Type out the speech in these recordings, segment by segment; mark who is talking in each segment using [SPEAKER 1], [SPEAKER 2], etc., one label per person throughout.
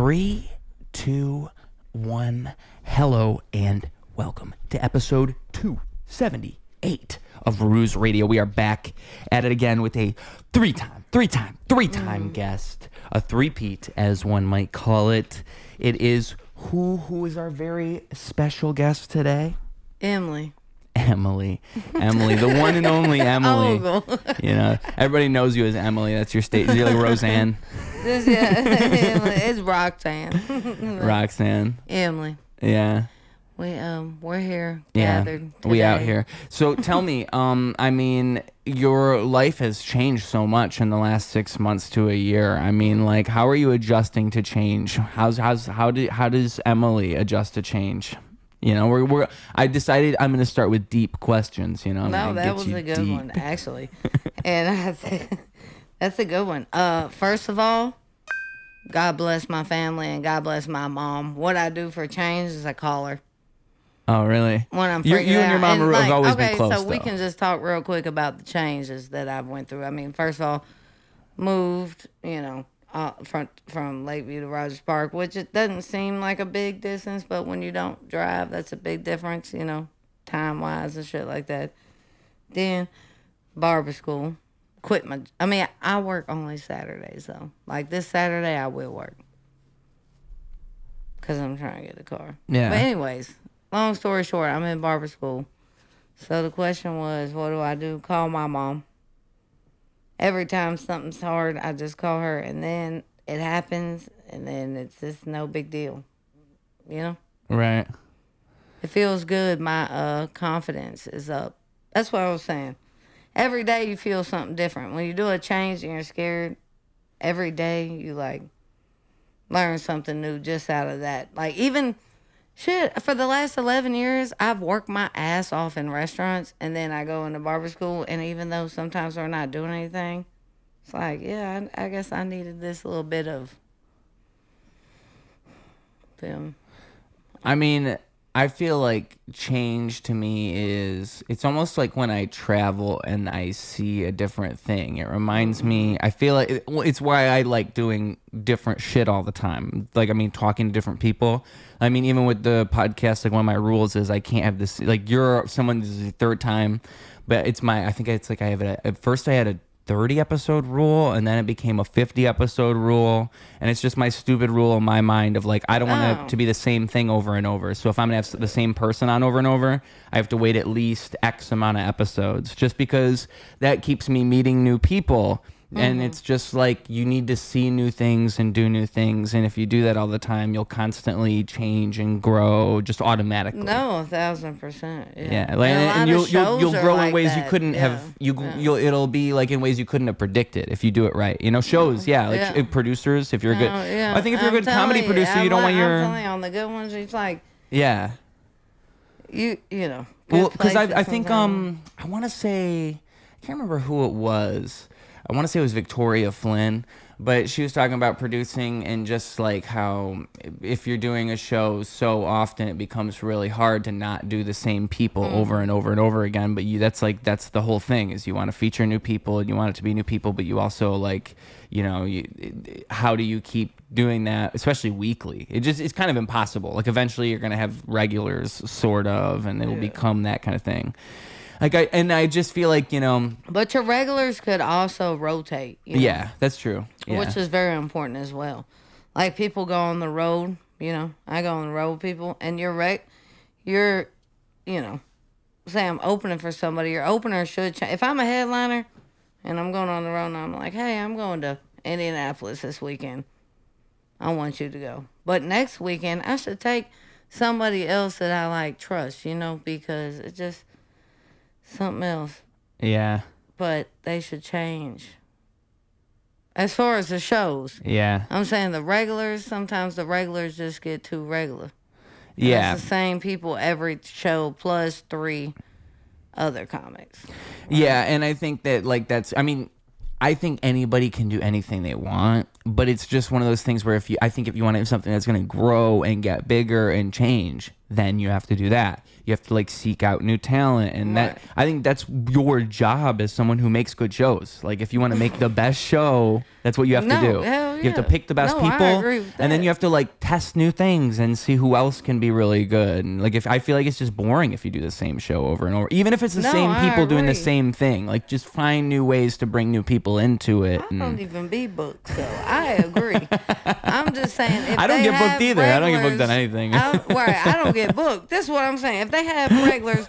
[SPEAKER 1] Three, two, one. Hello and welcome to episode 278 of Ruse Radio. We are back at it again with a three-time guest, a three-peat, as one might call it. It is who is our very special guest today?
[SPEAKER 2] Emily,
[SPEAKER 1] the one and only Emily.
[SPEAKER 2] Ogle.
[SPEAKER 1] You know, everybody knows you as Emily. That's your state. You're like Roseanne.
[SPEAKER 2] It's Roxanne.
[SPEAKER 1] Roxanne.
[SPEAKER 2] Emily.
[SPEAKER 1] Yeah.
[SPEAKER 2] We're here
[SPEAKER 1] Yeah.
[SPEAKER 2] gathered today.
[SPEAKER 1] We out here. So tell me, I mean, your life has changed so much in the last 6 months to a year. I mean, like, how are you adjusting to change? How does Emily adjust to change? You know, I decided I'm going to start with deep questions, you know.
[SPEAKER 2] No, that was a good one, actually. And I think that's a good one. First of all, God bless my family and God bless my mom. What I do for change is I call her.
[SPEAKER 1] Oh, really?
[SPEAKER 2] When I'm
[SPEAKER 1] you
[SPEAKER 2] freaking
[SPEAKER 1] and your mom have always been close,
[SPEAKER 2] so we can just talk real quick about the changes that I've went through. I mean, first of all, moved, you know, from Lakeview to Rogers Park, which it doesn't seem like a big distance, but when you don't drive, that's a big difference, you know, time-wise and shit like that. Then, barber school. I work only Saturdays, though. Like, this Saturday, I will work. Because I'm trying to get a car.
[SPEAKER 1] Yeah.
[SPEAKER 2] But anyways, long story short, I'm in barber school. So the question was, what do? Call my mom. Every time something's hard, I just call her, and then it happens, and then it's just no big deal. You know?
[SPEAKER 1] Right.
[SPEAKER 2] It feels good. My confidence is up. That's what I was saying. Every day you feel something different. When you do a change and you're scared, every day you, like, learn something new just out of that. Like, even, shit, for the last 11 years, I've worked my ass off in restaurants, and then I go into barber school, and even though sometimes we're not doing anything, it's like, yeah, I guess I needed this little bit of them.
[SPEAKER 1] I mean, I feel like change to me is, it's almost like when I travel and I see a different thing. It reminds me, I feel like it's why I like doing different shit all the time. Like, I mean, talking to different people. I mean, even with the podcast, like, one of my rules is I can't have this, like, you're someone, this is the third time, but I think it's like I have at first I had a 30 episode rule, and then it became a 50 episode rule, and it's just my stupid rule in my mind of, like, I don't want it to be the same thing over and over. So if I'm gonna have the same person on over and over, I have to wait at least X amount of episodes, just because that keeps me meeting new people. And it's just like, you need to see new things and do new things, and if you do that all the time, you'll constantly change and grow just automatically.
[SPEAKER 2] No, 1,000%.
[SPEAKER 1] Yeah, like, and you'll grow in ways you couldn't have. It'll be like in ways you couldn't have predicted if you do it right. You know, shows, producers. If you're good, I think if you're a good comedy producer, you don't want your.
[SPEAKER 2] I'm telling you, on the good ones, it's like.
[SPEAKER 1] Yeah.
[SPEAKER 2] You know.
[SPEAKER 1] Well, because I think I want to say, I can't remember who it was. I want to say it was Victoria Flynn, but she was talking about producing and just like how if you're doing a show so often, it becomes really hard to not do the same people over and over and over again. But that's the whole thing, is you want to feature new people and you want it to be new people, but you also, like, you know, how do you keep doing that, especially weekly? It's kind of impossible. Like, eventually you're going to have regulars, sort of, and it'll become that kind of thing. Like, I just feel like, you know.
[SPEAKER 2] But your regulars could also rotate. You know?
[SPEAKER 1] Yeah, that's true. Yeah.
[SPEAKER 2] Which is very important as well. Like, people go on the road, you know. I go on the road with people, and you're, you know, say I'm opening for somebody. Your opener should change. If I'm a headliner and I'm going on the road and I'm like, hey, I'm going to Indianapolis this weekend, I want you to go. But next weekend, I should take somebody else that I, like, trust, you know, because it just. Something else.
[SPEAKER 1] Yeah.
[SPEAKER 2] But they should change. As far as the shows.
[SPEAKER 1] Yeah.
[SPEAKER 2] I'm saying sometimes the regulars just get too regular.
[SPEAKER 1] Yeah.
[SPEAKER 2] It's the same people every show plus 3 other comics. Right?
[SPEAKER 1] Yeah, and I think that, like, I think anybody can do anything they want, but it's just one of those things where if you want to have something that's going to grow and get bigger and change, then you have to do that. You have to like seek out new talent, and
[SPEAKER 2] Right.
[SPEAKER 1] that I think that's your job as someone who makes good shows. Like if you want to make the best show, that's what you have to do.
[SPEAKER 2] Hell
[SPEAKER 1] You have to
[SPEAKER 2] yeah.
[SPEAKER 1] pick the best
[SPEAKER 2] No, I
[SPEAKER 1] people,
[SPEAKER 2] agree with
[SPEAKER 1] and then
[SPEAKER 2] that.
[SPEAKER 1] you have to like test new things and see who else can be really good. And like if I feel like it's just boring if you do the same show over and over, even if it's the
[SPEAKER 2] No,
[SPEAKER 1] same
[SPEAKER 2] I
[SPEAKER 1] people doing the
[SPEAKER 2] agree.
[SPEAKER 1] same thing. Like just find new ways to bring new people into it.
[SPEAKER 2] I don't even be booked, so I agree. I'm just saying, if
[SPEAKER 1] I don't
[SPEAKER 2] they
[SPEAKER 1] get booked
[SPEAKER 2] have
[SPEAKER 1] either. I don't get booked on
[SPEAKER 2] regulars-
[SPEAKER 1] anything.
[SPEAKER 2] Right, I don't get booked. This is what I'm saying. If they have regulars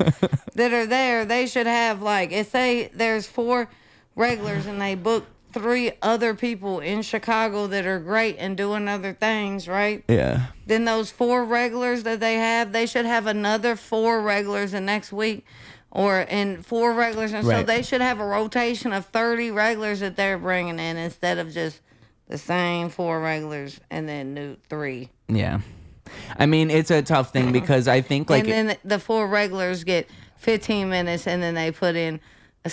[SPEAKER 2] that are there, they should have like, if there's 4 regulars and they book 3 other people in Chicago that are great and doing other things, right?
[SPEAKER 1] Yeah.
[SPEAKER 2] Then those 4 regulars that they should have another 4 regulars the next week, and 4 regulars, and so
[SPEAKER 1] Right.
[SPEAKER 2] they should have a rotation of 30 regulars that they're bringing in instead of just the same 4 regulars and then new 3.
[SPEAKER 1] Yeah. I mean, it's a tough thing because I think like
[SPEAKER 2] And then the 4 regulars get 15 minutes, and then they put in a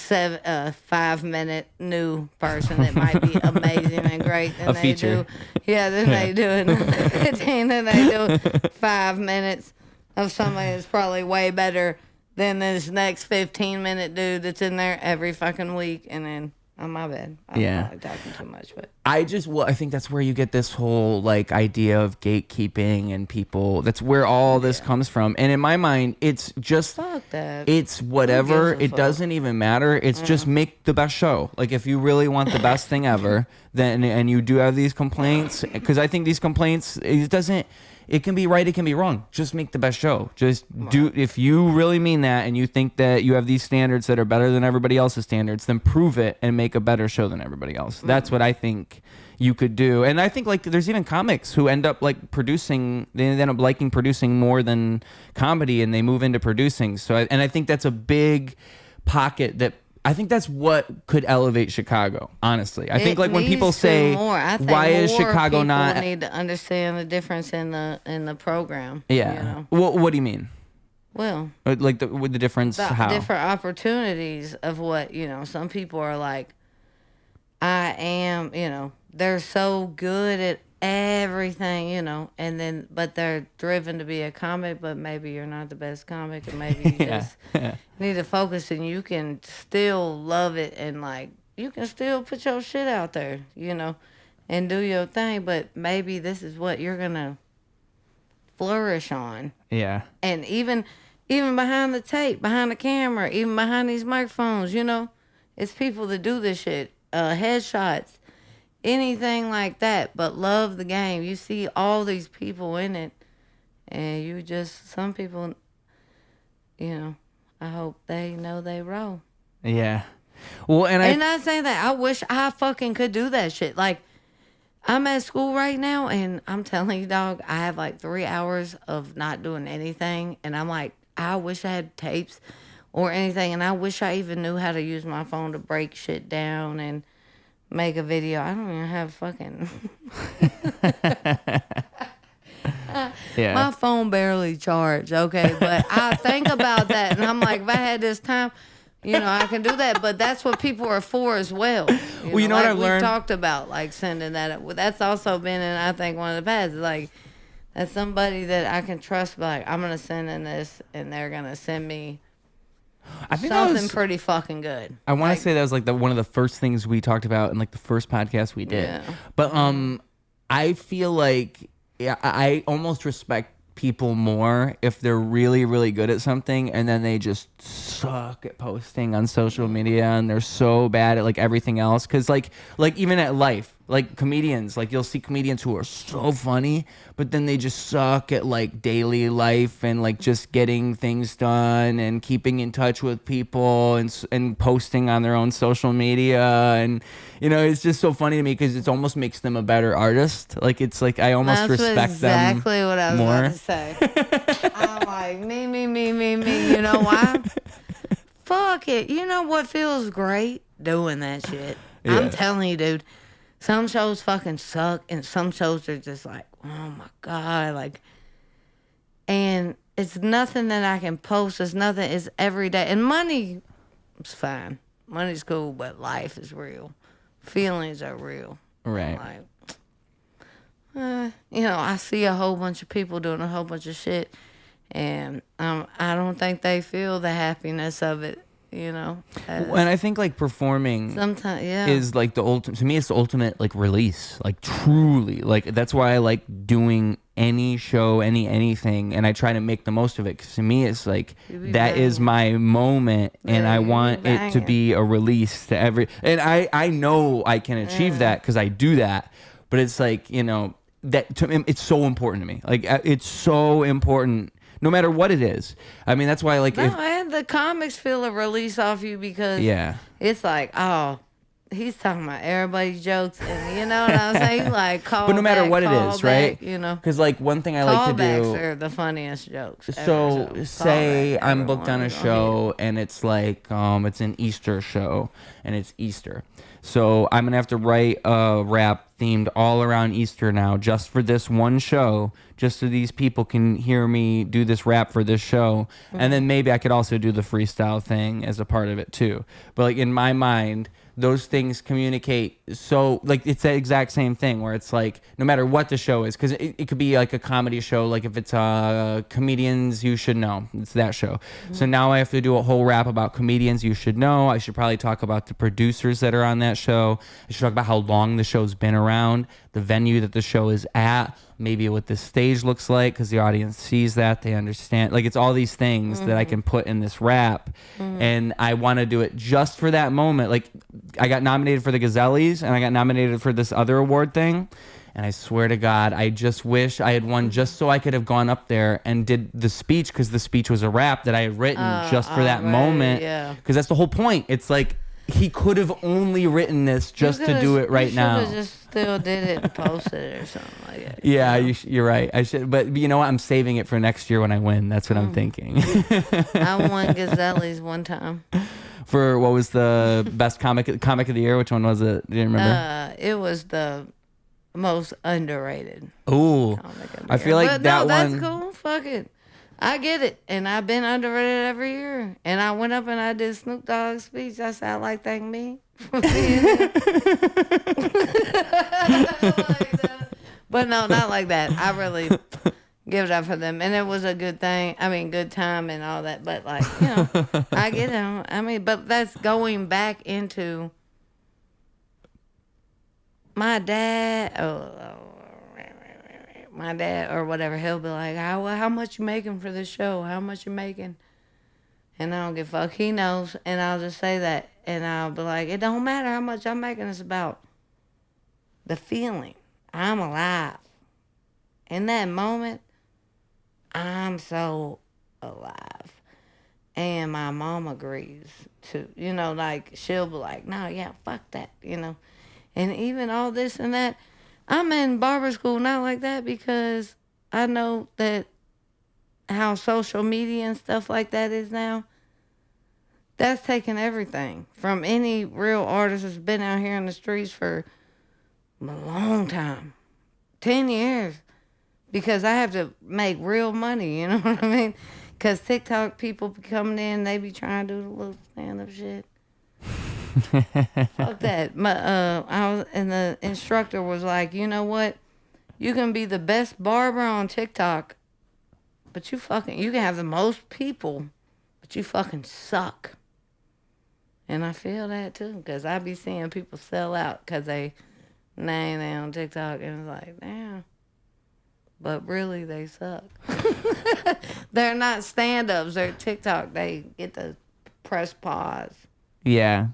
[SPEAKER 2] 5-minute new person that might be amazing and great. And
[SPEAKER 1] A
[SPEAKER 2] they
[SPEAKER 1] feature.
[SPEAKER 2] they do another 15, then they do 5 minutes of somebody that's probably way better than this next 15-minute dude that's in there every fucking week. And then, oh, my bad. I'm
[SPEAKER 1] Yeah.
[SPEAKER 2] probably talking too much, but.
[SPEAKER 1] I think that's where you get this whole like idea of gatekeeping and people. That's where all this comes from. And in my mind, it's just
[SPEAKER 2] Fuck that.
[SPEAKER 1] it's whatever.
[SPEAKER 2] Who gives a
[SPEAKER 1] It
[SPEAKER 2] fuck?
[SPEAKER 1] doesn't even matter. It's just make the best show. Like if you really want the best thing ever, then and you do have these complaints, because I think these complaints, it doesn't. It can be right, it can be wrong. Just make the best show. Just do. If you really mean that and you think that you have these standards that are better than everybody else's standards, then prove it and make a better show than everybody else. That's what I think you could do. And I think like there's even comics who end up like producing. They end up liking producing more than comedy, and they move into producing. So I think that's a big pocket that. I think that's what could elevate Chicago. Honestly, I think like when people say,
[SPEAKER 2] I think
[SPEAKER 1] "Why is
[SPEAKER 2] more
[SPEAKER 1] Chicago
[SPEAKER 2] people
[SPEAKER 1] not?"
[SPEAKER 2] need to understand the difference in the program.
[SPEAKER 1] Yeah.
[SPEAKER 2] You know?
[SPEAKER 1] What do you mean?
[SPEAKER 2] Well,
[SPEAKER 1] Like with the difference?
[SPEAKER 2] the
[SPEAKER 1] How?
[SPEAKER 2] different opportunities of what, some people are like, I am, they're so good at everything, and then, but they're driven to be a comic, but maybe you're not the best comic, and maybe you just need to focus, and you can still love it, and like, you can still put your shit out there, and do your thing, but maybe this is what you're gonna flourish on.
[SPEAKER 1] Yeah.
[SPEAKER 2] And even behind the tape, behind the camera, even behind these microphones, it's people that do this shit, headshots, anything like that, but love the game. You see all these people in it, and some people, I hope they know they roll.
[SPEAKER 1] Yeah. Well,
[SPEAKER 2] And not saying that, I wish I fucking could do that shit. Like, I'm at school right now, and I'm telling you, dog, I have like 3 hours of not doing anything, and I'm like, I wish I had tapes or anything, and I wish I even knew how to use my phone to break shit down and make a video. I don't even have fucking...
[SPEAKER 1] yeah.
[SPEAKER 2] My phone barely charged, okay? But I think about that, and I'm like, if I had this time... I can do that, but that's what people are for as well.
[SPEAKER 1] Well, you know what
[SPEAKER 2] like
[SPEAKER 1] I've learned?
[SPEAKER 2] We talked about, like, sending that. That's also been in, I think, one of the paths. Like, that's somebody that I can trust. Like, I'm going to send in this, and they're going to send me
[SPEAKER 1] I think
[SPEAKER 2] something pretty fucking good.
[SPEAKER 1] I want to say that was like one of the first things we talked about in like the first podcast we did.
[SPEAKER 2] Yeah.
[SPEAKER 1] But I feel like I almost respect people more if they're really, really good at something and then they just suck at posting on social media and they're so bad at like everything else. Cause like even at life, like comedians, like you'll see comedians who are so funny, but then they just suck at like daily life and like just getting things done and keeping in touch with people and posting on their own social media. And, it's just so funny to me because it almost makes them a better artist. Like, it's like, I almost
[SPEAKER 2] That's
[SPEAKER 1] respect them
[SPEAKER 2] exactly what I was
[SPEAKER 1] more.
[SPEAKER 2] about to say. I'm like, me. You know why? Fuck it. You know what feels great? Doing that shit.
[SPEAKER 1] Yeah.
[SPEAKER 2] I'm telling you, dude. Some shows fucking suck, and some shows are just like, oh my God, like, and it's nothing that I can post. It's nothing. It's every day, and money is fine. Money's cool, but life is real. Feelings are real.
[SPEAKER 1] Right.
[SPEAKER 2] Like, I see a whole bunch of people doing a whole bunch of shit, And I don't think they feel the happiness of it, you know.
[SPEAKER 1] And I think like performing
[SPEAKER 2] Sometimes, yeah,
[SPEAKER 1] is like the ultimate, to me it's the ultimate like release, like truly, like that's why I like doing any show, anything, and I try to make the most of it, because to me it's like that is my moment, and I want it to be a release to and I know I can achieve that because I do that, but it's like, you know, that to me it's so important to me, like it's so important no matter what it is. I mean, that's why like
[SPEAKER 2] and the comics feel a release off you, because it's like, oh, he's talking about everybody's jokes, and you know what I'm saying? Like,
[SPEAKER 1] but no matter what it is, right?
[SPEAKER 2] You know,
[SPEAKER 1] because like one thing I like to do,
[SPEAKER 2] callbacks are the funniest jokes ever,
[SPEAKER 1] so say I'm booked on a show and it's like it's an Easter show and it's Easter, so I'm gonna have to write a rap themed all around Easter now, just for this one show, just so these people can hear me do this rap for this show. And then maybe I could also do the freestyle thing as a part of it too. But like in my mind, those things communicate, so like it's that exact same thing where it's like no matter what the show is, because it could be like a comedy show, like if it's comedians you should know, it's that show. So now I have to do a whole rap about comedians you should know. I should probably talk about the producers that are on that show. I should talk about how long the show's been around, the venue that the show is at, maybe what the stage looks like, because the audience sees that, they understand. Like it's all these things that I can put in this rap, and I want to do it just for that moment. Like I got nominated for the Gazelles, and I got nominated for this other award thing, and I swear to God, I just wish I had won, just so I could have gone up there and did the speech, because the speech was a rap that I had written just for that moment. Because that's the whole point. It's like he could have only written this just to do it right now.
[SPEAKER 2] Just still did it and posted it or something like that.
[SPEAKER 1] Yeah, you're right. I should, but you know what? I'm saving it for next year when I win. That's what I'm thinking.
[SPEAKER 2] I won Gazelles one time.
[SPEAKER 1] For what was the best comic of the year? Which one was it? Do you remember?
[SPEAKER 2] It was the most underrated.
[SPEAKER 1] Ooh, I feel like
[SPEAKER 2] but
[SPEAKER 1] that
[SPEAKER 2] that's
[SPEAKER 1] one.
[SPEAKER 2] Cool. Fuck it. I get it, and I've been underrated every year. And I went up and I did Snoop Dogg's speech. I said, "I'd like thank me for being there." But no, not like that. I really give it up for them, and it was a good thing. I mean, good time and all that. But like, you know, I get it. I mean, but that's going back into my dad. My dad or whatever, he'll be like, how much you making for this show? How much you making? And I don't give a fuck. He knows, and I'll just say that. And I'll be like, it don't matter how much I'm making. It's about the feeling. I'm alive. In that moment, I'm so alive. And my mom agrees too. You know, like, she'll be like, no, yeah, fuck that, you know. And even all this and that, I'm in barber school not like that, because I know that how social media and stuff like that is now. That's taken everything from any real artist that's been out here in the streets for a long time, 10 years, because I have to make real money, you know what I mean? Because TikTok people be coming in, they be trying to do the little stand-up shit. Fuck that. And the instructor was like, you know what? You can be the best barber on TikTok, but you can have the most people, but you fucking suck. And I feel that too, because I be seeing people sell out because they name they on TikTok, and it's like, damn. But really, they suck. They're not stand-ups. They're TikTok. They get to press pause.
[SPEAKER 1] Yeah.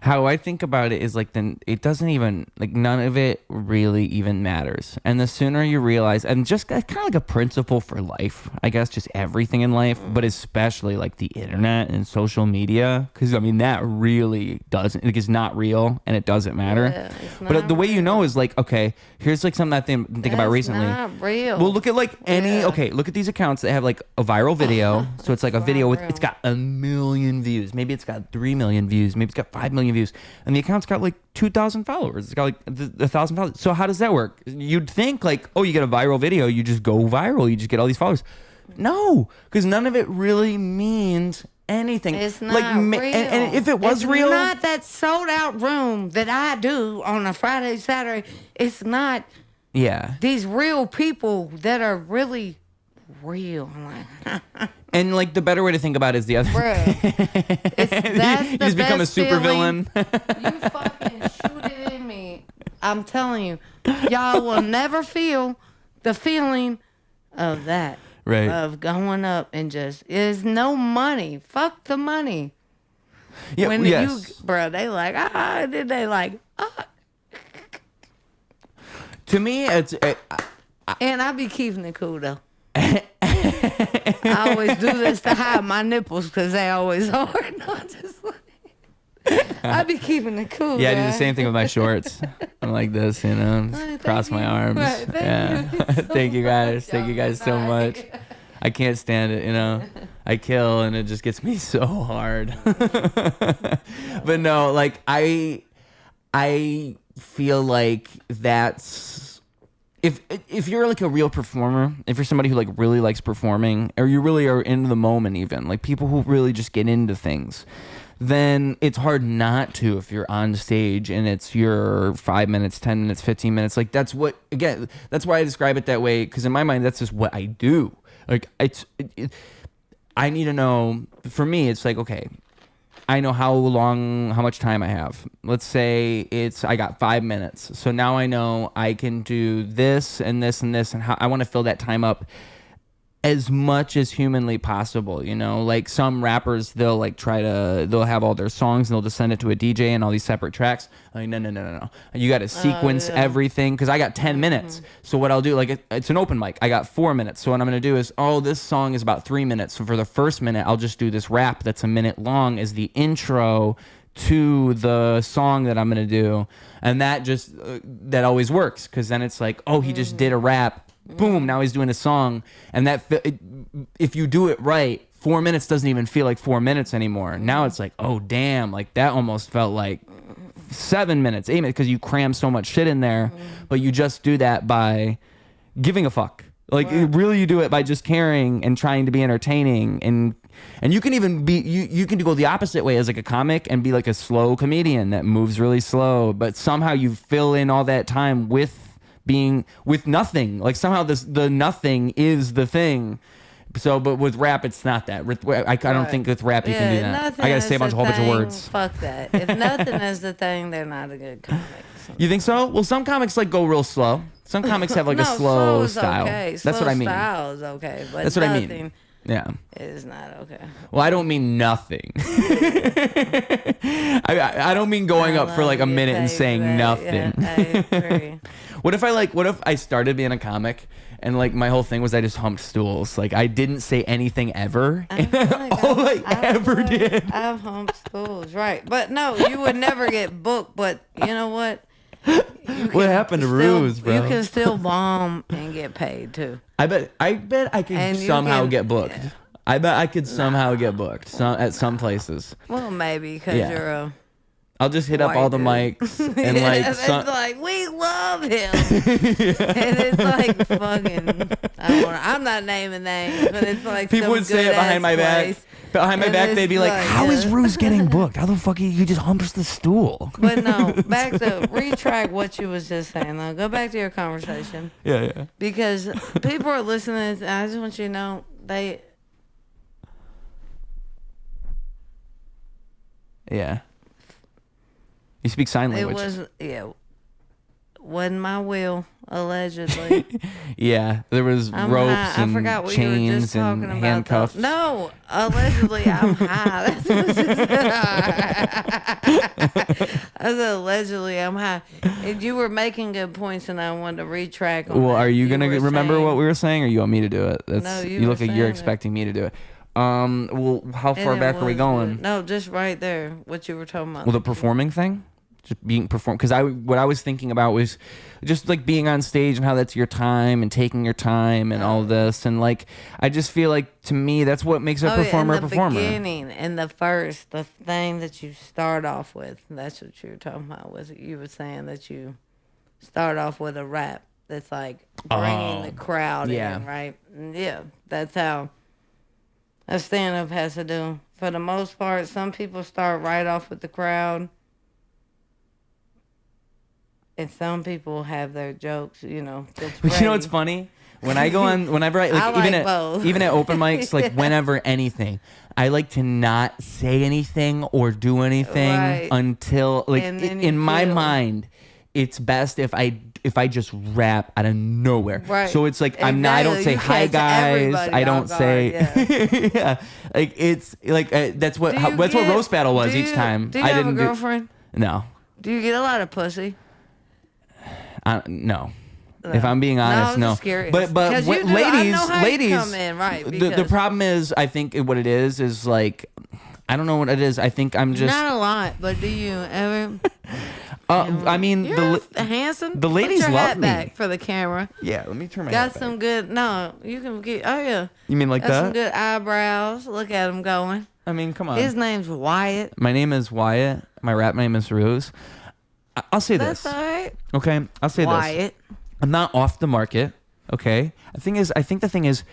[SPEAKER 1] How I think about it is like, then it doesn't even, like, none of it really even matters. And the sooner you realize, and just kind of like a principle for life, I guess, just everything in life, but especially like the internet and social media, because I mean that really doesn't, like, it's not real and it doesn't matter.
[SPEAKER 2] Yeah,
[SPEAKER 1] but the way you know is like, okay, here's like something I think about recently.
[SPEAKER 2] Not real.
[SPEAKER 1] Well, look at like okay, look at these accounts that have like a viral video. So it's like a video with, it's got 1 million views. Maybe it's got 3 million views. Maybe it's got 5 million views. And the account's got like 2,000 followers. It's got like 1,000 followers. So how does that work? You'd think like, oh, you get a viral video, you just go viral, you just get all these followers. No, because none of it really means anything.
[SPEAKER 2] It's not
[SPEAKER 1] like,
[SPEAKER 2] real.
[SPEAKER 1] And if it was real,
[SPEAKER 2] not that sold out room that I do on a Friday, Saturday. It's not.
[SPEAKER 1] Yeah.
[SPEAKER 2] These real people that are really real. I'm like,
[SPEAKER 1] And like the better way to think about it is the other.
[SPEAKER 2] bruh, that's
[SPEAKER 1] you
[SPEAKER 2] the
[SPEAKER 1] just become a
[SPEAKER 2] best
[SPEAKER 1] super
[SPEAKER 2] feeling.
[SPEAKER 1] villain.
[SPEAKER 2] You fucking shoot it in me. I'm telling you, y'all will never feel the feeling of that.
[SPEAKER 1] Right.
[SPEAKER 2] Of going up and just, there's no money. Fuck the money.
[SPEAKER 1] Yeah.
[SPEAKER 2] When
[SPEAKER 1] Yes.
[SPEAKER 2] bro, they like, did they like,
[SPEAKER 1] To me, it's.
[SPEAKER 2] and I be keeping it cool though. I always do this to hide my nipples because they always hard. Not just I be keeping it cool.
[SPEAKER 1] Yeah, I do
[SPEAKER 2] right?
[SPEAKER 1] the same thing with my shorts. I'm like this, you know,
[SPEAKER 2] Thank
[SPEAKER 1] cross my
[SPEAKER 2] you.
[SPEAKER 1] arms.
[SPEAKER 2] Right,
[SPEAKER 1] Yeah.
[SPEAKER 2] thank you so
[SPEAKER 1] Thank you guys.
[SPEAKER 2] much.
[SPEAKER 1] Thank you guys so
[SPEAKER 2] Y'all
[SPEAKER 1] much.
[SPEAKER 2] good night.
[SPEAKER 1] I can't stand it, you know. I kill and it just gets me so hard. But no, like I feel like that's if you're like a real performer, if you're somebody who like really likes performing, or you really are in the moment, even like people who really just get into things, then it's hard not to if you're on stage and it's your 5 minutes, 10 minutes, 15 minutes. Like that's what, again, that's why I describe it that way, because in my mind that's just what I do. Like I need to know, for me it's like, okay, I know how much time I have. Let's say I got 5 minutes. So now I know I can do this and this and this, and how I want to fill that time up as much as humanly possible, you know. Like some rappers, they'll have all their songs and they'll just send it to a DJ and all these separate tracks. Like no. You got to sequence everything, because I got 10 minutes. So what I'll do, like it's an open mic. I got 4 minutes. So what I'm going to do is, this song is about 3 minutes. So for the first minute, I'll just do this rap that's a minute long as the intro to the song that I'm going to do. And that just, that always works, because then it's like, he just did a rap. Boom, now he's doing a song. And that, if you do it right, 4 minutes doesn't even feel like 4 minutes anymore. Now it's like, oh damn, like that almost felt like 7 minutes, 8 minutes, because you cram so much shit in there. But you just do that by giving a fuck. Like really, you do it by just caring and trying to be entertaining. And you can even be, you can go the opposite way as like a comic and be like a slow comedian that moves really slow, but somehow you fill in all that time with being with nothing. Like somehow the nothing is the thing. So, but with rap, it's not that. I don't think with rap you can do that. I gotta say a whole bunch of words.
[SPEAKER 2] Fuck that. If nothing is the thing, they're not a good comic.
[SPEAKER 1] You think so? Well, some comics like go real slow. Some comics have like a slow style.
[SPEAKER 2] Okay.
[SPEAKER 1] That's what I mean.
[SPEAKER 2] Style is okay, but
[SPEAKER 1] that's what I mean. Yeah.
[SPEAKER 2] It is not okay.
[SPEAKER 1] Well, I don't mean nothing. I don't mean going up for like a minute and saying nothing.
[SPEAKER 2] Yeah, I agree.
[SPEAKER 1] What if I started being a comic and like my whole thing was I just humped stools. Like I didn't say anything ever. All I ever did.
[SPEAKER 2] I've humped stools, right. But no, you would never get booked, but you know what?
[SPEAKER 1] What happened to Ruse, bro?
[SPEAKER 2] You can still bomb and get paid too.
[SPEAKER 1] I bet I could somehow get booked. Yeah. I bet I could somehow get booked at some places.
[SPEAKER 2] Well, maybe because you're a.
[SPEAKER 1] I'll just hit up all the mics and
[SPEAKER 2] it's like we love him, and it's like fucking. I'm not naming names, but it's like
[SPEAKER 1] people would say it behind my back. Behind my back, they'd be like, "How is Ruse getting booked? How the fuck he just humps the stool?"
[SPEAKER 2] But no, back to retract what you was just saying. Now go back to your conversation.
[SPEAKER 1] Yeah.
[SPEAKER 2] Because people are listening, and I just want you to know they.
[SPEAKER 1] Yeah. You speak sign language.
[SPEAKER 2] Wasn't my will, allegedly.
[SPEAKER 1] Yeah, there was ropes and chains and handcuffs.
[SPEAKER 2] No, allegedly I'm high. That's what I said, allegedly I'm high. And you were making good points, and I wanted to retract on
[SPEAKER 1] Well,
[SPEAKER 2] that.
[SPEAKER 1] are you going to remember what we were saying, or you want me to do it?
[SPEAKER 2] No,
[SPEAKER 1] you look like you're expecting me to do it. Well, how far back are we going?
[SPEAKER 2] No, just right there, what you were talking about.
[SPEAKER 1] Well, the performing thing? Just being performed, because what I was thinking about was just like being on stage and how that's your time and taking your time and all this, and like I just feel like to me that's what makes a performer a performer.
[SPEAKER 2] Beginning and the thing that you start off with, that's what you were talking about. Was you were saying that you start off with a rap that's like bringing the crowd in, right? Yeah, that's how a stand-up has to do. For the most part, some people start right off with the crowd. And some people have their jokes,
[SPEAKER 1] But you know what's funny? When I go on, whenever I like,
[SPEAKER 2] I like both.
[SPEAKER 1] even at open mics, like whenever anything, I like to not say anything or do anything until like in my mind, it's best if I just rap out of nowhere.
[SPEAKER 2] Right.
[SPEAKER 1] So it's like I don't say hi guys. I don't say yeah. Like it's like that's what roast battle was each time.
[SPEAKER 2] Do you have a girlfriend?
[SPEAKER 1] No.
[SPEAKER 2] Do you get a lot of pussy?
[SPEAKER 1] No. If I'm being honest, no. But ladies,
[SPEAKER 2] come in, right?
[SPEAKER 1] The problem is, I think what it is like, I don't know what it is. I think I'm just
[SPEAKER 2] not a lot. But do you ever?
[SPEAKER 1] I mean,
[SPEAKER 2] you're handsome.
[SPEAKER 1] The ladies
[SPEAKER 2] Put your
[SPEAKER 1] love
[SPEAKER 2] hat
[SPEAKER 1] me.
[SPEAKER 2] Back for the camera.
[SPEAKER 1] Yeah, let me turn my.
[SPEAKER 2] Got
[SPEAKER 1] hat
[SPEAKER 2] some
[SPEAKER 1] back.
[SPEAKER 2] good. No, you can get. Oh yeah.
[SPEAKER 1] You mean like
[SPEAKER 2] Got
[SPEAKER 1] that?
[SPEAKER 2] some good eyebrows. Look at him going.
[SPEAKER 1] I mean, come on.
[SPEAKER 2] His name's Wyatt.
[SPEAKER 1] My name is Wyatt. My rap name is Ruse. I'll say
[SPEAKER 2] That's
[SPEAKER 1] this.
[SPEAKER 2] All right.
[SPEAKER 1] Okay, I'll say
[SPEAKER 2] Wyatt.
[SPEAKER 1] this. I'm not off the market. Okay. I think the thing is,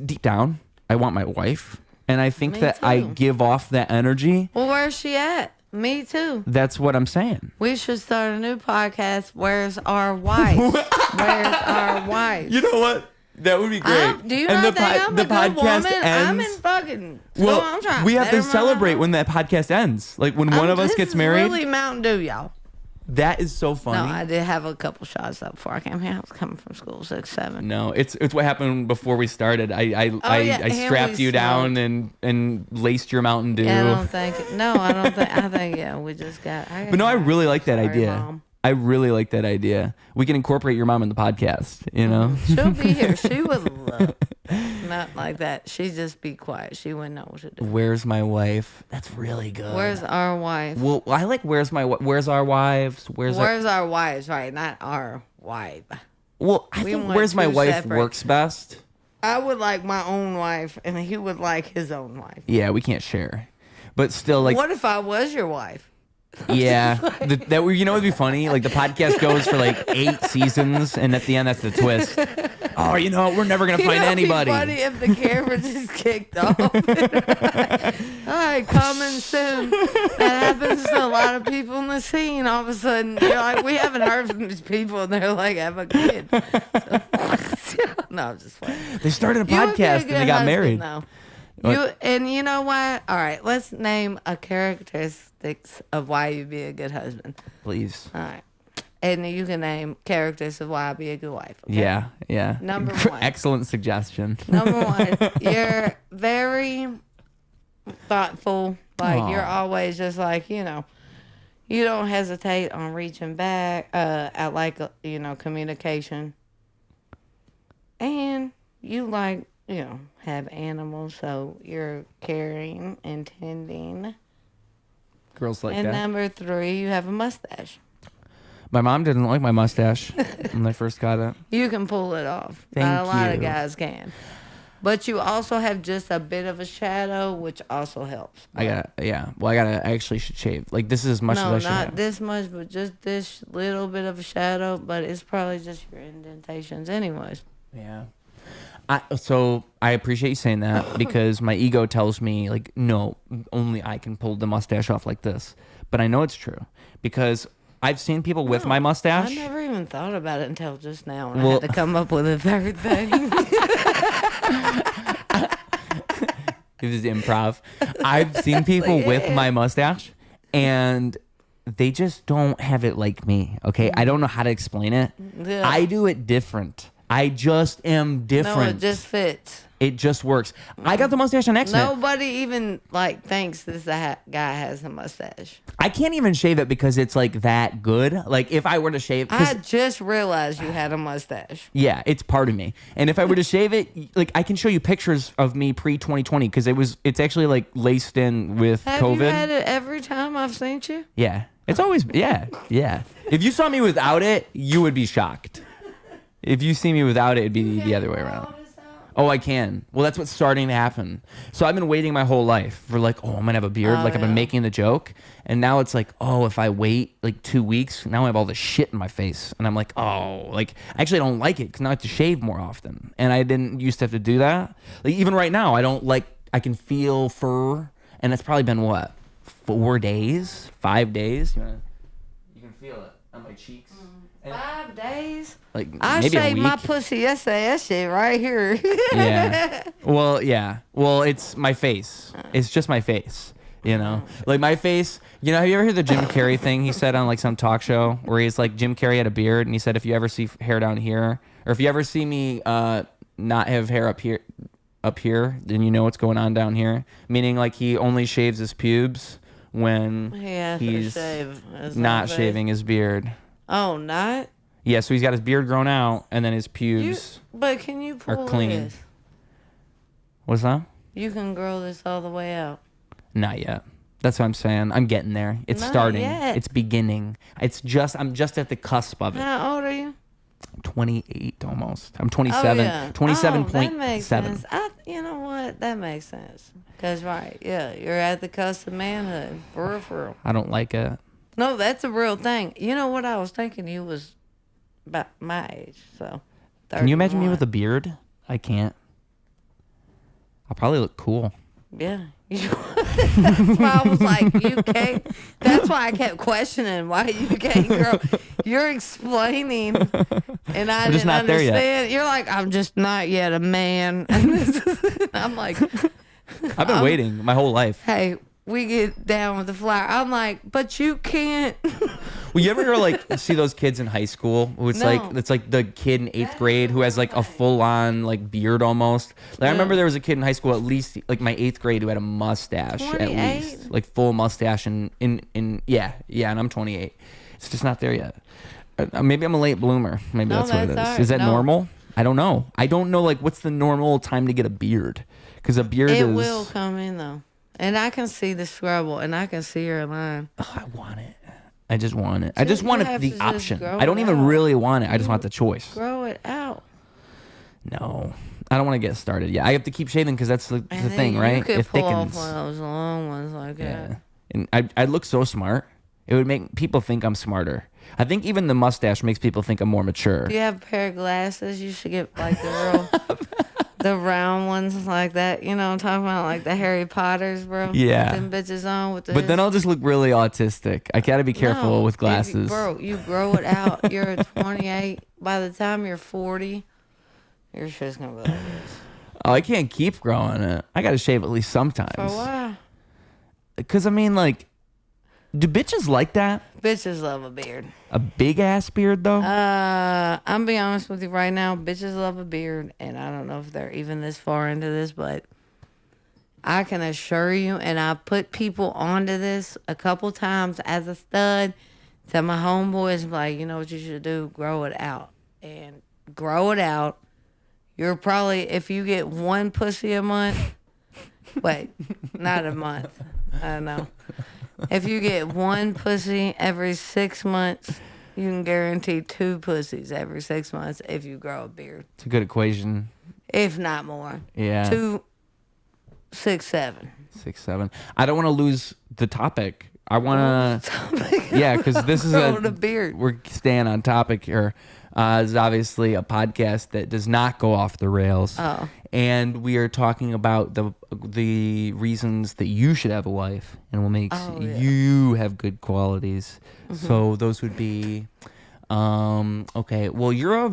[SPEAKER 1] deep down, I want my wife, and I think that
[SPEAKER 2] too.
[SPEAKER 1] I give off that energy.
[SPEAKER 2] Well, where's she at? Me too.
[SPEAKER 1] That's what I'm saying.
[SPEAKER 2] We should start a new podcast. Where's our wife? Where's our wife?
[SPEAKER 1] You know what? That would be great.
[SPEAKER 2] Do you not think I'm a good woman?
[SPEAKER 1] Ends,
[SPEAKER 2] I'm in fucking.
[SPEAKER 1] Well,
[SPEAKER 2] I'm trying
[SPEAKER 1] we have to
[SPEAKER 2] better
[SPEAKER 1] celebrate when that podcast ends. Like when one of us gets married.
[SPEAKER 2] This is really Mountain Dew, y'all.
[SPEAKER 1] That is so funny.
[SPEAKER 2] No, I did have a couple shots up before I came here. I was coming from school 6, 7.
[SPEAKER 1] No, it's what happened before we started. I strapped you down and laced your Mountain Dew.
[SPEAKER 2] Yeah, I don't think. No, I don't think. I think we just got.
[SPEAKER 1] But no, I really like that idea.
[SPEAKER 2] Mom.
[SPEAKER 1] I really like that idea. We can incorporate your mom in the podcast. You know,
[SPEAKER 2] she'll be here. She would love. Not like that. She'd just be quiet. She wouldn't know what to do.
[SPEAKER 1] Where's my wife? That's really good.
[SPEAKER 2] Where's our wife?
[SPEAKER 1] Well, I like where's our wives? Where's
[SPEAKER 2] our wives? Right, not our wife.
[SPEAKER 1] Well, I think where's my wife separate. Works best.
[SPEAKER 2] I would like my own wife, and he would like his own wife.
[SPEAKER 1] Yeah, we can't share, but still, like,
[SPEAKER 2] what if I was your wife?
[SPEAKER 1] Yeah, you know, it'd be funny. Like the podcast goes for like 8 seasons, and at the end, that's the twist. Oh, you know, we're never gonna find anybody.
[SPEAKER 2] It'd be funny if the camera just kicked off. All right, coming soon. That happens to a lot of people in the scene. All of a sudden, you're like, we haven't heard from these people, and they're like, have a kid. No, I'm just playing.
[SPEAKER 1] They started a podcast and they got married.
[SPEAKER 2] You know what? All right, let's name a characteristics of why you'd be a good husband.
[SPEAKER 1] Please.
[SPEAKER 2] All right. And you can name characters of why I'd be a good wife. Okay?
[SPEAKER 1] Yeah.
[SPEAKER 2] Number 1.
[SPEAKER 1] Excellent suggestion.
[SPEAKER 2] Number 1, you're very thoughtful. Like, you're always just like, you know, you don't hesitate on reaching back. I like, you know, communication. And you like, you know, have animals, so you're caring and tending.
[SPEAKER 1] Girls like
[SPEAKER 2] and
[SPEAKER 1] that.
[SPEAKER 2] And number 3, you have a mustache.
[SPEAKER 1] My mom didn't like my mustache when I first got it.
[SPEAKER 2] You can pull it off.
[SPEAKER 1] Thank
[SPEAKER 2] Not a lot
[SPEAKER 1] you.
[SPEAKER 2] of guys can. But you also have just a bit of a shadow, which also helps.
[SPEAKER 1] I actually should shave. Like, this is as much as I should have.
[SPEAKER 2] Not this much, but just this little bit of a shadow. But it's probably just your indentations anyways.
[SPEAKER 1] Yeah. So I appreciate you saying that because my ego tells me, like, no, only I can pull the mustache off like this. But I know it's true because I've seen people with my mustache.
[SPEAKER 2] I never even thought about it until just now, and I had to come up with a third thing.
[SPEAKER 1] It was improv. I've seen people with my mustache, and they just don't have it like me, okay? I don't know how to explain it.
[SPEAKER 2] Yeah.
[SPEAKER 1] I do it different. I just am different.
[SPEAKER 2] No, it just fits.
[SPEAKER 1] It just works. I got the mustache on accident.
[SPEAKER 2] Nobody even thinks this guy has a mustache.
[SPEAKER 1] I can't even shave it because it's like that good. Like if I were to shave,
[SPEAKER 2] I just realized you had a mustache.
[SPEAKER 1] Yeah, it's part of me. And if I were to shave it, like I can show you pictures of me pre-2020 because it's actually like laced in with
[SPEAKER 2] Have
[SPEAKER 1] COVID.
[SPEAKER 2] You had it every time I've seen you?
[SPEAKER 1] Yeah, it's always yeah. If you saw me without it, you would be shocked. If you see me without it, it'd be the other way around. Oh, I can. Well, that's what's starting to happen. So I've been waiting my whole life for like, oh, I'm going to have a beard. I've been making the joke. And now it's like, oh, if I wait like 2 weeks, now I have all this shit in my face. And I'm like, oh, like, actually I don't like it because now I have to shave more often. And I didn't used to have to do that. Like even right now, I can feel fur. And it's probably been what? 4 days? 5 days? You can feel it on my cheeks.
[SPEAKER 2] 5 days?
[SPEAKER 1] Like
[SPEAKER 2] I
[SPEAKER 1] maybe a
[SPEAKER 2] shaved
[SPEAKER 1] week.
[SPEAKER 2] my pussy yesterday. That shit right here.
[SPEAKER 1] Yeah. Well, it's my face. It's just my face. You know, like my face. You know, have you ever heard the Jim Carrey thing he said on like some talk show where he's like, Jim Carrey had a beard and he said, if you ever see hair down here, or if you ever see me not have hair up here, then you know what's going on down here. Meaning like he only shaves his pubes when he's not shaving his beard.
[SPEAKER 2] Oh, not?
[SPEAKER 1] Yeah, so he's got his beard grown out and then his pubes
[SPEAKER 2] but can you pull
[SPEAKER 1] are clean.
[SPEAKER 2] this?
[SPEAKER 1] What's that?
[SPEAKER 2] You can grow this all the way out.
[SPEAKER 1] Not yet. That's what I'm saying. I'm getting there. It's
[SPEAKER 2] Not
[SPEAKER 1] starting.
[SPEAKER 2] yet.
[SPEAKER 1] It's beginning. I'm just at the cusp of it.
[SPEAKER 2] How old are you?
[SPEAKER 1] 28 almost. I'm 27.
[SPEAKER 2] Oh, yeah.
[SPEAKER 1] 27.7.
[SPEAKER 2] That makes sense. You know what? That makes sense. Because, right, yeah, you're at the cusp of manhood. For real.
[SPEAKER 1] I don't like it.
[SPEAKER 2] No, that's a real thing. You know what I was thinking? You was about my age, so. 31.
[SPEAKER 1] Can you imagine me with a beard? I can't. I'll probably look cool.
[SPEAKER 2] Yeah. That's why I was like, UK. That's why I kept questioning why UK girl. You're explaining, and I didn't
[SPEAKER 1] not there yet.
[SPEAKER 2] understand. You're like, I'm just not yet a man. And I'm like,
[SPEAKER 1] I've been waiting my whole life.
[SPEAKER 2] hey, we get down with the flower. I'm like, but you can't.
[SPEAKER 1] Well, you ever like see those kids in high school who it's like the kid in 8th grade who has like a full on like beard almost. Like I remember there was a kid in high school, at least like my 8th grade, who had a mustache
[SPEAKER 2] 28?
[SPEAKER 1] at least, like full mustache and and I'm 28. It's just not there yet. Maybe I'm a late bloomer. Maybe
[SPEAKER 2] No,
[SPEAKER 1] that's what it is.
[SPEAKER 2] that's all right.
[SPEAKER 1] Is that
[SPEAKER 2] No.
[SPEAKER 1] normal? I don't know. Like what's the normal time to get a beard? Because a beard
[SPEAKER 2] It
[SPEAKER 1] is.
[SPEAKER 2] will come in though, and I can see the scrubble, and I can see your line.
[SPEAKER 1] Oh, I want it. I just want it. I just want
[SPEAKER 2] have
[SPEAKER 1] the
[SPEAKER 2] to just
[SPEAKER 1] option.
[SPEAKER 2] grow
[SPEAKER 1] I don't
[SPEAKER 2] it
[SPEAKER 1] even
[SPEAKER 2] out.
[SPEAKER 1] really want it. I just want the choice.
[SPEAKER 2] Grow it out.
[SPEAKER 1] No, I don't want to get started. Yeah, I have to keep shaving because that's the
[SPEAKER 2] And
[SPEAKER 1] thing,
[SPEAKER 2] then
[SPEAKER 1] right?
[SPEAKER 2] You could
[SPEAKER 1] It
[SPEAKER 2] pull off
[SPEAKER 1] thickens.
[SPEAKER 2] one of those long ones like
[SPEAKER 1] Yeah,
[SPEAKER 2] that.
[SPEAKER 1] and I'd look so smart. It would make people think I'm smarter. I think even the mustache makes people think I'm more mature.
[SPEAKER 2] Do you have a pair of glasses? You should get like the real, the round ones like that. You know what I'm talking about? Like the Harry Potters, bro.
[SPEAKER 1] Yeah.
[SPEAKER 2] With them bitches on with the.
[SPEAKER 1] But then I'll just look really autistic. I gotta be careful
[SPEAKER 2] No,
[SPEAKER 1] with
[SPEAKER 2] if
[SPEAKER 1] glasses.
[SPEAKER 2] you grow it out. You're 28. By the time you're 40, your shit's gonna be like this.
[SPEAKER 1] Oh, I can't keep growing it. I gotta shave at least sometimes.
[SPEAKER 2] For why?
[SPEAKER 1] Because I mean, like, do bitches like that?
[SPEAKER 2] Bitches love a beard.
[SPEAKER 1] A big ass beard, though.
[SPEAKER 2] I'm be honest with you right now. Bitches love a beard, and I don't know if they're even this far into this, but I can assure you, and I put people onto this a couple times as a stud. Tell my homeboys, like, you know what you should do? Grow it out. And grow it out. You're probably, if you get one pussy a month, wait, not a month. I don't know. If you get one pussy every 6 months, you can guarantee 2 pussies every 6 months if you grow a beard.
[SPEAKER 1] It's a good equation.
[SPEAKER 2] If not more.
[SPEAKER 1] Yeah.
[SPEAKER 2] 2, 6, 7.
[SPEAKER 1] 6, 7. I don't want to lose the topic. I want to. Yeah, because this is
[SPEAKER 2] Growing a beard.
[SPEAKER 1] We're staying on topic here. This is obviously a podcast that does not go off the rails.
[SPEAKER 2] Oh.
[SPEAKER 1] And we are talking about the reasons that you should have a wife and what makes you have good qualities.
[SPEAKER 2] Mm-hmm.
[SPEAKER 1] So those would be, okay. Well, you're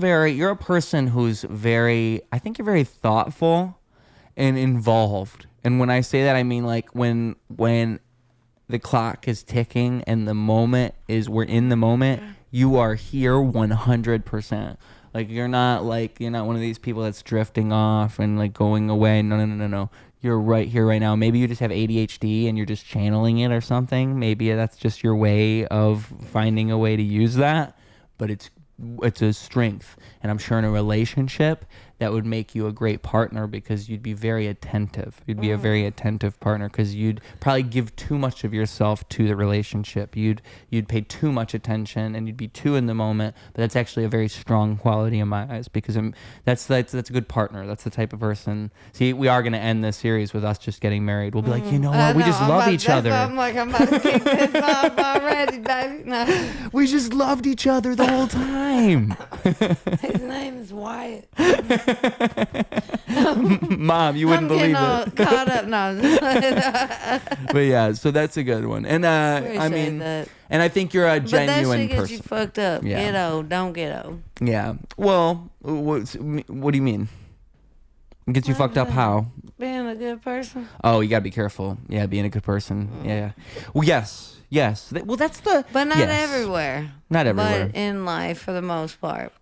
[SPEAKER 1] a person who's I think you're very thoughtful and involved. And when I say that, I mean like when the clock is ticking and we're in the moment, you are here 100%. Like you're not one of these people that's drifting off and like going away. No. You're right here right now. Maybe you just have ADHD and you're just channeling it or something. Maybe that's just your way of finding a way to use that. But it's a strength. And I'm sure in a relationship that would make you a great partner because you'd be very attentive. You'd be a very attentive partner because you'd probably give too much of yourself to the relationship. You'd pay too much attention and you'd be too in the moment. But that's actually a very strong quality in my eyes because that's a good partner. That's the type of person. See, we are going to end this series with us just getting married. We'll be like, you know what? We just love each other.
[SPEAKER 2] I'm about to kick this off already, baby. No.
[SPEAKER 1] We just loved each other the whole time.
[SPEAKER 2] His name is Wyatt.
[SPEAKER 1] Mom, you wouldn't believe
[SPEAKER 2] all
[SPEAKER 1] it.
[SPEAKER 2] caught up. No.
[SPEAKER 1] But yeah, so that's a good one. And I mean,
[SPEAKER 2] that.
[SPEAKER 1] and I think you're a
[SPEAKER 2] But that
[SPEAKER 1] genuine
[SPEAKER 2] shit gets
[SPEAKER 1] person.
[SPEAKER 2] you fucked up.
[SPEAKER 1] Yeah.
[SPEAKER 2] Ghetto, don't ghetto.
[SPEAKER 1] Yeah. Well, what do you mean? Gets you fucked up how?
[SPEAKER 2] Being a good person.
[SPEAKER 1] Oh, you gotta be careful. Yeah, being a good person. Yeah. Well, yes. Well, that's the.
[SPEAKER 2] But not
[SPEAKER 1] yes.
[SPEAKER 2] everywhere.
[SPEAKER 1] Not everywhere.
[SPEAKER 2] But in life, for the most part.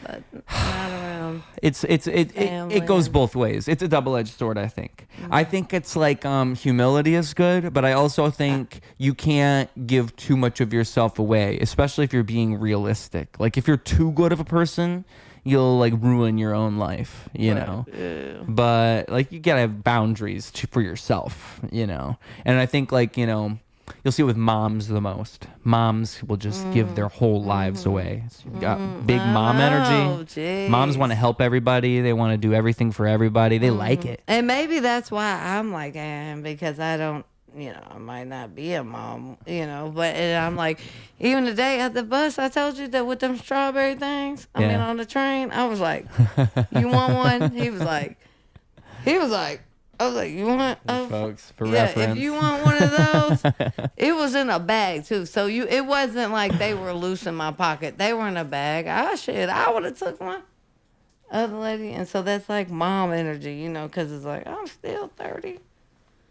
[SPEAKER 2] But not around.
[SPEAKER 1] It goes both ways. It's a double-edged sword, I think. I think it's like humility is good, but I also think you can't give too much of yourself away, especially if you're being realistic. Like if you're too good of a person, you'll like ruin your own life, you know.
[SPEAKER 2] Yeah.
[SPEAKER 1] But like you gotta have boundaries for yourself, you know. And I think like you'll see it with moms the most. Moms will just give their whole lives away. So you got big mom energy.
[SPEAKER 2] Geez.
[SPEAKER 1] Moms want to help everybody. They want to do everything for everybody. They like it.
[SPEAKER 2] And maybe that's why I'm like I am, because I don't, I might not be a mom, but I'm like, even today at the bus, I told you that with them strawberry things, I mean, on the train, I was like, you want one? He was like, I was like, you want?
[SPEAKER 1] Folks, for reference.
[SPEAKER 2] If you want one of those, it was in a bag too. So it wasn't like they were loose in my pocket. They were in a bag. I would have took one. Other lady, and so that's like mom energy, because it's like I'm still 30.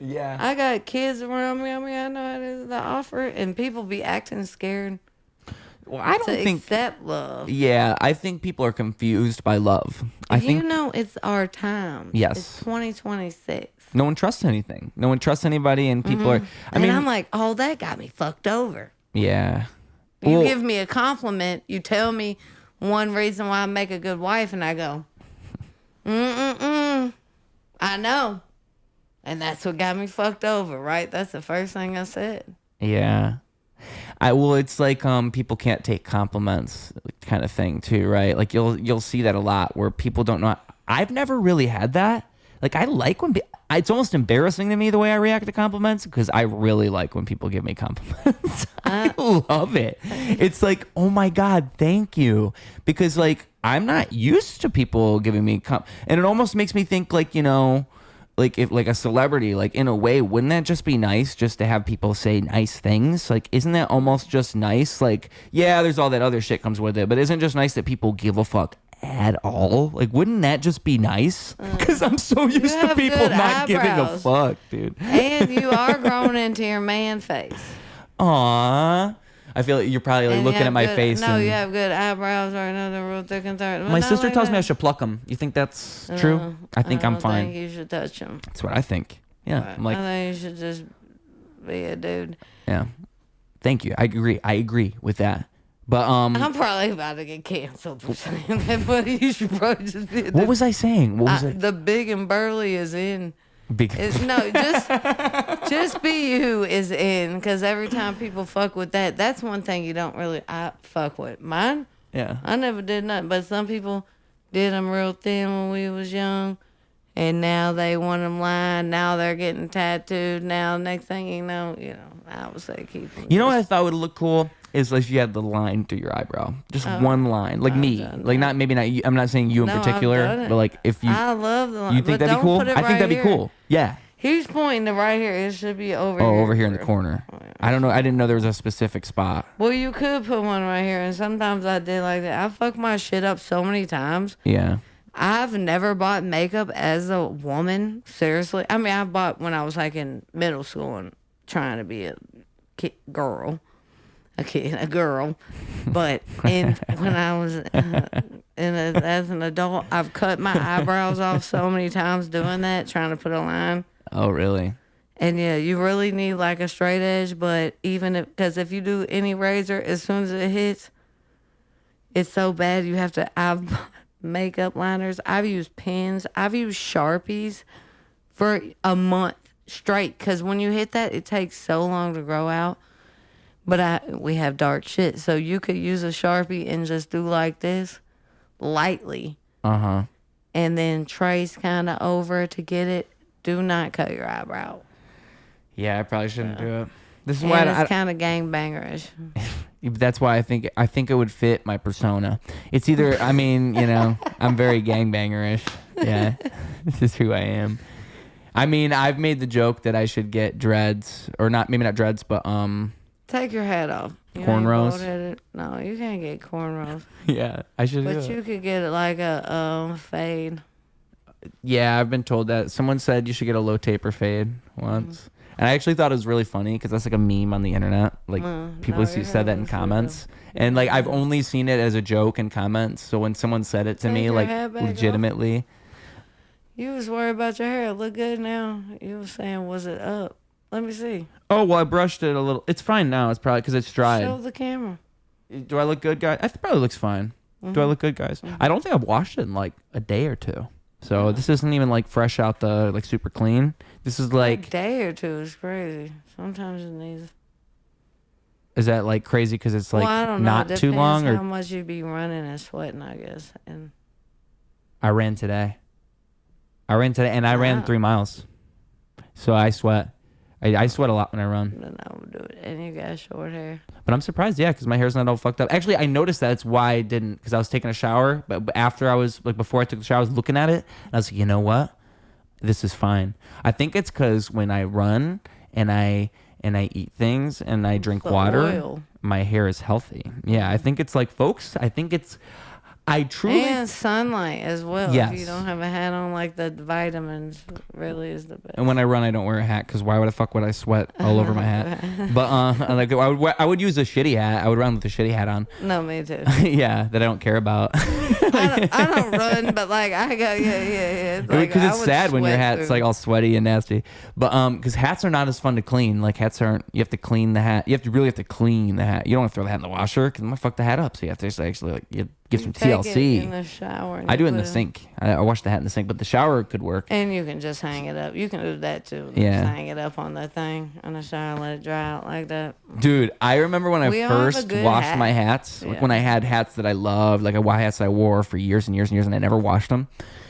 [SPEAKER 1] Yeah.
[SPEAKER 2] I got kids around me. I mean, I know how it is to offer, and people be acting scared.
[SPEAKER 1] Well, I don't think
[SPEAKER 2] accept love.
[SPEAKER 1] Yeah, I think people are confused by love. I think
[SPEAKER 2] it's our time.
[SPEAKER 1] Yes.
[SPEAKER 2] It's 2026.
[SPEAKER 1] No one trusts anything. No one trusts anybody, and people are. I mean,
[SPEAKER 2] I'm like, oh, that got me fucked over.
[SPEAKER 1] Yeah.
[SPEAKER 2] You give me a compliment. You tell me one reason why I make a good wife, and I go, I know. And that's what got me fucked over, right? That's the first thing I said.
[SPEAKER 1] Yeah. It's like people can't take compliments kind of thing too, right? Like you'll see that a lot where people don't know. I've never really had that. Like I like when it's almost embarrassing to me the way I react to compliments, because I really like when people give me compliments. I love it. It's like, oh my God, thank you. Because like I'm not used to people giving me and it almost makes me think like, like if like a celebrity, like in a way, wouldn't that just be nice just to have people say nice things? Like, isn't that almost just nice? Like, yeah, there's all that other shit comes with it, but isn't it just nice that people give a fuck at all? Like, wouldn't that just be nice? Because I'm so used to people not giving a fuck, dude.
[SPEAKER 2] And you are growing into your man face.
[SPEAKER 1] Aww. I feel like you're probably like looking at my face.
[SPEAKER 2] No, you have good eyebrows or another real thick and thick.
[SPEAKER 1] My sister tells me I should pluck them. You think that's true? I think I'm fine.
[SPEAKER 2] I think you should touch them.
[SPEAKER 1] That's what I think. Yeah.
[SPEAKER 2] Right.
[SPEAKER 1] I'm like,
[SPEAKER 2] I think you should just be a dude.
[SPEAKER 1] Yeah. Thank you. I agree with that. But
[SPEAKER 2] I'm probably about to get canceled for saying that, but you should probably just be a dude.
[SPEAKER 1] What was I saying? What was it?
[SPEAKER 2] The big and burly is in.
[SPEAKER 1] Big.
[SPEAKER 2] Just be you is in, because every time people fuck with that's one thing you don't really fuck with. Mine,
[SPEAKER 1] Yeah.
[SPEAKER 2] I never did nothing, but some people did them real thin when we was young, and now they want them lined. Now they're getting tattooed. Now next thing you know, I would say keep them.
[SPEAKER 1] You know what I thought would look cool is if you had the line through your eyebrow, just one line, like me, like maybe not you. I'm not saying you in particular, but like if you,
[SPEAKER 2] I love the line.
[SPEAKER 1] You think that'd be cool? I think that'd be cool. Yeah.
[SPEAKER 2] He's pointing to right here. It should be over here.
[SPEAKER 1] Oh, over here in the corner.
[SPEAKER 2] Oh, yeah.
[SPEAKER 1] I don't know. I didn't know there was a specific spot.
[SPEAKER 2] Well, you could put one right here, and sometimes I did like that. I fucked my shit up so many times.
[SPEAKER 1] Yeah.
[SPEAKER 2] I've never bought makeup as a woman. Seriously. I mean, I bought when I was like in middle school and trying to be a girl. A girl. But when I was as an adult, I've cut my eyebrows off so many times doing that, trying to put a line.
[SPEAKER 1] Oh, really?
[SPEAKER 2] And yeah, you really need like a straight edge, but because if you do any razor, as soon as it hits, it's so bad you have to. I've makeup liners. I've used pens. I've used Sharpies for a month straight, because when you hit that, it takes so long to grow out. But we have dark shit, so you could use a Sharpie and just do like this, lightly.
[SPEAKER 1] Uh-huh.
[SPEAKER 2] And then trace kind of over to get it. Do not cut your eyebrow.
[SPEAKER 1] Yeah, I probably shouldn't do it. This is
[SPEAKER 2] and
[SPEAKER 1] why
[SPEAKER 2] it's kind of gangbangerish.
[SPEAKER 1] That's why I think it would fit my persona. It's either, I mean, I'm very gangbangerish. Yeah, this is who I am. I mean, I've made the joke that I should get dreads, or not, maybe not dreads, but
[SPEAKER 2] Take your hat off. You
[SPEAKER 1] cornrows.
[SPEAKER 2] No, you can't get cornrows.
[SPEAKER 1] Yeah, I should.
[SPEAKER 2] But you could get it like a fade.
[SPEAKER 1] Yeah, I've been told that. Someone said you should get a low taper fade once. And I actually thought it was really funny because that's like a meme on the internet. Like people said that in comments. And like I've only seen it as a joke in comments. So when someone said it to me, like legitimately.
[SPEAKER 2] You was worried about your hair. It look good now. You was saying, was it up? Let me see.
[SPEAKER 1] Oh, well, I brushed it a little. It's fine now. It's probably because it's dried.
[SPEAKER 2] Show the camera.
[SPEAKER 1] Do I look good, guys? I think it probably looks fine. Do I look good, guys? I don't think I've washed it in like a day or two. So this isn't even like fresh out the like super clean. This is like
[SPEAKER 2] a day or two is crazy. Sometimes it needs.
[SPEAKER 1] Is that like crazy because it's like
[SPEAKER 2] I don't know.
[SPEAKER 1] not too long, or
[SPEAKER 2] how much you'd be running and sweating, I guess. And
[SPEAKER 1] I ran today, and I ran 3 miles, so I sweat. I sweat a lot when I run.
[SPEAKER 2] Then I would do it. And you got short hair.
[SPEAKER 1] But I'm surprised, yeah, because my hair's not all fucked up. Actually, I noticed that's why I didn't, because I was taking a shower. But after I was, like, before I took the shower, I was looking at it. And I was like, you know what? This is fine. I think it's because when I run and I eat things and I drink water, my hair is healthy. Yeah, I think it's like, folks, I truly...
[SPEAKER 2] And sunlight as well.
[SPEAKER 1] Yes.
[SPEAKER 2] If you don't have a hat on, like the vitamins really is the best.
[SPEAKER 1] And when I run, I don't wear a hat because why would the fuck would I sweat all over my hat? But like I would use a shitty hat. I would run with a shitty hat on.
[SPEAKER 2] No, me too.
[SPEAKER 1] Yeah, that I don't care about.
[SPEAKER 2] I don't run, but like I go, yeah.
[SPEAKER 1] Because it's sad when your hat's like all sweaty and nasty. But because hats are not as fun to clean. Like hats aren't. You have to clean the hat. You really have to clean the hat. You don't want to throw the hat in the washer because I'm gonna fuck the hat up. So you have to actually like give some TLC.
[SPEAKER 2] It in the shower.
[SPEAKER 1] I do it in the sink. I wash the hat in the sink, but the shower could work.
[SPEAKER 2] And you can just hang it up. You can do that too.
[SPEAKER 1] Yeah.
[SPEAKER 2] Just hang it up on the thing in the shower and let it dry out like that.
[SPEAKER 1] Dude, I remember when I first washed my hats, like when I had hats that I loved, like hats that I wore for years and years and years, and I never washed them.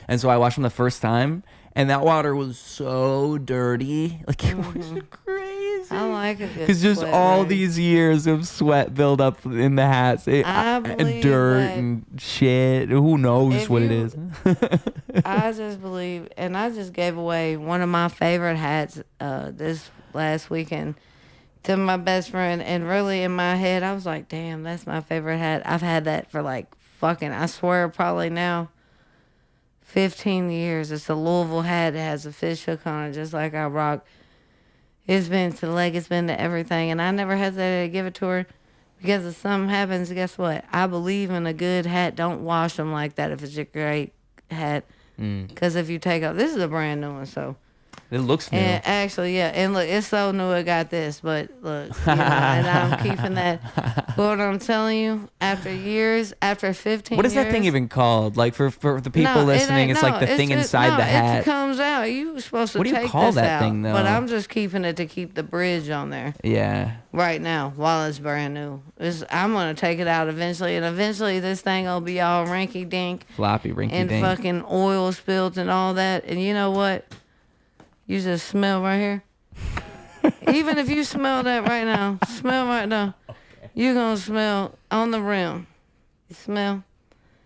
[SPEAKER 1] And so I washed them the first time, and that water was so dirty. Like it was crazy.
[SPEAKER 2] I like it
[SPEAKER 1] because just all these years of sweat build up in the hats, and dirt and shit. Who knows what it is?
[SPEAKER 2] I just believe, and I just gave away one of my favorite hats this last weekend to my best friend, and really in my head I was like, damn, that's my favorite hat. I've had that for like fucking, I swear, probably now 15 years. It's a Louisville hat. It has a fish hook on it, just like I rock. It's been to the leg, it's been to everything, and I never hesitated to give it to her because if something happens, guess what? I believe in a good hat. Don't wash them like that if it's a great hat, because if you take off, this is a brand new one, so.
[SPEAKER 1] It looks new.
[SPEAKER 2] And actually, yeah. And look, it's so new it got this, but look, and I'm keeping that. But what I'm telling you, after 15 years.
[SPEAKER 1] What is that thing even called? Like for the people listening, it's like the thing inside the hat.
[SPEAKER 2] It comes out. You were supposed to take this out.
[SPEAKER 1] What do you call that thing, though?
[SPEAKER 2] But I'm just keeping it to keep the bridge on there.
[SPEAKER 1] Yeah.
[SPEAKER 2] Right now, while it's brand new. I'm going to take it out eventually, and eventually this thing will be all rinky-dink.
[SPEAKER 1] Floppy, rinky-dink.
[SPEAKER 2] And fucking oil spilled and all that. And you know what? You just smell right here. Even if you smell that right now, smell right now. Okay. You're going to smell on the rim. You smell?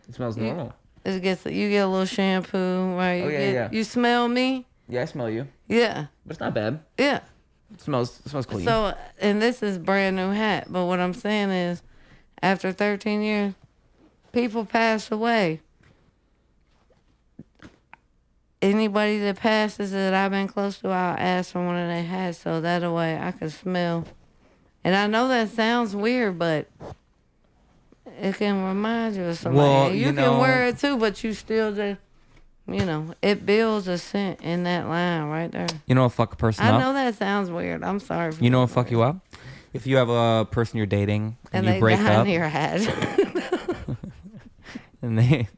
[SPEAKER 1] It smells normal.
[SPEAKER 2] You get a little shampoo, right?
[SPEAKER 1] Yeah.
[SPEAKER 2] You smell me?
[SPEAKER 1] Yeah, I smell you.
[SPEAKER 2] Yeah.
[SPEAKER 1] But it's not bad.
[SPEAKER 2] Yeah.
[SPEAKER 1] It smells clean.
[SPEAKER 2] So, and this is brand new hat. But what I'm saying is, after 13 years, people pass away. Anybody that passes that I've been close to, I'll ask for one of their hats so that way I can smell. And I know that sounds weird, but it can remind you of somebody.
[SPEAKER 1] Well,
[SPEAKER 2] you can wear it too, but you still just, it builds a scent in that line right there.
[SPEAKER 1] You know what fuck a person up?
[SPEAKER 2] I know that sounds weird. I'm sorry.
[SPEAKER 1] You know what fuck you up? If you have a person you're dating and you break up.
[SPEAKER 2] And they your hat.
[SPEAKER 1] And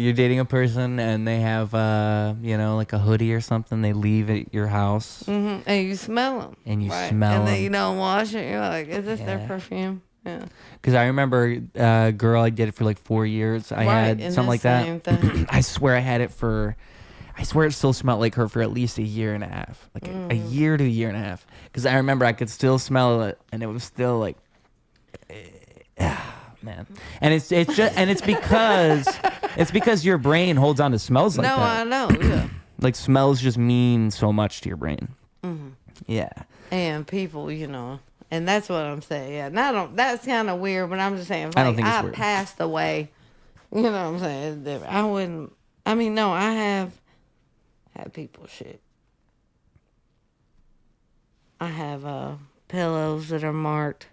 [SPEAKER 1] you're dating a person and they have, like a hoodie or something. They leave at your house.
[SPEAKER 2] Mm-hmm. And you smell them.
[SPEAKER 1] And you smell them.
[SPEAKER 2] And then you don't wash it. You're like, is this their perfume? Yeah.
[SPEAKER 1] Because I remember a girl, I did it for like 4 years. I had something like that. I swear I swear it still smelled like her for at least a year and a half. Like a year to a year and a half. Because I remember I could still smell it and it was still like... man. And it's just and it's because your brain holds on to smells like
[SPEAKER 2] No,
[SPEAKER 1] that.
[SPEAKER 2] I know. Yeah.
[SPEAKER 1] Like smells just mean so much to your brain.
[SPEAKER 2] Mm-hmm.
[SPEAKER 1] Yeah.
[SPEAKER 2] And people, and that's what I'm saying. Yeah, that's kind of weird, but I'm just saying, if,
[SPEAKER 1] I don't
[SPEAKER 2] like,
[SPEAKER 1] think it's
[SPEAKER 2] I
[SPEAKER 1] weird.
[SPEAKER 2] passed away, you know what I'm saying? It's different. I wouldn't. I mean, no, I have had people shit. I have pillows that are marked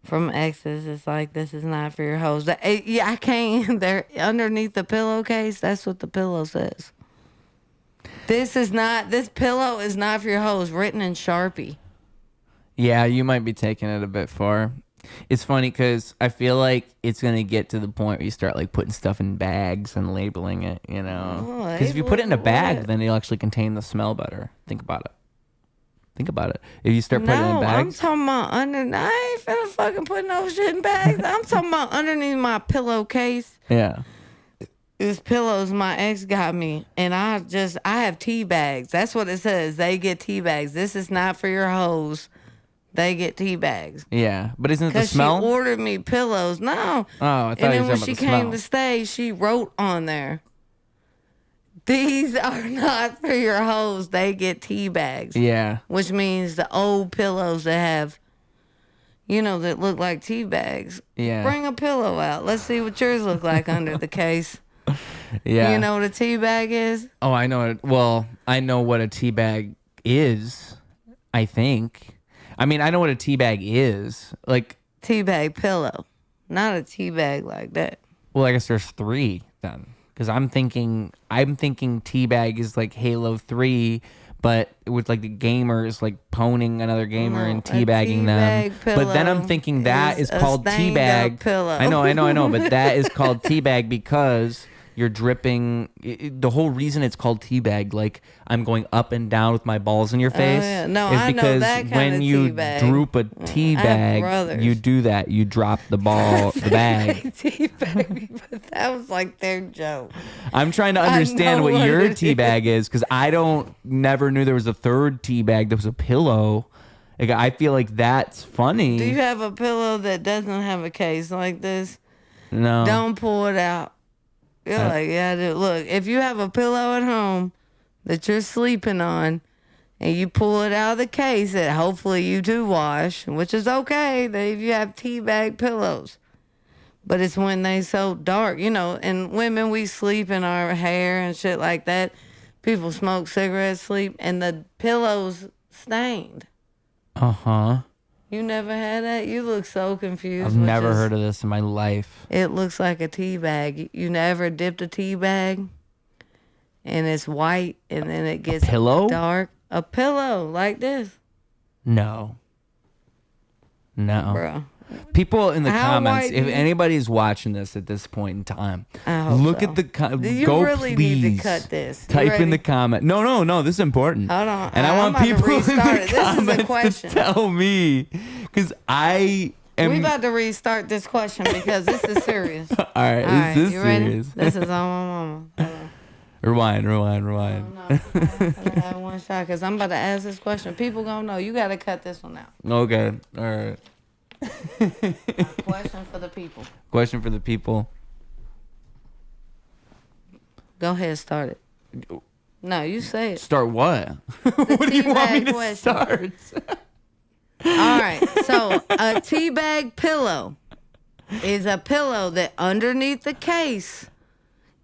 [SPEAKER 2] from exes. It's like, this is not for your hoes. Yeah, I can't. They're underneath the pillowcase. That's what the pillow says. This pillow is not for your hoes, written in Sharpie.
[SPEAKER 1] Yeah, you might be taking it a bit far. It's funny because I feel like it's going to get to the point where you start like putting stuff in bags and labeling it, Because if you put it in a bag, then it'll actually contain the smell better. Think about it. If you start putting it in bags.
[SPEAKER 2] I'm talking about I ain't finna fucking put no shit in bags. I'm talking about underneath my pillowcase.
[SPEAKER 1] Yeah.
[SPEAKER 2] These pillows my ex got me, and I have tea bags. That's what it says. They get tea bags. This is not for your hoes. They get tea bags.
[SPEAKER 1] Yeah, but isn't it the
[SPEAKER 2] Because she
[SPEAKER 1] smell?
[SPEAKER 2] ordered me pillows. No.
[SPEAKER 1] Oh, I thought
[SPEAKER 2] and
[SPEAKER 1] you
[SPEAKER 2] then
[SPEAKER 1] were
[SPEAKER 2] when
[SPEAKER 1] talking
[SPEAKER 2] she
[SPEAKER 1] about the
[SPEAKER 2] came to stay, she wrote on there, these are not for your hoes. They get tea bags.
[SPEAKER 1] Yeah.
[SPEAKER 2] Which means the old pillows that have, that look like tea bags.
[SPEAKER 1] Yeah.
[SPEAKER 2] Bring a pillow out. Let's see what yours look like under the case.
[SPEAKER 1] Yeah.
[SPEAKER 2] You know what a tea bag is?
[SPEAKER 1] Oh, I know. I know what a tea bag is, I think. I mean, I know what a tea bag is. Like,
[SPEAKER 2] tea bag pillow. Not a tea bag like that.
[SPEAKER 1] well, I guess there's 3 then. Because I'm thinking tea bag is like Halo 3, but with like the gamers like poning another gamer and teabagging them. But then I'm thinking that is called teabag. I know, but that is called teabag because you're dripping. The whole reason it's called teabag, like I'm going up and down with my balls in your face,
[SPEAKER 2] yeah. No,
[SPEAKER 1] is
[SPEAKER 2] I know
[SPEAKER 1] because
[SPEAKER 2] that kind
[SPEAKER 1] when
[SPEAKER 2] of
[SPEAKER 1] you
[SPEAKER 2] teabag.
[SPEAKER 1] droop a tea bag, you do that. You drop the ball, the bag.
[SPEAKER 2] Teabag, but that was like their joke.
[SPEAKER 1] I'm trying to understand what your tea bag is because never knew there was a third tea bag that was a pillow. Like, I feel like that's funny.
[SPEAKER 2] Do you have a pillow that doesn't have a case like this?
[SPEAKER 1] No.
[SPEAKER 2] Don't pull it out. You're like, yeah, dude. Look, if you have a pillow at home that you're sleeping on and you pull it out of the case that hopefully you do wash, which is okay that if you have tea bag pillows. But it's when they so dark, and women, we sleep in our hair and shit like that. People smoke cigarettes, sleep, and the pillow's stained.
[SPEAKER 1] Uh-huh.
[SPEAKER 2] You never had that? You look so confused.
[SPEAKER 1] I've never heard of this in my life.
[SPEAKER 2] It looks like a tea bag. You never dipped a tea bag, and it's white, and then it gets dark. A pillow like this.
[SPEAKER 1] No.
[SPEAKER 2] Bro.
[SPEAKER 1] People in the comments, if anybody's watching this at this point in time, look at the
[SPEAKER 2] you really need to cut this.
[SPEAKER 1] Type in the comment. No, this is important.
[SPEAKER 2] Hold on.
[SPEAKER 1] And I want people in the
[SPEAKER 2] comments
[SPEAKER 1] to tell me, because we
[SPEAKER 2] about to restart this question because this is serious.
[SPEAKER 1] All right, is this
[SPEAKER 2] you
[SPEAKER 1] serious?
[SPEAKER 2] Ready? This is on my mama.
[SPEAKER 1] Rewind.
[SPEAKER 2] No, I have one shot because I'm about to ask this question. People gonna know. You got to cut this one out.
[SPEAKER 1] Okay. All right.
[SPEAKER 2] Question for the people.
[SPEAKER 1] Question for the people.
[SPEAKER 2] Go ahead, start it. No, you say it.
[SPEAKER 1] Start what? What do you want me to start?
[SPEAKER 2] All right. So a teabag pillow is a pillow that underneath the case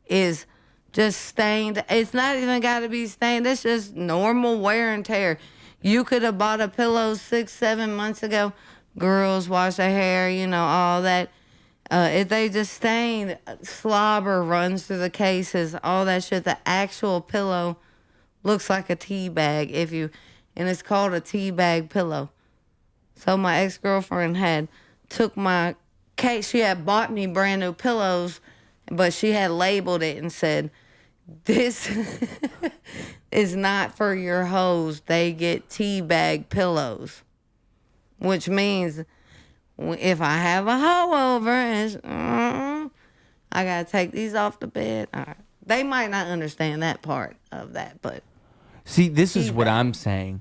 [SPEAKER 2] is just stained. It's not even got to be stained. It's just normal wear and tear. You could have bought a pillow 6-7 months ago. Girls wash their hair, all that. If they just stained, slobber runs through the cases, all that shit. The actual pillow looks like a tea bag and it's called a tea bag pillow. So my ex-girlfriend took my case. She had bought me brand new pillows, but she had labeled it and said, this is not for your hoes. They get tea bag pillows. Which means if I have a hoe over and I got to take these off the bed. All right. They might not understand that part of that, but.
[SPEAKER 1] See, this is what I'm saying.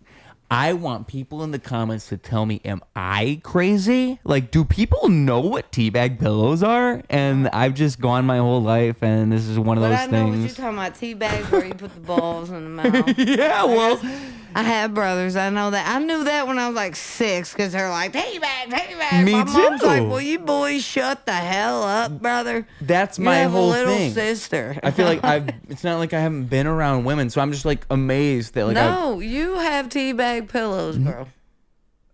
[SPEAKER 1] I want people in the comments to tell me, am I crazy? Like, do people know what teabag pillows are? And I've just gone my whole life, and this is one of those
[SPEAKER 2] I know what you're
[SPEAKER 1] things.
[SPEAKER 2] talking about. Tea bags where you put the balls in the mouth.
[SPEAKER 1] Yeah, well,
[SPEAKER 2] I have brothers. I know that. I knew that when I was like 6 because they're like, teabag, teabag.
[SPEAKER 1] Me
[SPEAKER 2] My mom's
[SPEAKER 1] too.
[SPEAKER 2] like, will you boys shut the hell up, brother?
[SPEAKER 1] that's
[SPEAKER 2] You
[SPEAKER 1] my
[SPEAKER 2] have
[SPEAKER 1] whole
[SPEAKER 2] a little
[SPEAKER 1] thing.
[SPEAKER 2] sister.
[SPEAKER 1] I feel like it's not like I haven't been around women, so I'm just like amazed that like
[SPEAKER 2] No, you have teabag pillows, bro.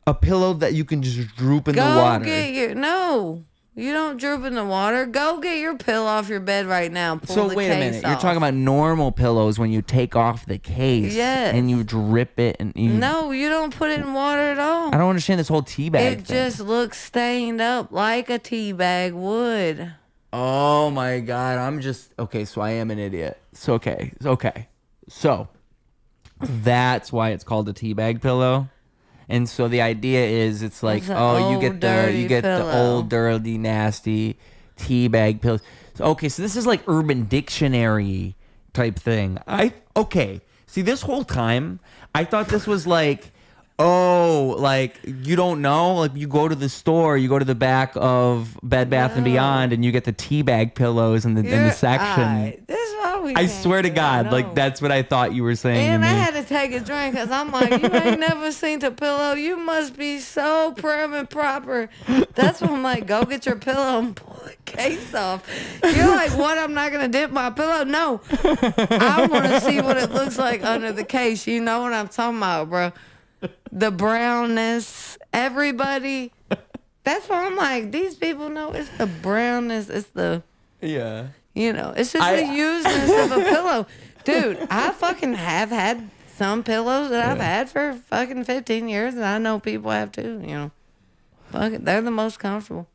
[SPEAKER 1] a pillow that you can just droop in the
[SPEAKER 2] Go
[SPEAKER 1] water.
[SPEAKER 2] get your no. You don't droop in the water. Go get your pillow off your bed right now. Pull
[SPEAKER 1] So
[SPEAKER 2] the
[SPEAKER 1] wait a
[SPEAKER 2] case
[SPEAKER 1] minute, you're
[SPEAKER 2] off.
[SPEAKER 1] talking about normal pillows when you take off the case,
[SPEAKER 2] Yes.
[SPEAKER 1] and you drip it, and you,
[SPEAKER 2] No, you don't put it in water at all.
[SPEAKER 1] I don't understand this whole teabag
[SPEAKER 2] It
[SPEAKER 1] thing.
[SPEAKER 2] just looks stained up like a tea bag would.
[SPEAKER 1] Oh my god, I'm just okay. So I am an idiot. So okay, so that's why it's called a teabag pillow. And so the idea is, it's like,
[SPEAKER 2] It's an
[SPEAKER 1] oh, you
[SPEAKER 2] old,
[SPEAKER 1] get
[SPEAKER 2] dirty
[SPEAKER 1] the
[SPEAKER 2] pillow.
[SPEAKER 1] old, dirty, nasty teabag pillows. So, okay, so this is like Urban Dictionary type thing. Okay. See, this whole time I thought this was like, oh, like you don't know, like you go to the store, you go to the back of Bed Bath and Beyond, and you get the teabag pillows in the section.
[SPEAKER 2] This is why we
[SPEAKER 1] I
[SPEAKER 2] can't
[SPEAKER 1] swear to
[SPEAKER 2] do it.
[SPEAKER 1] God,
[SPEAKER 2] No.
[SPEAKER 1] like that's what I thought you were saying.
[SPEAKER 2] And
[SPEAKER 1] to
[SPEAKER 2] I
[SPEAKER 1] me.
[SPEAKER 2] had to take a drink because I'm like, you ain't never seen a pillow. You must be so prim and proper. That's when I'm like, go get your pillow and pull the case off. You're like, what? I'm not going to dip my pillow? No. I want to see what it looks like under the case. You know what I'm talking about, bro. The brownness. Everybody. That's why I'm like, these people know it's the brownness. It's the...
[SPEAKER 1] Yeah.
[SPEAKER 2] You know, it's just the useness of a pillow. Dude, I fucking have had some pillows that I've had for fucking 15 years, and I know people have too, you know. Fucking, they're the most comfortable.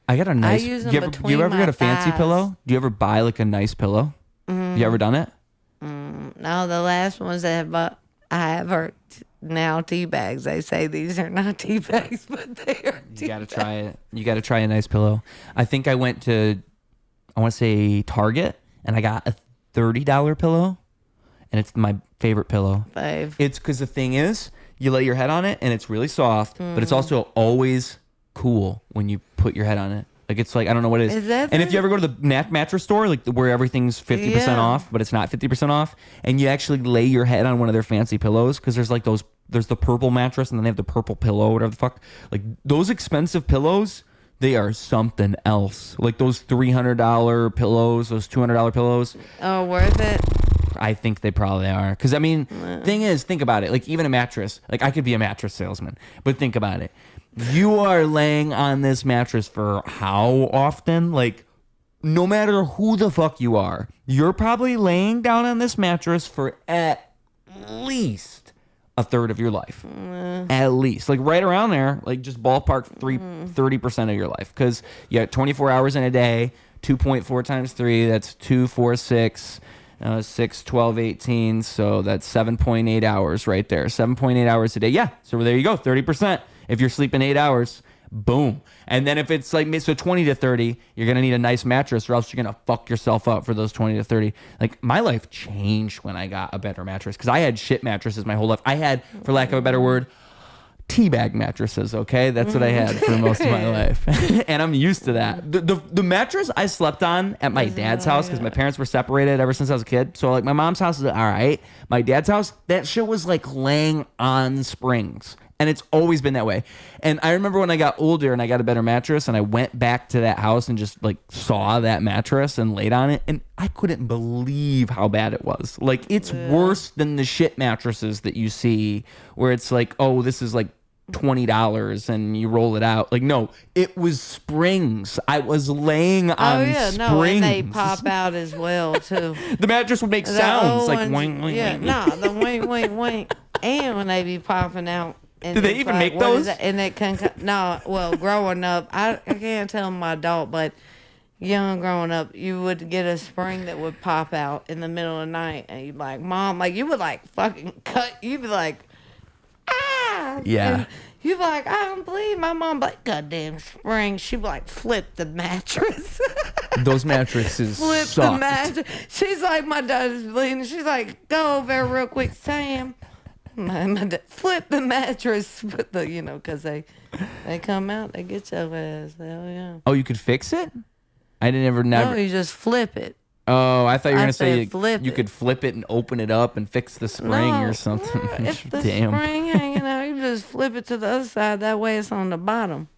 [SPEAKER 1] I got a nice.
[SPEAKER 2] use them
[SPEAKER 1] do you
[SPEAKER 2] between
[SPEAKER 1] ever
[SPEAKER 2] my
[SPEAKER 1] get a fancy
[SPEAKER 2] thighs.
[SPEAKER 1] pillow? Do you ever buy like a nice pillow?
[SPEAKER 2] Mm-hmm.
[SPEAKER 1] You ever done it?
[SPEAKER 2] No, the last ones that have bought, I have heard now tea bags. They say these are not tea bags, but they are tea
[SPEAKER 1] You got to try it. You got to try a nice pillow. I think I went to, I want to say Target, and I got a $30 pillow, and it's my favorite pillow.
[SPEAKER 2] Fave.
[SPEAKER 1] It's because the thing is, you lay your head on it, and it's really soft, but it's also always cool when you put your head on it. Like, it's like, I don't know what it is.
[SPEAKER 2] Is that
[SPEAKER 1] and if
[SPEAKER 2] the-
[SPEAKER 1] you ever go to the mattress store, like where everything's 50%
[SPEAKER 2] Yeah.
[SPEAKER 1] off, but it's not 50% off, and you actually lay your head on one of their fancy pillows, because there's like there's the purple mattress, and then they have the purple pillow, whatever the fuck. Like, those expensive pillows, they are something else. Like those $300 pillows, those $200 pillows.
[SPEAKER 2] Oh, worth it?
[SPEAKER 1] I think they probably are. Because, I mean, thing is, think about it. Like, even a mattress. Like, I could be a mattress salesman. But think about it. You are laying on this mattress for how often? Like, no matter who the fuck you are, you're probably laying down on this mattress for at least a third of your life. At least. Like, right around there. Like, just ballpark 30% of your life. Because you got 24 hours in a day. 2.4 times 3. That's 2, 4, 6. 6, 12, 18. So that's 7.8 hours right there. 7.8 hours a day. Yeah. So there you go. 30%. If you're sleeping 8 hours, boom. And then if it's like, so 20 to 30, you're going to need a nice mattress, or else you're going to fuck yourself up for those 20 to 30. Like, my life changed when I got a better mattress, because I had shit mattresses my whole life. I had, for lack of a better word, teabag mattresses, okay? That's what I had for most of my life. And I'm used to that. The mattress I slept on at my dad's house, because my parents were separated ever since I was a kid. So, like, my mom's house is all right. My dad's house, that shit was like laying on springs. And it's always been that way. And I remember when I got older and I got a better mattress, and I went back to that house and just like saw that mattress and laid on it, and I couldn't believe how bad it was. Like, it's worse than the shit mattresses that you see where it's like, oh, this is like $20 and you roll it out. Like, no, it was springs. I was laying on springs.
[SPEAKER 2] And they pop out as well too.
[SPEAKER 1] The mattress would make sounds like
[SPEAKER 2] ones,
[SPEAKER 1] wing, wing,
[SPEAKER 2] yeah,
[SPEAKER 1] wing.
[SPEAKER 2] nah, the wing, wing, wing. And when they be popping out. And
[SPEAKER 1] Do they
[SPEAKER 2] it's
[SPEAKER 1] even
[SPEAKER 2] like,
[SPEAKER 1] make
[SPEAKER 2] what is
[SPEAKER 1] those?
[SPEAKER 2] that? And it can, no, well, growing up, I can't tell my adult, but young growing up, you would get a spring that would pop out in the middle of the night, and you'd be like, Mom, like, you would like fucking cut, you'd be like, ah.
[SPEAKER 1] Yeah.
[SPEAKER 2] And you'd be like, I don't believe my mom, like, goddamn spring. She'd be like, flip the mattress.
[SPEAKER 1] Those mattresses
[SPEAKER 2] Flip
[SPEAKER 1] sucked.
[SPEAKER 2] the mattress. She's like, my dad is bleeding. She's like, go over there real quick, Sam. My dad, flip the mattress, put the, because they come out, they get your ass. Hell yeah.
[SPEAKER 1] Oh, you could fix it? I never.
[SPEAKER 2] No, you just flip it.
[SPEAKER 1] Oh, I thought you were gonna say you
[SPEAKER 2] it.
[SPEAKER 1] could flip it and open it up and fix the spring or something.
[SPEAKER 2] If the
[SPEAKER 1] Damn.
[SPEAKER 2] spring hanging out, you just flip it to the other side. That way, it's on the bottom.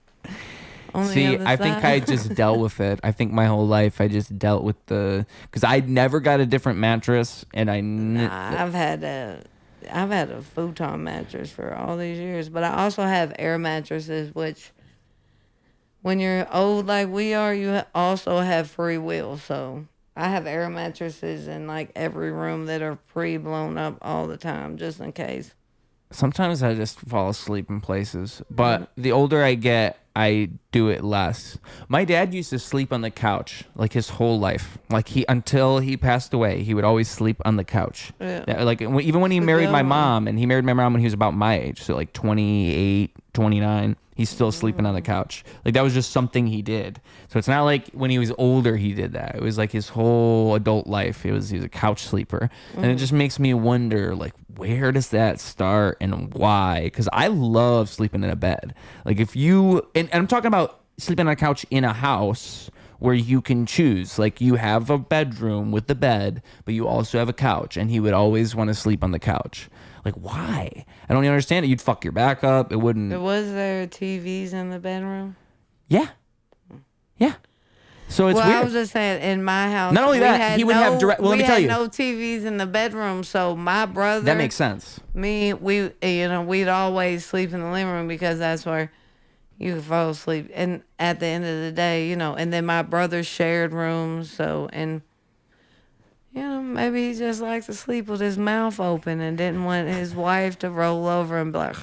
[SPEAKER 1] See, I think I just dealt with it. I think my whole life I just dealt with because I never got a different mattress, and
[SPEAKER 2] I've had a futon mattress for all these years, but I also have air mattresses, which when you're old like we are, you also have free will. So I have air mattresses in like every room that are pre-blown up all the time, just in case.
[SPEAKER 1] Sometimes I just fall asleep in places, but the older I get, I do it less. My dad used to sleep on the couch like his whole life. Like until he passed away, he would always sleep on the couch.
[SPEAKER 2] Yeah.
[SPEAKER 1] Like even when he married my mom, and he married my mom when he was about my age, so like 28, 29, he's still sleeping on the couch. Like that was just something he did. So it's not like when he was older he did that. It was like his whole adult life. He was a couch sleeper. And it just makes me wonder, like, where does that start and why? Because I love sleeping in a bed. Like if you, and I'm talking about sleeping on a couch in a house where you can choose. Like you have a bedroom with the bed, but you also have a couch, and he would always want to sleep on the couch. Like, why? I don't even understand it. You'd fuck your back up. It wouldn't.
[SPEAKER 2] Was there TVs in the bedroom?
[SPEAKER 1] Yeah. Yeah. So it's weird.
[SPEAKER 2] I was just saying, in my house,
[SPEAKER 1] not only that, he would have direct. Well, let me tell you,
[SPEAKER 2] no TVs in the bedroom. So my brother,
[SPEAKER 1] that makes sense.
[SPEAKER 2] We'd always sleep in the living room because that's where you could fall asleep. And at the end of the day, and then my brother shared rooms. So, and maybe he just likes to sleep with his mouth open and didn't want his wife to roll over and be like.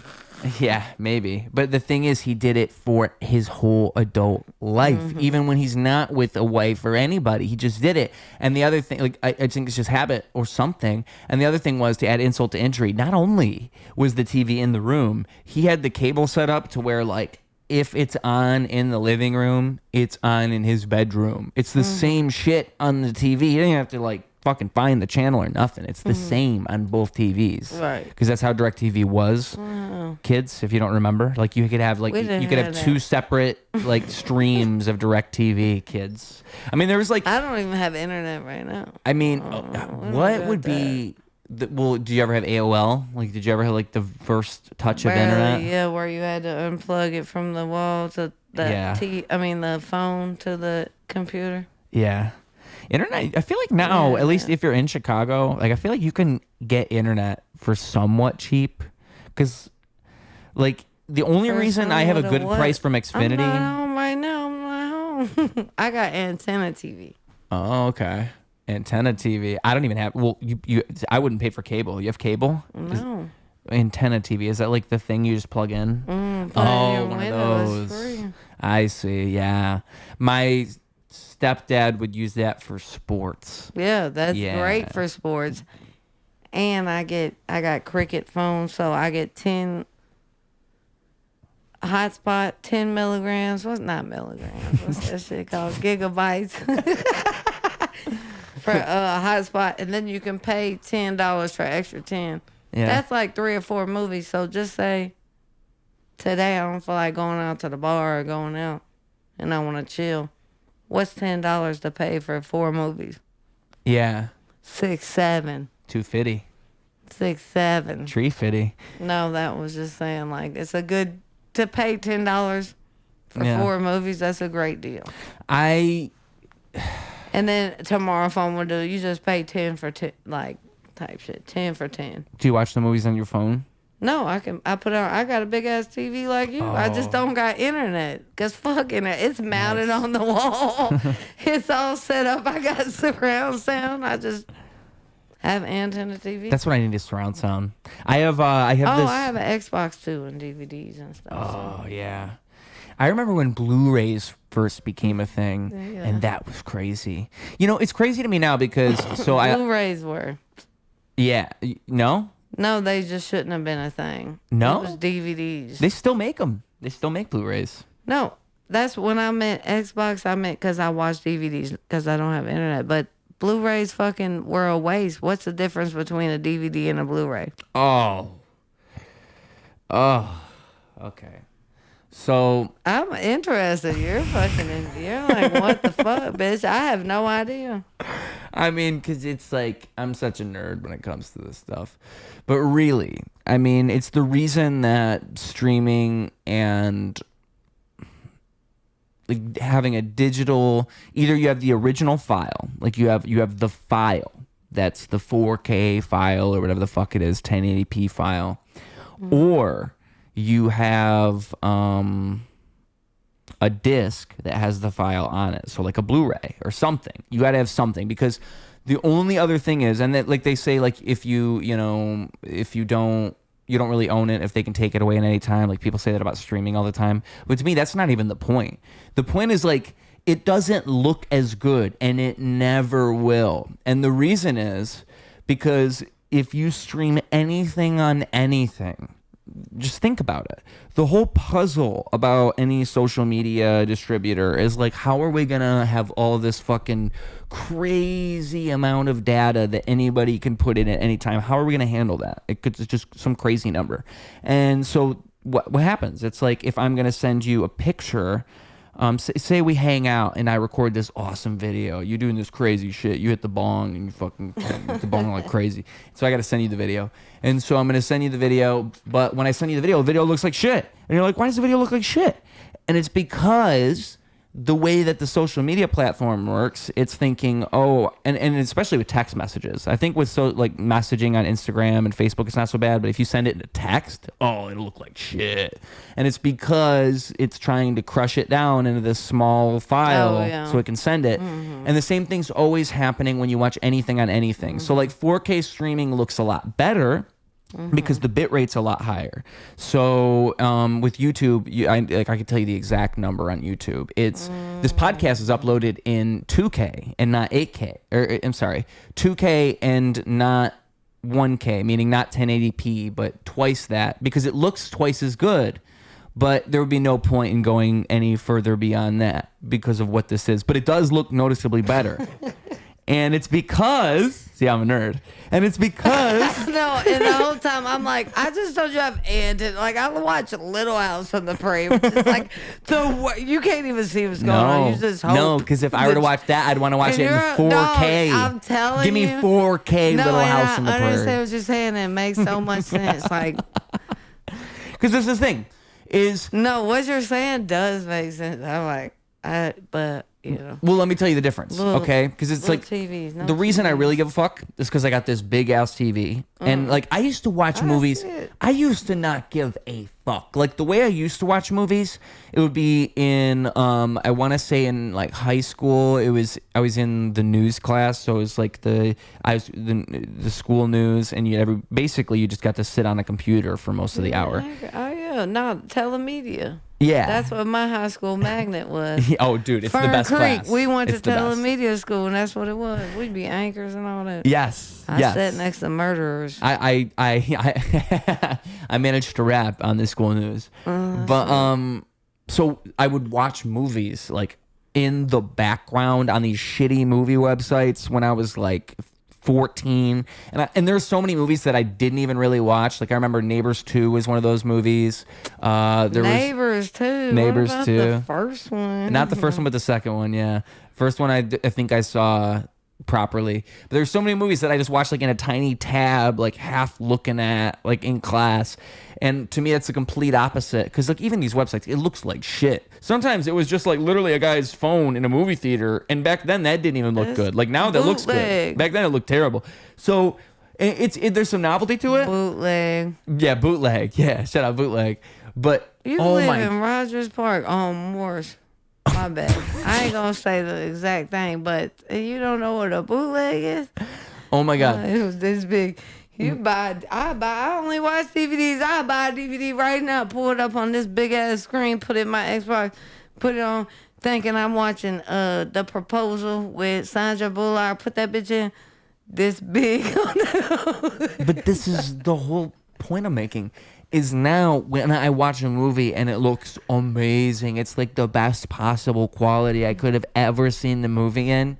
[SPEAKER 1] Yeah, maybe. But the thing is, he did it for his whole adult life. Even when he's not with a wife or anybody, he just did it. And the other thing, like, I think it's just habit or something. And the other thing was, to add insult to injury, not only was the TV in the room, he had the cable set up to where, like, if it's on in the living room, it's on in his bedroom. It's the same shit on the TV. You didn't have to, like, fucking find the channel or nothing. It's the same on both TVs.
[SPEAKER 2] Right.
[SPEAKER 1] Because that's how DirecTV was. Kids, if you don't remember. Like you could have two separate like streams of DirecTV, kids. I mean, there was like,
[SPEAKER 2] I don't even have internet right now.
[SPEAKER 1] I mean, what would be do you ever have AOL? Like, did you ever have like the first touch of internet?
[SPEAKER 2] Yeah, where you had to unplug it from the wall to the phone to the computer.
[SPEAKER 1] Yeah. Internet, I feel like now, at least if you're in Chicago, like I feel like you can get internet for somewhat cheap. Because, like, the only reason I have a good price from Xfinity.
[SPEAKER 2] I'm not home right now. I'm not home. I got antenna TV.
[SPEAKER 1] Oh, okay. Antenna TV. I don't even have. Well, I wouldn't pay for cable. You have cable?
[SPEAKER 2] No.
[SPEAKER 1] Antenna TV. Is that like the thing you just plug in? One of those. I see. Yeah. My stepdad would use that for sports.
[SPEAKER 2] Yeah, that's great for sports. And I got Cricket phone, so I get 10 hotspot, 10 milligrams. What's not milligrams? What's that shit called? Gigabytes. For a hotspot, and then you can pay $10 for extra 10. Yeah. That's like 3 or 4 movies. So just say today I don't feel like going out to the bar or going out, and I want to chill. What's $10 to pay for 4 movies?
[SPEAKER 1] Yeah.
[SPEAKER 2] 6, 7.
[SPEAKER 1] $250.
[SPEAKER 2] 6, 7.
[SPEAKER 1] $350.
[SPEAKER 2] No, that was just saying, like, it's a good to pay $10 for 4 movies. That's a great deal. And then tomorrow phone will do. You just pay 10 for 10, like type shit. 10 for 10.
[SPEAKER 1] Do you watch the movies on your phone?
[SPEAKER 2] No, I put on. I got a big ass TV like you. I just don't got internet. Cause fuck internet. It's mounted on the wall. It's all set up. I got surround sound. I just have antenna TV.
[SPEAKER 1] That's what I need, is surround sound. I have this.
[SPEAKER 2] I have an Xbox too and DVDs and stuff.
[SPEAKER 1] Oh yeah. I remember when Blu-rays first became a thing, and that was crazy. You know, it's crazy to me now because
[SPEAKER 2] Blu-rays were.
[SPEAKER 1] Yeah. No?
[SPEAKER 2] No, they just shouldn't have been a thing.
[SPEAKER 1] No?
[SPEAKER 2] It was DVDs.
[SPEAKER 1] They still make them. They still make Blu-rays.
[SPEAKER 2] No, that's when I meant Xbox. I meant because I watch DVDs because I don't have internet. But Blu-rays fucking were a waste. What's the difference between a DVD and a Blu-ray?
[SPEAKER 1] Oh, Oh, okay. So
[SPEAKER 2] I'm interested. You're like, what the fuck, bitch? I have no idea.
[SPEAKER 1] I mean, because it's like, I'm such a nerd when it comes to this stuff. But really, I mean, it's the reason that streaming and like having a digital, either you have the original file, like you have the file, that's the 4K file or whatever the fuck it is, 1080p file, or you have a disc that has the file on it, so like a Blu-ray or something. You got to have something, because the only other thing is, and that, like they say, like if you don't really own it, if they can take it away at any time. Like people say that about streaming all the time, but to me that's not even the point. The point is, like, it doesn't look as good, and it never will. And the reason is because if you stream anything on anything, just think about it. The whole puzzle about any social media distributor is like, how are we gonna have all this fucking crazy amount of data that anybody can put in at any time? How are we gonna handle that? It's just some crazy number. And so what happens? It's like, if I'm gonna send you a picture, say we hang out and I record this awesome video. You doing this crazy shit. You hit the bong and you fucking hit the bong like crazy. So I got to send you the video. And so I'm going to send you the video. But when I send you the video looks like shit. And you're like, why does the video look like shit? And it's because the way that the social media platform works, it's thinking, and especially with text messages. I think with messaging on Instagram and Facebook, it's not so bad, but if you send it in a text, it'll look like shit. And it's because it's trying to crush it down into this small file so it can send it. Mm-hmm. And the same thing's always happening when you watch anything on anything. Mm-hmm. So like 4K streaming looks a lot better, because the bit rate's a lot higher. So with YouTube, I can tell you the exact number on YouTube. It's this podcast is uploaded in 2K and not 8K. Or I'm sorry, 2K and not 1K, meaning not 1080p, but twice that, because it looks twice as good. But there would be no point in going any further beyond that because of what this is. But it does look noticeably better. And it's because, see, I'm a nerd. And it's because...
[SPEAKER 2] No, and the whole time I'm like, I just told you I've ended. Like, I watch Little House on the Prairie, which is like, you can't even see what's going on. You just hope.
[SPEAKER 1] No, because if I were to watch that, I'd want to watch it in 4K.
[SPEAKER 2] No, I'm telling
[SPEAKER 1] you. Give me 4K Little House on the Prairie.
[SPEAKER 2] I understand what you're saying. It makes so much sense. Like...
[SPEAKER 1] Because this is the thing, is...
[SPEAKER 2] No, what you're saying does make sense. I'm like, but... You know.
[SPEAKER 1] Well, let me tell you the difference, okay? Because it's like
[SPEAKER 2] TVs,
[SPEAKER 1] the reason I really give a fuck is because I got this big ass TV, and like I used to watch movies. I used to not give a fuck. Like the way I used to watch movies, it would be in I want to say in like high school. I was in the news class, so it was like the school news, and basically you just got to sit on a computer for most of the hour.
[SPEAKER 2] No, telemedia.
[SPEAKER 1] Yeah.
[SPEAKER 2] That's what my high school magnet was.
[SPEAKER 1] Oh, dude, it's
[SPEAKER 2] Fern
[SPEAKER 1] the best
[SPEAKER 2] Creek.
[SPEAKER 1] class.
[SPEAKER 2] We went to telemedia school, and that's what it was. We'd be anchors and all that.
[SPEAKER 1] Yes.
[SPEAKER 2] I sat next to murderers.
[SPEAKER 1] I managed to rap on the school news. But so I would watch movies like in the background on these shitty movie websites when I was like 14, and there's so many movies that I didn't even really watch. Like I remember Neighbors 2 was one of those movies.
[SPEAKER 2] Neighbors 2.
[SPEAKER 1] Neighbors
[SPEAKER 2] what about
[SPEAKER 1] 2.
[SPEAKER 2] The first one.
[SPEAKER 1] Not the first one, but the second one. Yeah, first one I think I saw properly. But there's so many movies that I just watched like in a tiny tab, like half looking at, like in class. And to me, that's the complete opposite. Because like even these websites, it looks like shit. Sometimes it was just like literally a guy's phone in a movie theater. And back then, that didn't even look good. Like now, that looks good. Back then, it looked terrible. So there's some novelty to it.
[SPEAKER 2] Bootleg.
[SPEAKER 1] Yeah, bootleg. Yeah, shout out bootleg. But
[SPEAKER 2] you live in Rogers Park on Morse. My bad. I ain't gonna say the exact thing, but you don't know what a bootleg is?
[SPEAKER 1] Oh my God.
[SPEAKER 2] It was this big. I only watch DVDs. I buy a DVD right now, pull it up on this big ass screen, put it in my Xbox, put it on, thinking I'm watching The Proposal with Sandra Bullock. Put that bitch in this big.
[SPEAKER 1] But this is the whole point I'm making. Is now when I watch a movie and it looks amazing, it's like the best possible quality I could have ever seen the movie in,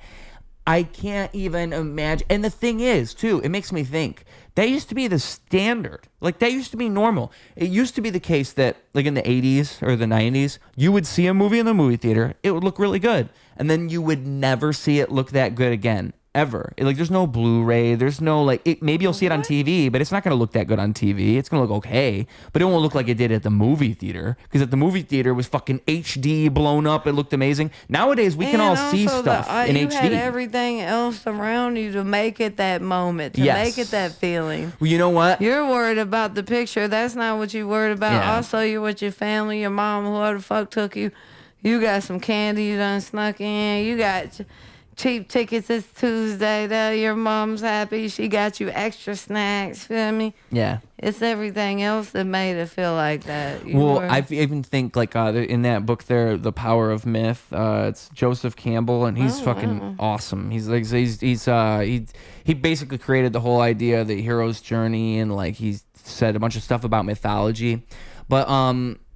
[SPEAKER 1] I can't even imagine. And the thing is, too, it makes me think that used to be the standard. Like, that used to be normal. It used to be the case that, like, in the 80s or the 90s, you would see a movie in the movie theater, it would look really good. And then you would never see it look that good again. Ever. Like, there's no Blu-ray. There's no, like, maybe you'll see it on TV, but it's not going to look that good on TV. It's going to look okay, but it won't look like it did at the movie theater, because at the movie theater it was fucking HD blown up. It looked amazing. Nowadays, we can all see stuff in
[SPEAKER 2] you
[SPEAKER 1] HD.
[SPEAKER 2] had everything else around you to make it that moment, to make it that feeling.
[SPEAKER 1] Well, you know what?
[SPEAKER 2] You're worried about the picture. That's not what you're worried about.
[SPEAKER 1] Yeah.
[SPEAKER 2] Also, you're with your family, your mom, whoever the fuck took you. You got some candy you done snuck in. You got cheap tickets this Tuesday. Your mom's happy. She got you extra snacks. Feel me?
[SPEAKER 1] Yeah.
[SPEAKER 2] It's everything else that made it feel like that.
[SPEAKER 1] I even think, like, in that book there, The Power of Myth, it's Joseph Campbell, and he's fucking awesome. He's like, he basically created the whole idea of the hero's journey, and, like, he said a bunch of stuff about mythology. But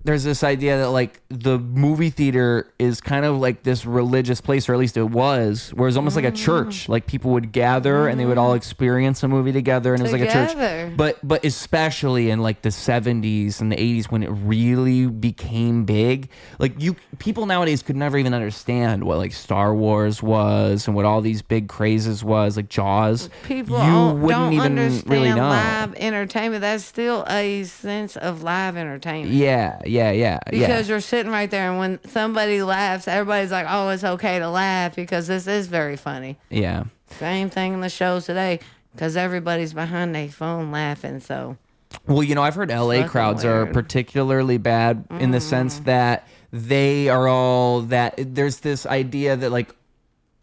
[SPEAKER 1] there's this idea that, like, the movie theater is kind of like this religious place, or at least it was, where it's almost like a church. Like, people would gather and they would all experience a movie together, and it was like a church. But especially in, like, the 70s and the 80s, when it really became big, like, people nowadays could never even understand what, like, Star Wars was and what all these big crazes was, like Jaws.
[SPEAKER 2] People
[SPEAKER 1] wouldn't
[SPEAKER 2] don't
[SPEAKER 1] even
[SPEAKER 2] understand
[SPEAKER 1] really know.
[SPEAKER 2] live entertainment. That's still a sense of live entertainment.
[SPEAKER 1] Yeah.
[SPEAKER 2] Because you're sitting right there, and when somebody laughs, everybody's like, oh, it's okay to laugh because this is very funny.
[SPEAKER 1] Yeah.
[SPEAKER 2] Same thing in the shows today, because everybody's behind their phone laughing, so.
[SPEAKER 1] Well, I've heard LA crowds are particularly bad in the sense that they are all that there's this idea that, like,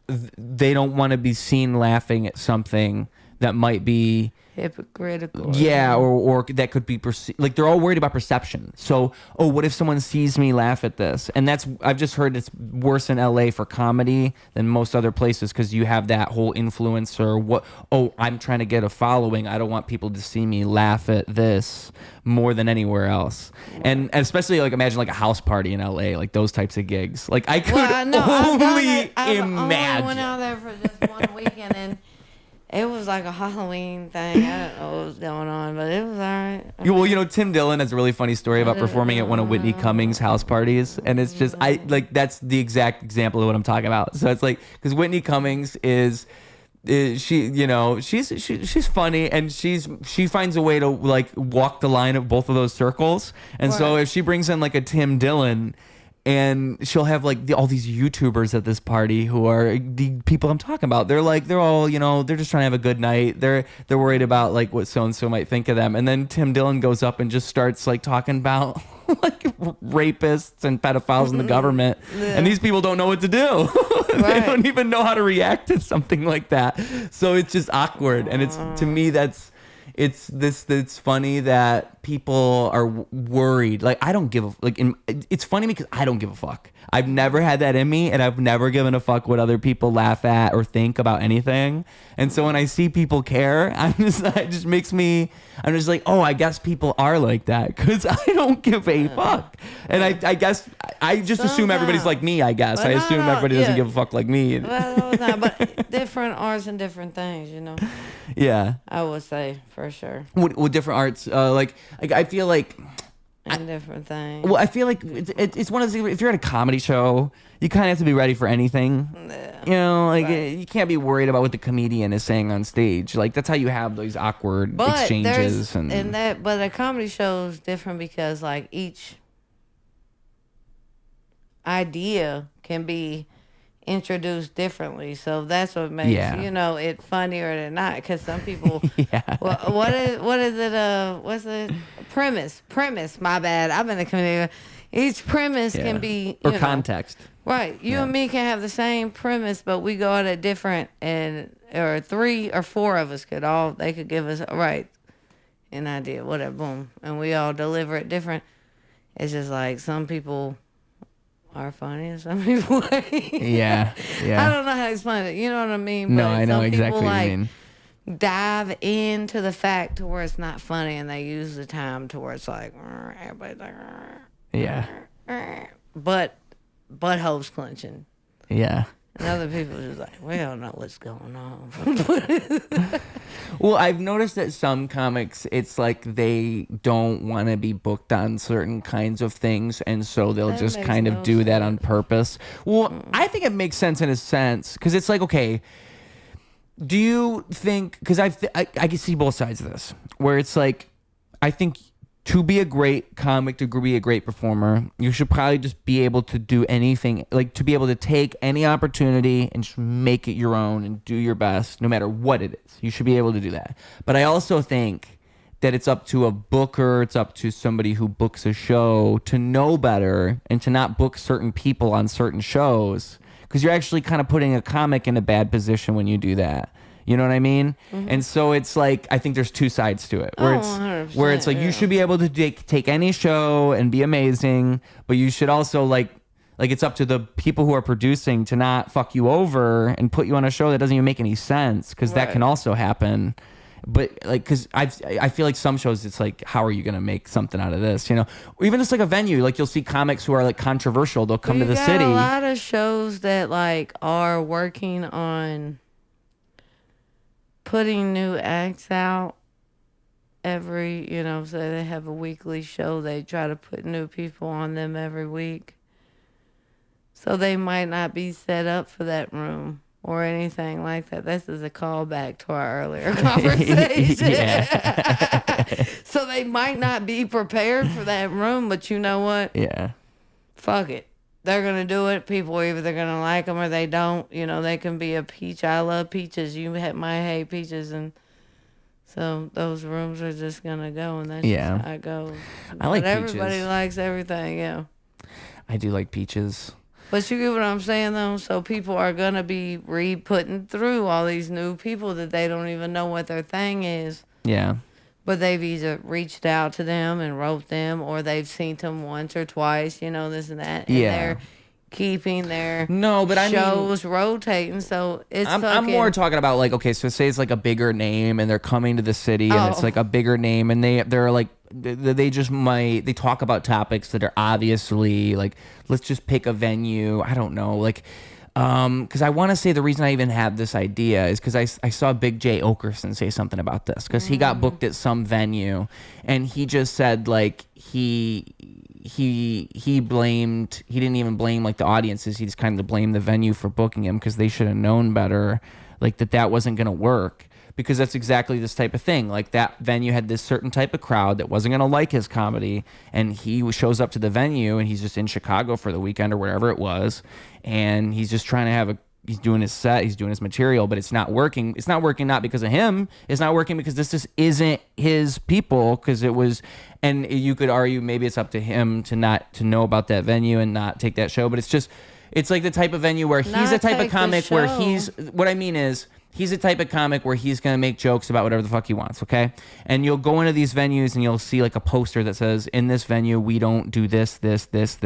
[SPEAKER 1] they don't want to be seen laughing at something that might be
[SPEAKER 2] hypocritical.
[SPEAKER 1] Yeah, or that could be like, they're all worried about perception. So, what if someone sees me laugh at this? And I've just heard it's worse in LA for comedy than most other places, because you have that whole influencer. I'm trying to get a following. I don't want people to see me laugh at this more than anywhere else. And especially, like, imagine, like, a house party in LA, like those types of gigs. Like, I could only imagine.
[SPEAKER 2] I went out there for just one weekend, and it was like a Halloween thing. I don't know what was going on, but it was all right.
[SPEAKER 1] Well, Tim Dillon has a really funny story about performing at one of Whitney Cummings' house parties. And it's just, that's the exact example of what I'm talking about. So it's like, because Whitney Cummings is she's funny, and she finds a way to, like, walk the line of both of those circles. And so if she brings in, like, a Tim Dillon, and she'll have, like, all these YouTubers at this party who are the people I'm talking about. They're all, they're just trying to have a good night. They're worried about, like, what so-and-so might think of them. And then Tim Dillon goes up and just starts, like, talking about, like, rapists and pedophiles in the government. Yeah. And these people don't know what to do. They don't even know how to react to something like that. So it's just awkward. And to me, it's funny that people are worried. Like, I don't give it's funny because I don't give a fuck. I've never had that in me, and I've never given a fuck what other people laugh at or think about anything. And so when I see people care, I'm just like, oh, I guess people are like that, because I don't give a fuck. And I guess I just assume everybody's like me. I guess I assume everybody doesn't give a fuck like me.
[SPEAKER 2] Well, no, but different arts and different things,
[SPEAKER 1] Yeah,
[SPEAKER 2] I would say for sure.
[SPEAKER 1] With different arts, like I feel like.
[SPEAKER 2] And different things.
[SPEAKER 1] Well, I feel like it's one of those things. If you're at a comedy show, you kind of have to be ready for anything. Yeah. You can't be worried about what the comedian is saying on stage. Like, that's how you have those awkward exchanges.
[SPEAKER 2] But a comedy show is different because, like, each idea can be introduced differently, so that's what makes it funnier than not, because some people what is it what's the premise my bad, I've been a comedian. Each premise can be or
[SPEAKER 1] context, right?
[SPEAKER 2] You and me can have the same premise, but we go at it different, or 3 or 4 of us they could give us an idea, whatever, boom, and we all deliver it different. It's just like some people are funny and some people
[SPEAKER 1] yeah.
[SPEAKER 2] I don't know how to explain it. You know what I mean?
[SPEAKER 1] No, I know exactly what you mean.
[SPEAKER 2] Dive into the fact to where it's not funny, and they use the time to where it's like everybody's like
[SPEAKER 1] yeah,
[SPEAKER 2] but buttholes clenching.
[SPEAKER 1] Yeah.
[SPEAKER 2] And other people just like, we don't know what's going on.
[SPEAKER 1] Well, I've noticed that some comics, it's like they don't want to be booked on certain kinds of things, and so they'll
[SPEAKER 2] That
[SPEAKER 1] just
[SPEAKER 2] makes
[SPEAKER 1] kind of
[SPEAKER 2] no
[SPEAKER 1] do that
[SPEAKER 2] sense.
[SPEAKER 1] on purpose. Well, I think it makes sense in a sense, because it's like, okay, do you think, because I can see both sides of this, where it's like, I think to be a great comic, to be a great performer, you should probably just be able to do anything, like to be able to take any opportunity and just make it your own and do your best, no matter what it is. You should be able to do that. But I also think that it's up to a booker, it's up to somebody who books a show to know better and to not book certain people on certain shows, because you're actually kind of putting a comic in a bad position when you do that. You know what I mean? And so it's like, I think there's two sides to it, where it's like, you should be able to take any show and be amazing, but you should also like it's up to the people who are producing to not fuck you over and put you on a show that doesn't even make any sense, because that can also happen. But like, because I feel like some shows, it's like, how are you gonna make something out of this? You know, or even just like a venue, like you'll see comics who are like controversial. They'll come to the city.
[SPEAKER 2] A lot of shows that like are working on putting new acts out every, so they have a weekly show. They try to put new people on them every week. So they might not be set up for that room or anything like that. This is a callback to our earlier conversation. So they might not be prepared for that room, but you know what?
[SPEAKER 1] Yeah.
[SPEAKER 2] Fuck it. They're going to do it. People are either going to like them or they don't. They can be a peach. I love peaches. You might hate peaches. And so those rooms are just going to go. And that's just how it goes.
[SPEAKER 1] I like peaches.
[SPEAKER 2] Everybody likes everything, yeah.
[SPEAKER 1] I do like peaches.
[SPEAKER 2] But you get what I'm saying, though? So people are going to be putting through all these new people that they don't even know what their thing is.
[SPEAKER 1] Yeah.
[SPEAKER 2] But they've either reached out to them and wrote them, or they've seen them once or twice, this and that. And they're keeping their shows rotating. So it's
[SPEAKER 1] I'm more talking about like, okay, so say it's like a bigger name and they're coming to the city and it's like a bigger name and they're like, they talk about topics that are obviously like, let's just pick a venue. I don't know. Like, because I want to say the reason I even had this idea is because I saw Big J Okerson say something about this, because he got booked at some venue and he just said like he didn't even blame like the audiences. He just kind of blamed the venue for booking him, because they should have known better, like that wasn't going to work. Because that's exactly this type of thing. Like that venue had this certain type of crowd that wasn't going to like his comedy, and he shows up to the venue and he's just in Chicago for the weekend or wherever it was, and he's just trying to he's doing his set, he's doing his material, but it's not working. It's not working not because of him. It's not working because this just isn't his people, because it was, and you could argue maybe it's up to him to know about that venue and not take that show, but it's like the type of venue where he's a type of comic where what I mean is, he's the type of comic where he's going to make jokes about whatever the fuck he wants, okay? And you'll go into these venues and you'll see like a poster that says, in this venue, we don't do this, and this.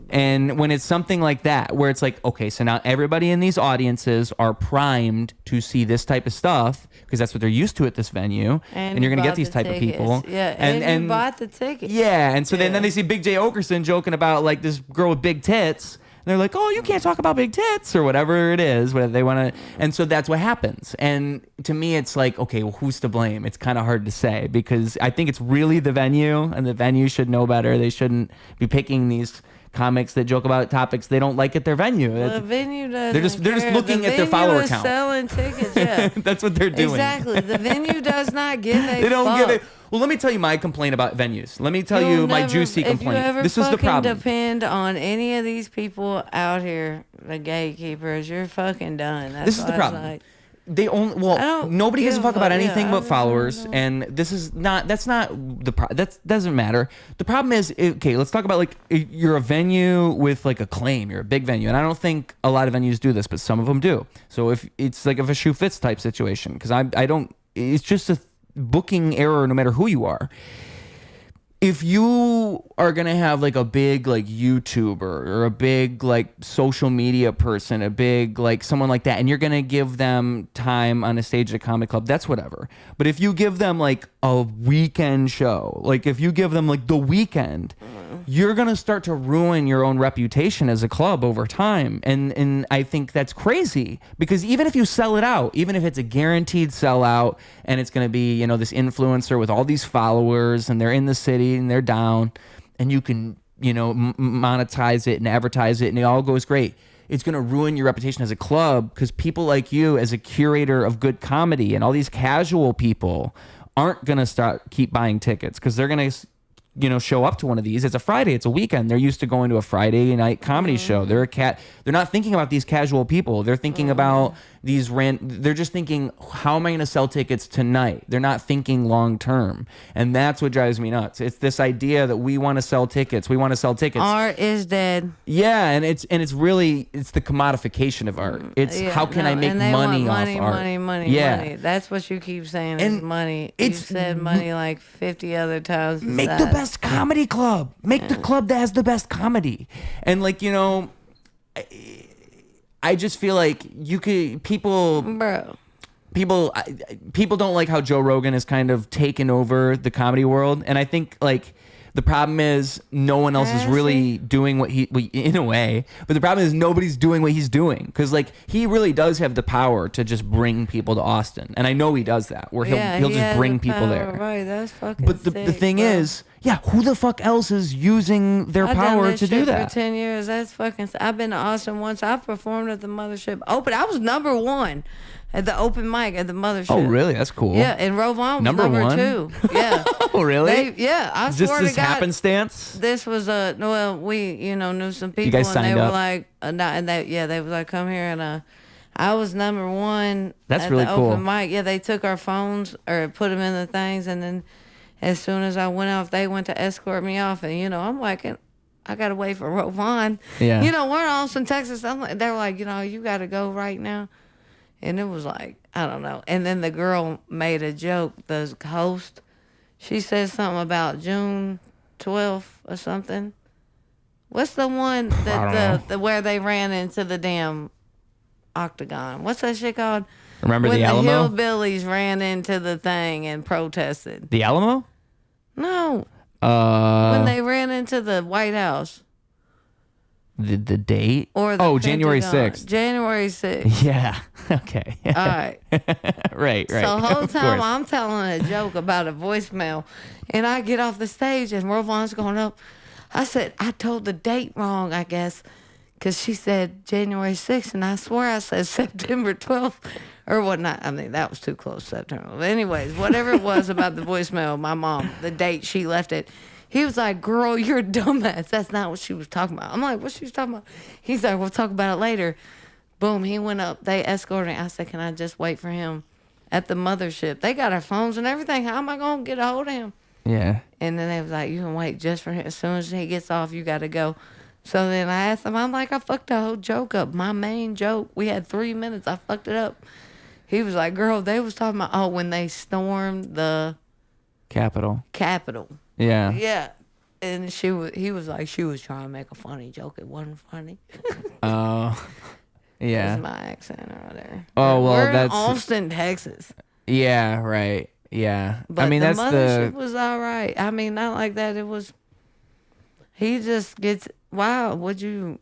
[SPEAKER 1] And when it's something like that, where it's like, okay, so now everybody in these audiences are primed to see this type of stuff, because that's what they're used to at this venue. And you're going to get these type of people.
[SPEAKER 2] Yeah, and you bought the tickets.
[SPEAKER 1] Yeah, and so then they see Big J Okerson joking about like this girl with big tits. They're like, oh, you can't talk about big tits or whatever it is, whatever they want to. And so that's what happens. And to me, it's like, okay, well, who's to blame? It's kind of hard to say, because I think it's really the venue, and the venue should know better. They shouldn't be picking these comics that joke about topics they don't like at their venue.
[SPEAKER 2] The venue doesn't.
[SPEAKER 1] They're just looking at their follower count.
[SPEAKER 2] Selling tickets, yeah.
[SPEAKER 1] That's what they're doing.
[SPEAKER 2] Exactly. The venue does not give a
[SPEAKER 1] They don't
[SPEAKER 2] fuck.
[SPEAKER 1] give it. Well, let me tell you my complaint about venues. Let me tell you my juicy complaint.
[SPEAKER 2] If you ever
[SPEAKER 1] this is the problem.
[SPEAKER 2] depend on any of these people out here, the gatekeepers, you're fucking done.
[SPEAKER 1] This is the problem. They only nobody gives a fuck about anything but followers, and that's not the that doesn't matter. The problem is, okay, let's talk about like, you're a venue with like a claim, you're a big venue, and I don't think a lot of venues do this, but some of them do. So if it's like if a shoe fits type situation, because I don't, it's just a booking error no matter who you are. If you are going to have like a big like YouTuber or a big like social media person, a big like someone like that, and you're going to give them time on a stage at a comic club, that's whatever. But if you give them like a weekend show, like if you give them like the weekend, you're going to start to ruin your own reputation as a club over time. And I think that's crazy, because even if you sell it out, even if it's a guaranteed sellout and it's going to be, this influencer with all these followers and they're in the city and they're down, and you can, monetize it and advertise it and it all goes great, it's going to ruin your reputation as a club, because people like you, as a curator of good comedy, and all these casual people aren't going to keep buying tickets, because they're going to show up to one of these. It's a Friday, it's a weekend. They're used to going to a Friday night comedy show. They're not thinking about these casual people. They're thinking about they're just thinking, how am I going to sell tickets tonight? They're not thinking long term. And that's what drives me nuts. It's this idea that we want to sell tickets.
[SPEAKER 2] Art is dead.
[SPEAKER 1] Yeah, and it's the commodification of art. It's how can I make money off art?
[SPEAKER 2] Money. That's what you keep saying, is money. You said money like 50 other times.
[SPEAKER 1] Make the best comedy club. Make the club that has the best comedy. And I just feel like people don't like how Joe Rogan has kind of taken over the comedy world. And I think the problem is no one else is really doing what in a way, but the problem is nobody's doing what he's doing, because he really does have the power to just bring people to Austin, and I know he does that, where he'll just bring people there.
[SPEAKER 2] Right, that's fucking.
[SPEAKER 1] But the thing is, who the fuck else is using their power to do that?
[SPEAKER 2] For 10 years, that's fucking. I've been to Austin once. I performed at the Mothership Open. I was number 1 at the open mic at the Mothership.
[SPEAKER 1] Oh, really? That's cool.
[SPEAKER 2] Yeah, and Rovon was number 2. Yeah.
[SPEAKER 1] Oh, really?
[SPEAKER 2] I
[SPEAKER 1] just
[SPEAKER 2] swear to God.
[SPEAKER 1] Happenstance?
[SPEAKER 2] This was we knew some people,
[SPEAKER 1] you guys signed
[SPEAKER 2] and they
[SPEAKER 1] up?
[SPEAKER 2] were like, they were like, come here, and I was number 1.
[SPEAKER 1] That's
[SPEAKER 2] at
[SPEAKER 1] really
[SPEAKER 2] the
[SPEAKER 1] cool.
[SPEAKER 2] Open mic. Yeah, they took our phones or put them in the things, and then as soon as I went off, they went to escort me off, and I'm like, I gotta wait for Rovon.
[SPEAKER 1] Yeah.
[SPEAKER 2] We're in Austin, Texas. They're like, you gotta go right now. And it was like, I don't know. And then the girl made a joke, the host. She said something about June 12th or something. What's the one that the where they ran into the damn octagon? What's that shit called?
[SPEAKER 1] Remember
[SPEAKER 2] when
[SPEAKER 1] the Alamo?
[SPEAKER 2] When the hillbillies ran into the thing and protested.
[SPEAKER 1] The Alamo?
[SPEAKER 2] No. When they ran into the White House.
[SPEAKER 1] The date?
[SPEAKER 2] Or the
[SPEAKER 1] January
[SPEAKER 2] Pentagon.
[SPEAKER 1] 6th.
[SPEAKER 2] January 6th.
[SPEAKER 1] Yeah. Okay.
[SPEAKER 2] All right.
[SPEAKER 1] right.
[SPEAKER 2] So the whole time I'm telling a joke about a voicemail, and I get off the stage and Rovon's going up. I said, I told the date wrong, I guess, because she said January 6th, and I swear I said September 12th or whatnot. I mean, that was too close, September. But anyways, whatever it was about the voicemail, my mom, the date she left it, he was like, girl, you're a dumbass. That's not what she was talking about. I'm like, what she was talking about? He's like, we'll talk about it later. Boom, he went up. They escorted me. I said, can I just wait for him at the Mothership? They got our phones and everything. How am I going to get a hold of him?
[SPEAKER 1] Yeah.
[SPEAKER 2] And then they was like, you can wait just for him. As soon as he gets off, you got to go. So then I asked him, I'm like, I fucked the whole joke up. My main joke, we had 3 minutes. I fucked it up. He was like, girl, they was talking about, when they stormed the
[SPEAKER 1] Capitol.
[SPEAKER 2] Yeah. Yeah. And he was like, she was trying to make a funny joke. It wasn't funny.
[SPEAKER 1] Oh. Yeah.
[SPEAKER 2] That's my accent right there.
[SPEAKER 1] Oh, well,
[SPEAKER 2] we're
[SPEAKER 1] that's...
[SPEAKER 2] in Austin, Texas.
[SPEAKER 1] Yeah, right. Yeah.
[SPEAKER 2] But
[SPEAKER 1] I mean,
[SPEAKER 2] the
[SPEAKER 1] that's
[SPEAKER 2] Mothership was all right. I mean, not like that. It was... He just gets... Wow, would you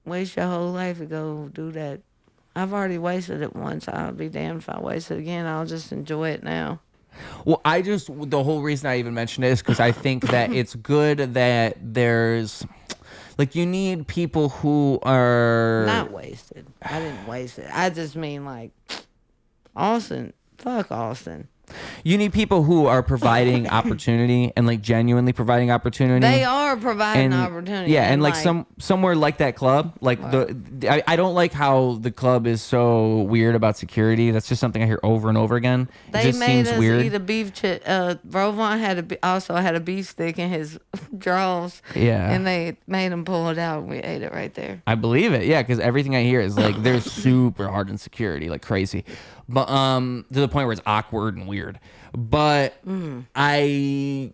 [SPEAKER 2] waste your whole life to go do that? I've already wasted it once. I'll be damned if I waste it again. I'll just enjoy it now.
[SPEAKER 1] Well, the whole reason I even mentioned it is because I think that it's good that there's, you need people who are...
[SPEAKER 2] Not wasted. I didn't waste it. I just mean, Austin. Fuck Austin.
[SPEAKER 1] You need people who are providing opportunity and genuinely providing opportunity.
[SPEAKER 2] They are providing opportunity.
[SPEAKER 1] Yeah, and somewhere like that club, I don't like how the club is so weird about security. That's just something I hear over and over again. It just seems weird.
[SPEAKER 2] Eat a beef chip. Rovon also had a beef stick in his drawers.
[SPEAKER 1] Yeah,
[SPEAKER 2] and they made him pull it out, and we ate it right there.
[SPEAKER 1] I believe it. Yeah, because everything I hear is they're super hard in security, like crazy. but to the point where it's awkward and weird. But the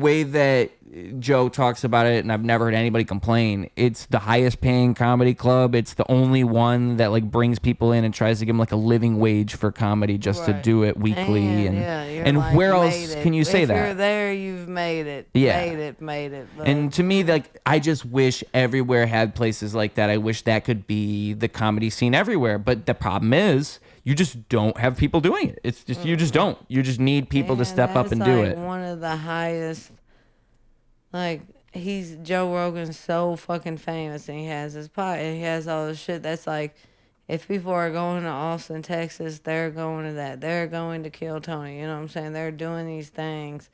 [SPEAKER 1] way that Joe talks about it, and I've never heard anybody complain, it's the highest paying comedy club. It's the only one that like brings people in and tries to give them like a living wage for comedy just to do it weekly. And
[SPEAKER 2] like,
[SPEAKER 1] where else can you say
[SPEAKER 2] if
[SPEAKER 1] that?
[SPEAKER 2] If you're there, you've made it.
[SPEAKER 1] Yeah.
[SPEAKER 2] Made it. But,
[SPEAKER 1] and to me, like, I just wish everywhere had places like that. I wish that could be the comedy scene everywhere. But the problem is, you just don't have people doing it. It's just, you just don't. You just need people to step up and do it.
[SPEAKER 2] One of the highest, like, Joe Rogan's so fucking famous, and he has his pot, and he has all this shit that's like, if people are going to Austin, Texas, they're going to that. They're going to Kill Tony. You know what I'm saying? They're doing these things.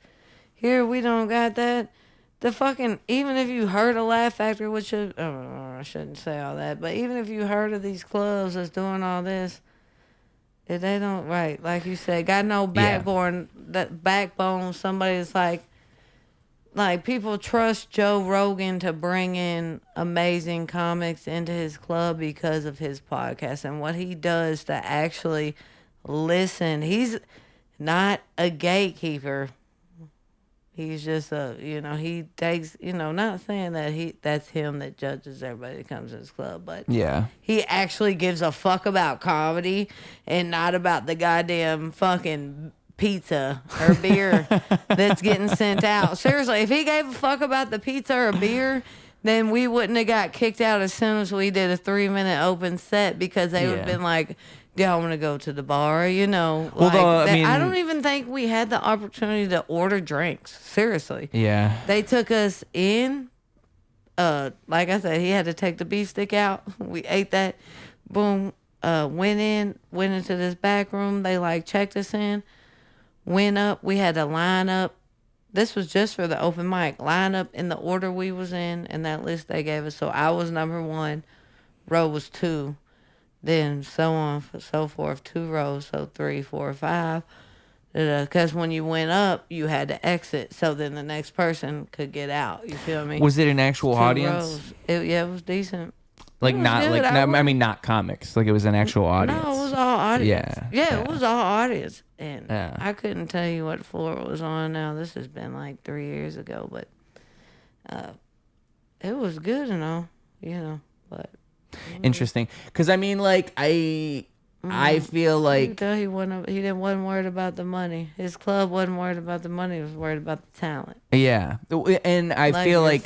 [SPEAKER 2] Here, we don't got that. The fucking, even if you heard of Laugh Factory, which I shouldn't say all that, but even if you heard of these clubs that's doing all this, if they don't, right, like you said, got no backbone, somebody that's like people trust Joe Rogan to bring in amazing comics into his club because of his podcast and what he does to actually listen. He's not a gatekeeper. He's just he takes, not saying that that's him that judges everybody that comes to his club, but he actually gives a fuck about comedy and not about the goddamn fucking pizza or beer that's getting sent out. Seriously, if he gave a fuck about the pizza or beer, then we wouldn't have got kicked out as soon as we did a 3-minute open set, because they would have been like, y'all want to go to the bar, I don't even think we had the opportunity to order drinks. Seriously.
[SPEAKER 1] Yeah.
[SPEAKER 2] They took us in. Like I said, he had to take the beef stick out. We ate that. Boom. Went into this back room. They like checked us in. Went up. We had to line up. This was just for the open mic. Line up in the order we was in and that list they gave us. So I was number 1. Row was 2. Then so on, so forth, 2 rows, so 3, 4, 5. Because when you went up, you had to exit, so then the next person could get out. You feel me?
[SPEAKER 1] Was it an actual audience?
[SPEAKER 2] It was decent.
[SPEAKER 1] Like, not good. Not comics. Like, it was an actual audience.
[SPEAKER 2] No, it was all audience.
[SPEAKER 1] Yeah.
[SPEAKER 2] It was all audience. And I couldn't tell you what floor it was on now. This has been like 3 years ago, but it was good and all, but.
[SPEAKER 1] Interesting, because I mean, like, I feel like
[SPEAKER 2] you can tell he wasn't worried about the money. His club wasn't worried about the money. He was worried about the talent.
[SPEAKER 1] Yeah, and I feel like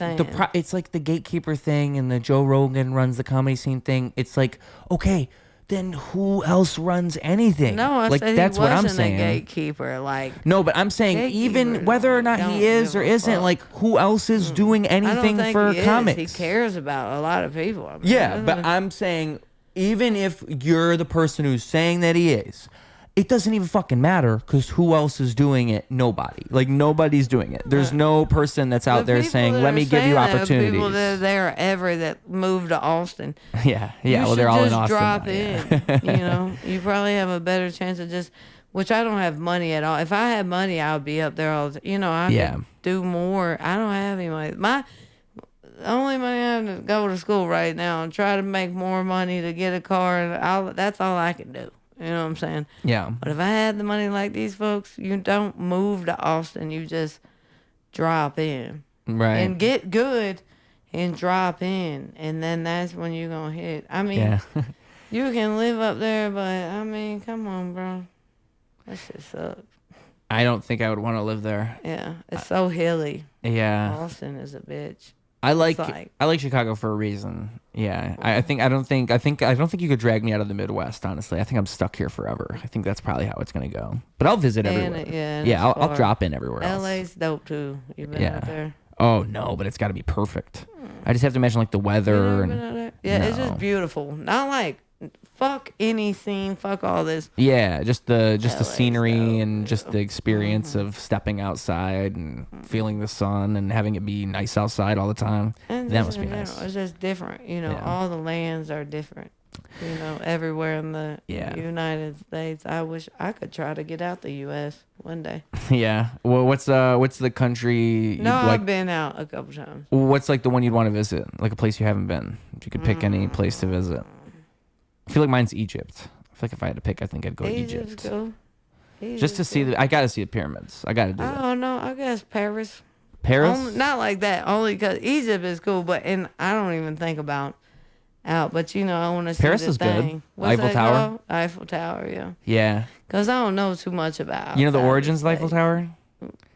[SPEAKER 1] it's like the gatekeeper thing and the Joe Rogan runs the comedy scene thing. It's like, okay, then who else runs anything?
[SPEAKER 2] No, I
[SPEAKER 1] like,
[SPEAKER 2] said
[SPEAKER 1] that's
[SPEAKER 2] he
[SPEAKER 1] what I'm
[SPEAKER 2] wasn't
[SPEAKER 1] saying.
[SPEAKER 2] A gatekeeper, like,
[SPEAKER 1] no, but I'm saying even whether or not he is or isn't, like, who else is doing anything for comics?
[SPEAKER 2] He cares about a lot of people. I mean,
[SPEAKER 1] but I'm saying even if you're the person who's saying that he is, it doesn't even fucking matter, because who else is doing it? Nobody. Like, nobody's doing it. There's no person that's out there saying, let me give you opportunities.
[SPEAKER 2] People that are there ever that moved to Austin.
[SPEAKER 1] Yeah. Well, they're all in Austin.
[SPEAKER 2] Drop in. You probably have a better chance of just, which I don't have money at all. If I had money, I would be up there all the, I could do more. I don't have any money. The only money I have to go to school right now and try to make more money to get a car, and that's all I can do. You know what I'm saying?
[SPEAKER 1] Yeah.
[SPEAKER 2] But if I had the money like these folks, you don't move to Austin. You just drop in.
[SPEAKER 1] Right.
[SPEAKER 2] And get good and drop in. And then that's when you're going to hit. I mean, you can live up there, but, I mean, come on, bro. That shit sucks.
[SPEAKER 1] I don't think I would want to live there.
[SPEAKER 2] Yeah. It's so hilly.
[SPEAKER 1] Yeah.
[SPEAKER 2] Austin is a bitch.
[SPEAKER 1] I like Chicago for a reason. Yeah, I don't think you could drag me out of the Midwest. Honestly, I think I'm stuck here forever. I think that's probably how it's gonna go. But I'll visit everywhere. I'll drop in everywhere else.
[SPEAKER 2] LA's dope too. You've been out there?
[SPEAKER 1] Oh no, but it's got to be perfect. I just have to imagine like the weather and
[SPEAKER 2] it's just beautiful. Not like fuck any scene, fuck all this.
[SPEAKER 1] Yeah, just the scenery and just the experience of stepping outside and feeling the sun and having it be nice outside all the time.
[SPEAKER 2] And
[SPEAKER 1] that must be nice.
[SPEAKER 2] It's just different, all the lands are different. Everywhere in the United States. I wish I could try to get out the U.S. one day.
[SPEAKER 1] Yeah. Well, what's the country?
[SPEAKER 2] No, I've been out a couple times.
[SPEAKER 1] What's like the one you'd want to visit? Like a place you haven't been. If you could pick any place to visit. I feel like mine's Egypt. I feel like if I had to pick, I think I'd go
[SPEAKER 2] Egypt's
[SPEAKER 1] Egypt.
[SPEAKER 2] cool.
[SPEAKER 1] Just to see I gotta see the pyramids. I gotta do
[SPEAKER 2] I
[SPEAKER 1] that.
[SPEAKER 2] don't know. I guess Paris.
[SPEAKER 1] Paris?
[SPEAKER 2] Not like that. Only because Egypt is cool, and I don't even think about out. But I want to see
[SPEAKER 1] Paris
[SPEAKER 2] the
[SPEAKER 1] is
[SPEAKER 2] thing.
[SPEAKER 1] good.
[SPEAKER 2] What's
[SPEAKER 1] Eiffel
[SPEAKER 2] that
[SPEAKER 1] Tower?
[SPEAKER 2] called? Eiffel Tower, yeah.
[SPEAKER 1] Yeah.
[SPEAKER 2] Because I don't know too much about.
[SPEAKER 1] You know the
[SPEAKER 2] outside
[SPEAKER 1] origins of
[SPEAKER 2] the
[SPEAKER 1] Eiffel
[SPEAKER 2] States.
[SPEAKER 1] Tower?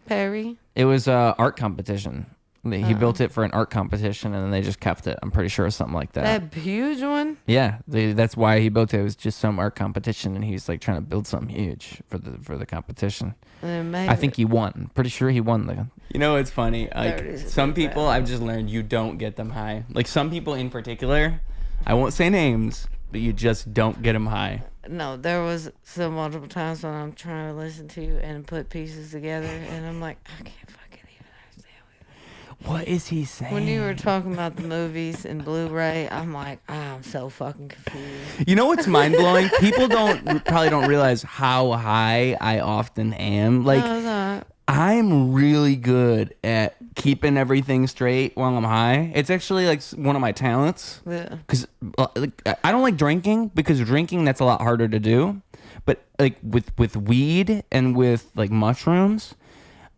[SPEAKER 2] Perry.
[SPEAKER 1] It was a art competition. He built it for an art competition, and then they just kept it. I'm pretty sure it was something like that.
[SPEAKER 2] That huge one.
[SPEAKER 1] Yeah, that's why he built it. It was just some art competition, and he's like trying to build something huge for the competition. I think he won. Pretty sure he won the. You know, it's funny. Like some people, I've just learned you don't get them high. Like some people in particular, I won't say names, but you just don't get them high.
[SPEAKER 2] No, there was some multiple times when I'm trying to listen to you and put pieces together, and I'm like, I can't fucking even understand
[SPEAKER 1] what is he saying?
[SPEAKER 2] When you were talking about the movies and Blu-ray, I'm like, I'm so fucking confused.
[SPEAKER 1] You know what's mind blowing? People probably don't realize how high I often am. Like, I'm really good at keeping everything straight while I'm high. It's actually like one of my talents.
[SPEAKER 2] Yeah.
[SPEAKER 1] Because I don't like drinking, because drinking, that's a lot harder to do. But like with weed and with like mushrooms,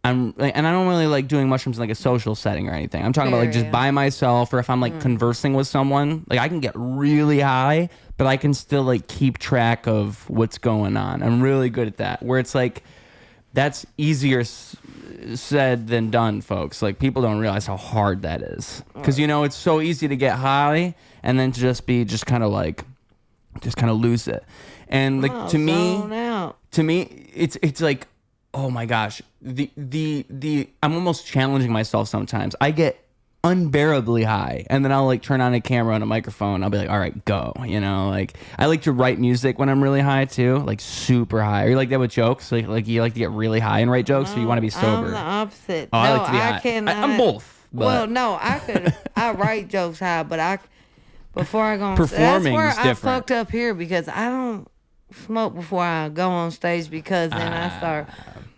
[SPEAKER 1] and I don't really like doing mushrooms in like a social setting or anything. I'm talking about like just by myself, or if I'm like conversing with someone, like I can get really high, but I can still like keep track of what's going on. I'm really good at that. Where it's like, that's easier said than done, folks. Like people don't realize how hard that is, because it's so easy to get high and then to just kind of lose it. And like to me, it's like, oh my gosh, the I'm almost challenging myself sometimes. I get unbearably high, and then I'll like turn on a camera and a microphone. I'll be like, all right, go. Like I like to write music when I'm really high too, like super high. Are you like that with jokes? Like you like to get really high and write jokes, or you want to be sober?
[SPEAKER 2] I'm the opposite.
[SPEAKER 1] Oh,
[SPEAKER 2] No,
[SPEAKER 1] I like to be high.
[SPEAKER 2] cannot.
[SPEAKER 1] I'm both. But.
[SPEAKER 2] Well, no, I write jokes high, but before I go on stage,
[SPEAKER 1] performing
[SPEAKER 2] that's
[SPEAKER 1] is
[SPEAKER 2] where
[SPEAKER 1] different.
[SPEAKER 2] I fucked up here, because I don't smoke before I go on stage, because then I start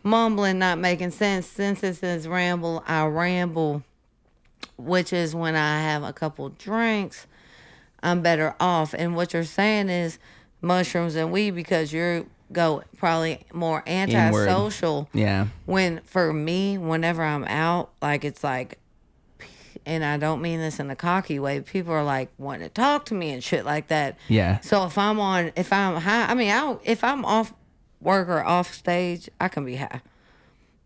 [SPEAKER 2] mumbling, not making sense. Since it says ramble, I ramble, which is when I have a couple drinks, I'm better off. And what you're saying is mushrooms and weed, because you're probably more antisocial.
[SPEAKER 1] Yeah.
[SPEAKER 2] When for me, whenever I'm out, like it's like, and I don't mean this in a cocky way, people are like wanting to talk to me and shit like that.
[SPEAKER 1] Yeah.
[SPEAKER 2] So if I'm high, if I'm off work or off stage, I can be high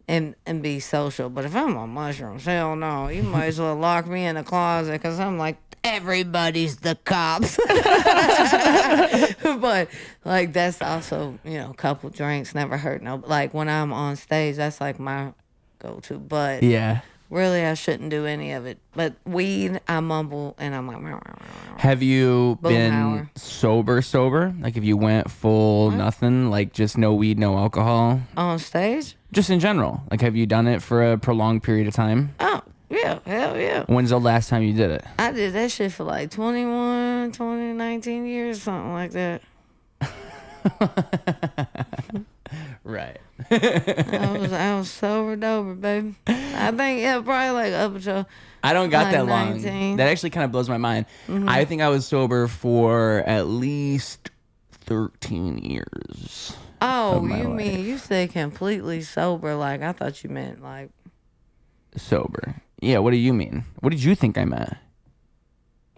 [SPEAKER 2] and be social. But if I'm on mushrooms, hell no, you might as well lock me in the closet, because I'm like, everybody's the cops. But like that's also, a couple drinks never hurt no. Like when I'm on stage, that's like my go-to. But
[SPEAKER 1] yeah.
[SPEAKER 2] Really, I shouldn't do any of it. But weed, I mumble, and I'm like...
[SPEAKER 1] Have you been
[SPEAKER 2] Boomhauer.
[SPEAKER 1] sober? Like if you went full nothing, like just no weed, no alcohol?
[SPEAKER 2] On stage?
[SPEAKER 1] Just in general. Like have you done it for a prolonged period of time?
[SPEAKER 2] Oh, yeah. Hell yeah.
[SPEAKER 1] When's the last time you did it?
[SPEAKER 2] I did that shit for like 19 years, something like that.
[SPEAKER 1] Right.
[SPEAKER 2] I was sober, baby. I think, probably like up until...
[SPEAKER 1] I don't got
[SPEAKER 2] like
[SPEAKER 1] that long.
[SPEAKER 2] 19.
[SPEAKER 1] That actually kind of blows my mind.
[SPEAKER 2] Mm-hmm.
[SPEAKER 1] I think I was sober for at least 13 years.
[SPEAKER 2] Oh,
[SPEAKER 1] my
[SPEAKER 2] you
[SPEAKER 1] life.
[SPEAKER 2] mean, you said completely sober. Like, I thought you meant like...
[SPEAKER 1] Sober. Yeah, what do you mean? What did you think I meant?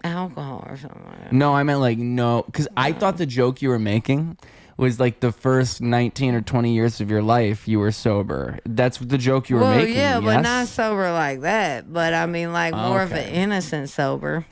[SPEAKER 2] Alcohol or something like that.
[SPEAKER 1] No, I meant like no, because I thought the joke you were making was like the first 19 or 20 years of your life you were sober. That's the joke you were making.
[SPEAKER 2] Yeah,
[SPEAKER 1] yes?
[SPEAKER 2] but not sober like that. But I mean, like more of an innocent sober.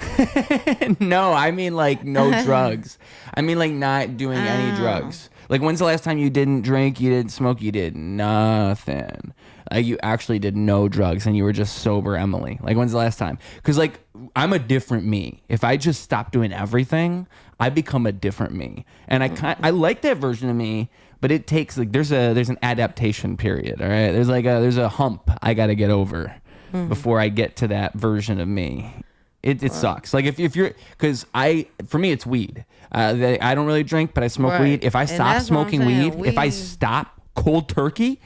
[SPEAKER 1] No, I mean like no drugs. I mean like not doing any drugs. Like when's the last time you didn't drink, you didn't smoke, you did nothing? Like you actually did no drugs and you were just sober Emily. Like when's the last time? Because like I'm a different me. If I just stop doing everything, I become a different me. And I like that version of me, but it takes like there's an adaptation period. All right, there's a hump I got to get over before I get to that version of me. It sucks. Like if you're, because for me it's weed. I don't really drink, but I smoke weed. If I stop smoking weed, if I stop cold turkey,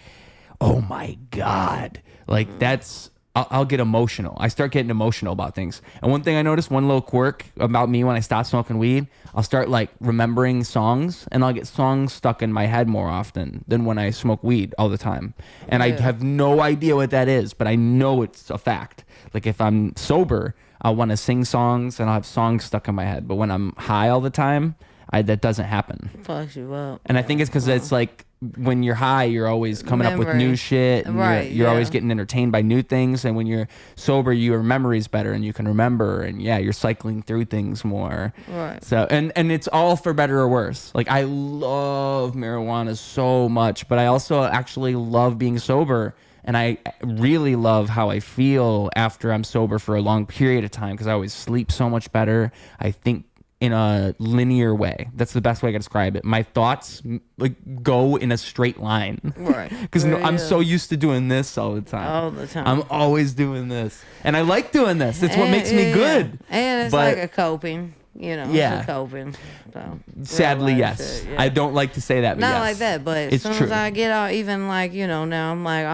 [SPEAKER 1] oh my God, like that's I'll get emotional. I start getting emotional about things. And one thing I noticed, one little quirk about me when I stop smoking weed, I'll start like remembering songs, and I'll get songs stuck in my head more often than when I smoke weed all the time. And I have no idea what that is, but I know it's a fact. Like if I'm sober, I'll want to sing songs and I'll have songs stuck in my head. But when I'm high all the time, that doesn't happen.
[SPEAKER 2] Fucks you up.
[SPEAKER 1] And I think it's because it's like when you're high, you're always coming up with new shit. And
[SPEAKER 2] right.
[SPEAKER 1] You're always getting entertained by new things. And when you're sober, your memory's better and you can remember. And you're cycling through things more.
[SPEAKER 2] Right.
[SPEAKER 1] So, and it's all for better or worse. Like I love marijuana so much, but I also actually love being sober. And I really love how I feel after I'm sober for a long period of time because I always sleep so much better. I think in a linear way. That's the best way I can describe it. My thoughts like go in a straight line.
[SPEAKER 2] Right.
[SPEAKER 1] Because I'm so used to doing this all the time.
[SPEAKER 2] All the time.
[SPEAKER 1] I'm always doing this. And I like doing this. It's what makes me good.
[SPEAKER 2] And it's like a coping, it's a coping. So,
[SPEAKER 1] sadly, yes. I don't like to say that, but
[SPEAKER 2] not
[SPEAKER 1] yes.
[SPEAKER 2] like that, but as
[SPEAKER 1] it's
[SPEAKER 2] soon
[SPEAKER 1] true.
[SPEAKER 2] as I get out, even like, now I'm like,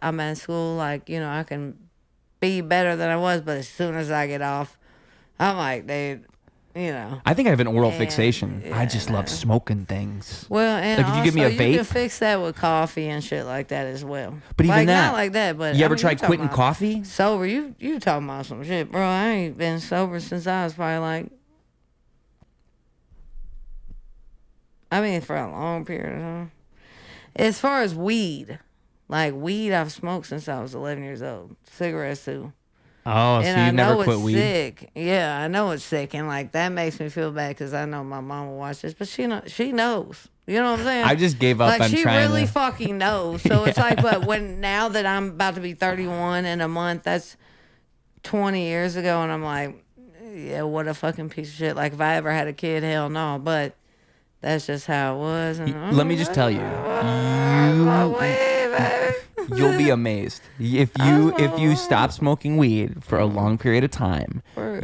[SPEAKER 2] I'm at school, like, I can be better than I was, but as soon as I get off, I'm like, dude,
[SPEAKER 1] I think I have an oral fixation. I just love smoking things.
[SPEAKER 2] Well, and
[SPEAKER 1] like if you give me a vape,
[SPEAKER 2] you can fix that with coffee and shit like that as well.
[SPEAKER 1] But even
[SPEAKER 2] like,
[SPEAKER 1] that,
[SPEAKER 2] not like that. But
[SPEAKER 1] you ever tried quitting coffee?
[SPEAKER 2] Sober? You talking about some shit, bro? I ain't been sober since I was probably like, for a long period of time. As far as weed, I've smoked since I was 11 years old. Cigarettes too.
[SPEAKER 1] Oh,
[SPEAKER 2] and
[SPEAKER 1] so you never quit weed?
[SPEAKER 2] Sick. Yeah, I know it's sick, and like that makes me feel bad because I know my mom will watch this, but she knows. You know what I'm saying?
[SPEAKER 1] I just gave up.
[SPEAKER 2] Like she really fucking knows. So it's like, but now that I'm about to be 31 in a month, that's 20 years ago, and I'm like, yeah, what a fucking piece of shit. Like if I ever had a kid, hell no. But that's just how it was. And
[SPEAKER 1] let me just tell you, you'll be amazed if you stop smoking weed for a long period of time.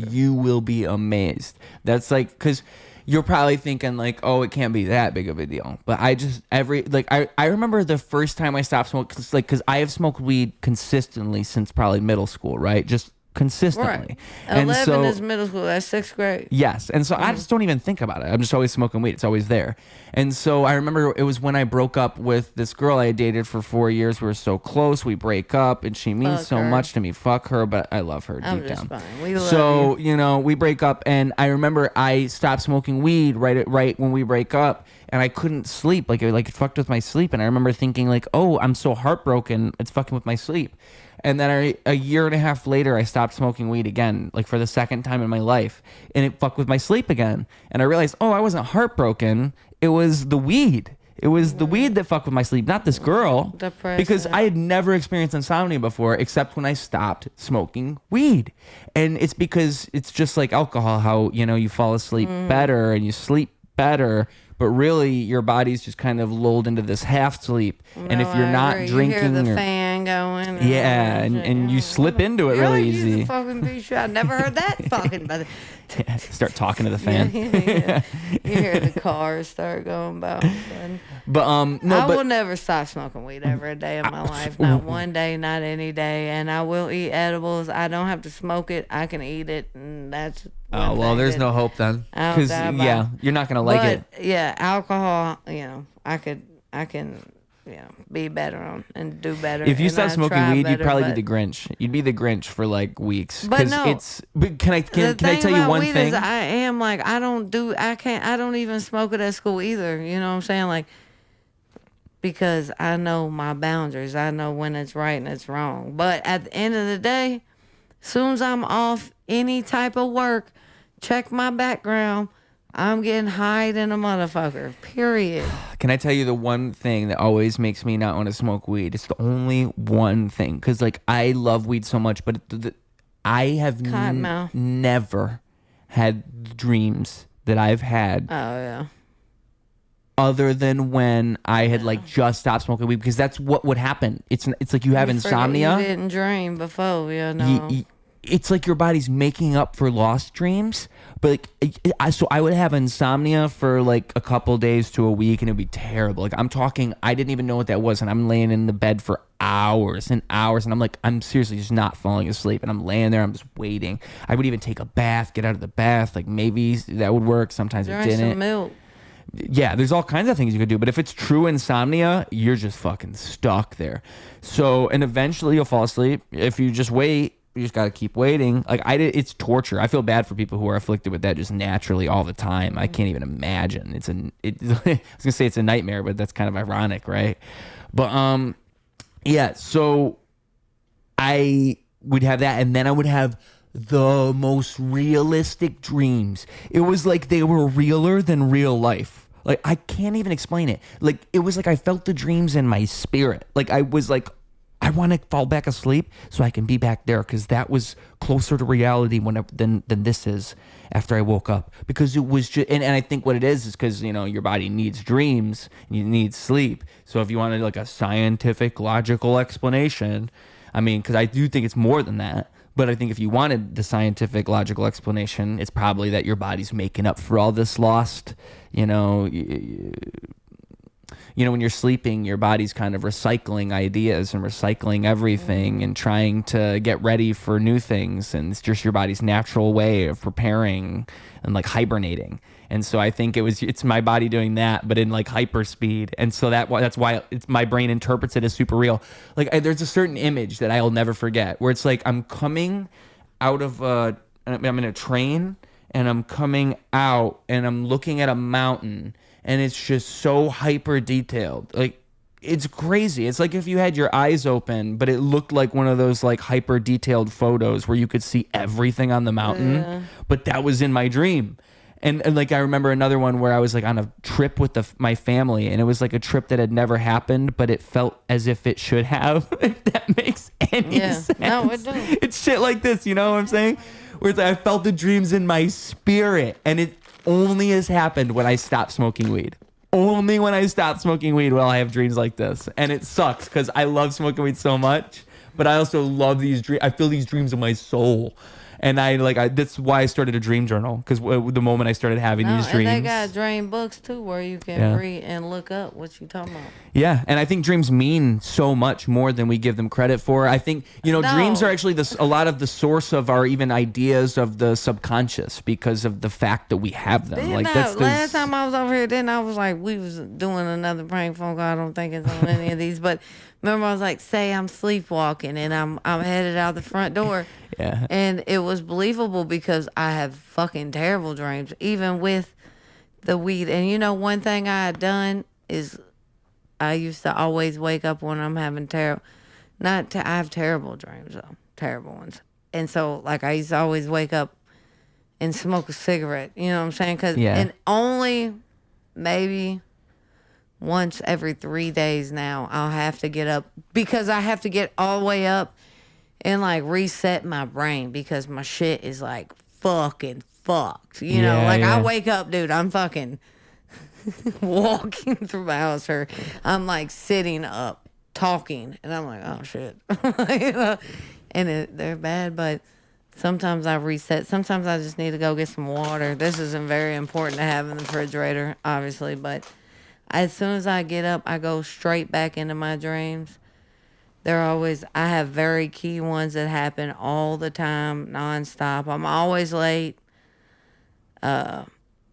[SPEAKER 1] You will be amazed. That's like because you're probably thinking like, oh, it can't be that big of a deal. But I remember the first time I stopped smoking, because I have smoked weed consistently since probably middle school, right? Just consistently.
[SPEAKER 2] Right. 11 is middle school. That's 6th grade.
[SPEAKER 1] Yes. And so I just don't even think about it. I'm just always smoking weed. It's always there. And so I remember it was when I broke up with this girl I had dated for 4 years. We were so close. We break up and she means so much to me. Fuck her, but I love her deep down.
[SPEAKER 2] Fine. We love
[SPEAKER 1] you. We break up and I remember I stopped smoking weed right when we break up and I couldn't sleep. Like it fucked with my sleep. And I remember thinking like, oh, I'm so heartbroken. It's fucking with my sleep. And then a year and a half later, I stopped smoking weed again, like for the second time in my life. And it fucked with my sleep again. And I realized, oh, I wasn't heartbroken. It was the weed. It was the weed that fucked with my sleep, not this girl.
[SPEAKER 2] Depression.
[SPEAKER 1] Because I had never experienced insomnia before, except when I stopped smoking weed. And it's because it's just like alcohol, how, you fall asleep better and you sleep better. But really, your body's just kind of lulled into this half sleep. And if you're not drinking,
[SPEAKER 2] you hear the fan going.
[SPEAKER 1] And you slip into it really easy.
[SPEAKER 2] Fucking bitch. I never heard that fucking.
[SPEAKER 1] Start talking to the fan.
[SPEAKER 2] Yeah. You hear the cars start going by.
[SPEAKER 1] But
[SPEAKER 2] I will never stop smoking weed ever a day of my life. Not one day, not any day. And I will eat edibles. I don't have to smoke it. I can eat it, and that's.
[SPEAKER 1] Oh well, there's no hope then. Because you're not gonna like it.
[SPEAKER 2] Yeah, alcohol. I can. Be better on and do better.
[SPEAKER 1] If you stop smoking weed, you'd probably be the Grinch. You'd be the Grinch for like weeks.
[SPEAKER 2] But no,
[SPEAKER 1] But can I tell you one thing?
[SPEAKER 2] I am like I don't even smoke it at school either. You know what I'm saying? Like because I know my boundaries. I know when it's right and it's wrong. But at the end of the day, as soon as I'm off any type of work, check my background. I'm getting high than a motherfucker, period.
[SPEAKER 1] Can I tell you the one thing that always makes me not want to smoke weed? It's the only one thing. Because, I love weed so much, but I have never had dreams that I've had.
[SPEAKER 2] Oh, yeah.
[SPEAKER 1] Other than when I had, just stopped smoking weed. Because that's what would happen. It's like you have insomnia.
[SPEAKER 2] You didn't dream before,
[SPEAKER 1] it's like your body's making up for lost dreams. But like, so I would have insomnia for like a couple days to a week, and it'd be terrible. Like I'm talking, I didn't even know what that was, and I'm laying in the bed for hours and hours, and I'm like, I'm seriously just not falling asleep, and I'm laying there, I'm just waiting. I would even take a bath, get out of the bath, like maybe that would work. Sometimes it
[SPEAKER 2] Drink
[SPEAKER 1] didn't.
[SPEAKER 2] some milk.
[SPEAKER 1] Yeah, there's all kinds of things you could do, but if it's true insomnia, you're just fucking stuck there. So, and eventually you'll fall asleep. If you just wait, you just gotta keep waiting. Like it's torture. I feel bad for people who are afflicted with that just naturally all the time. I can't even imagine. I was gonna say it's a nightmare, but that's kind of ironic, right? But yeah. So I would have that, and then I would have the most realistic dreams. It was like they were realer than real life. Like I can't even explain it. Like it was like I felt the dreams in my spirit. Like I was like, I want to fall back asleep so I can be back there, because that was closer to reality than this is after I woke up. Because it was just, and I think what it is because, you know, your body needs dreams, and you need sleep. So if you wanted like a scientific, logical explanation, I mean, because I do think it's more than that. But I think if you wanted the scientific, logical explanation, it's probably that your body's making up for all this lost, you know, when you're sleeping, your body's kind of recycling ideas and recycling everything and trying to get ready for new things. And it's just your body's natural way of preparing and like hibernating. And so I think it's my body doing that, but in like hyper speed. And so that's why my brain interprets it as super real. Like there's a certain image that I'll never forget where it's like I'm coming out of I'm in a train, and I'm coming out and I'm looking at a mountain, and it's just so hyper detailed. Like it's crazy. It's like if you had your eyes open, but it looked like one of those like hyper detailed photos where you could see everything on the mountain. Yeah. But that was in my dream. And like I remember another one where I was like on a trip with my family, and it was like a trip that had never happened, but it felt as if it should have, if that makes any sense. No, it doesn't. It's shit like this, you know what I'm saying? Where it's like I felt the dreams in my spirit, and it only has happened when I stopped smoking weed. Only when I stop smoking weed will I have dreams like this. And it sucks because I love smoking weed so much, but I also love these dreams. I feel these dreams in my soul. And that's why I started a dream journal, because the moment I started having these dreams.
[SPEAKER 2] And they got dream books too, where you can read and look up what you talking about.
[SPEAKER 1] Yeah, and I think dreams mean so much more than we give them credit for. I think, dreams are actually a lot of the source of our even ideas of the subconscious, because of the fact that we have them.
[SPEAKER 2] Last time I was over here, then I was like, we was doing another prank phone call. I don't think it's on any of these, but remember I was like, say I'm sleepwalking and I'm headed out the front door.
[SPEAKER 1] Yeah.
[SPEAKER 2] And it was believable because I have fucking terrible dreams, even with the weed. And one thing I had done is I used to always wake up when I'm having I have terrible dreams though, terrible ones. And so like I used to always wake up and smoke a cigarette, you know what I'm saying? And only maybe once every 3 days now I'll have to get up, because I have to get all the way up and like reset my brain, because my shit is like fucking fucked. I wake up, dude, I'm fucking walking through my house, or I'm like sitting up talking, and I'm like, oh shit. And they're bad, but sometimes I reset. Sometimes I just need to go get some water. This isn't very important to have in the refrigerator, obviously, but as soon as I get up, I go straight back into my dreams. I have very key ones that happen all the time, nonstop. I'm always late. I'm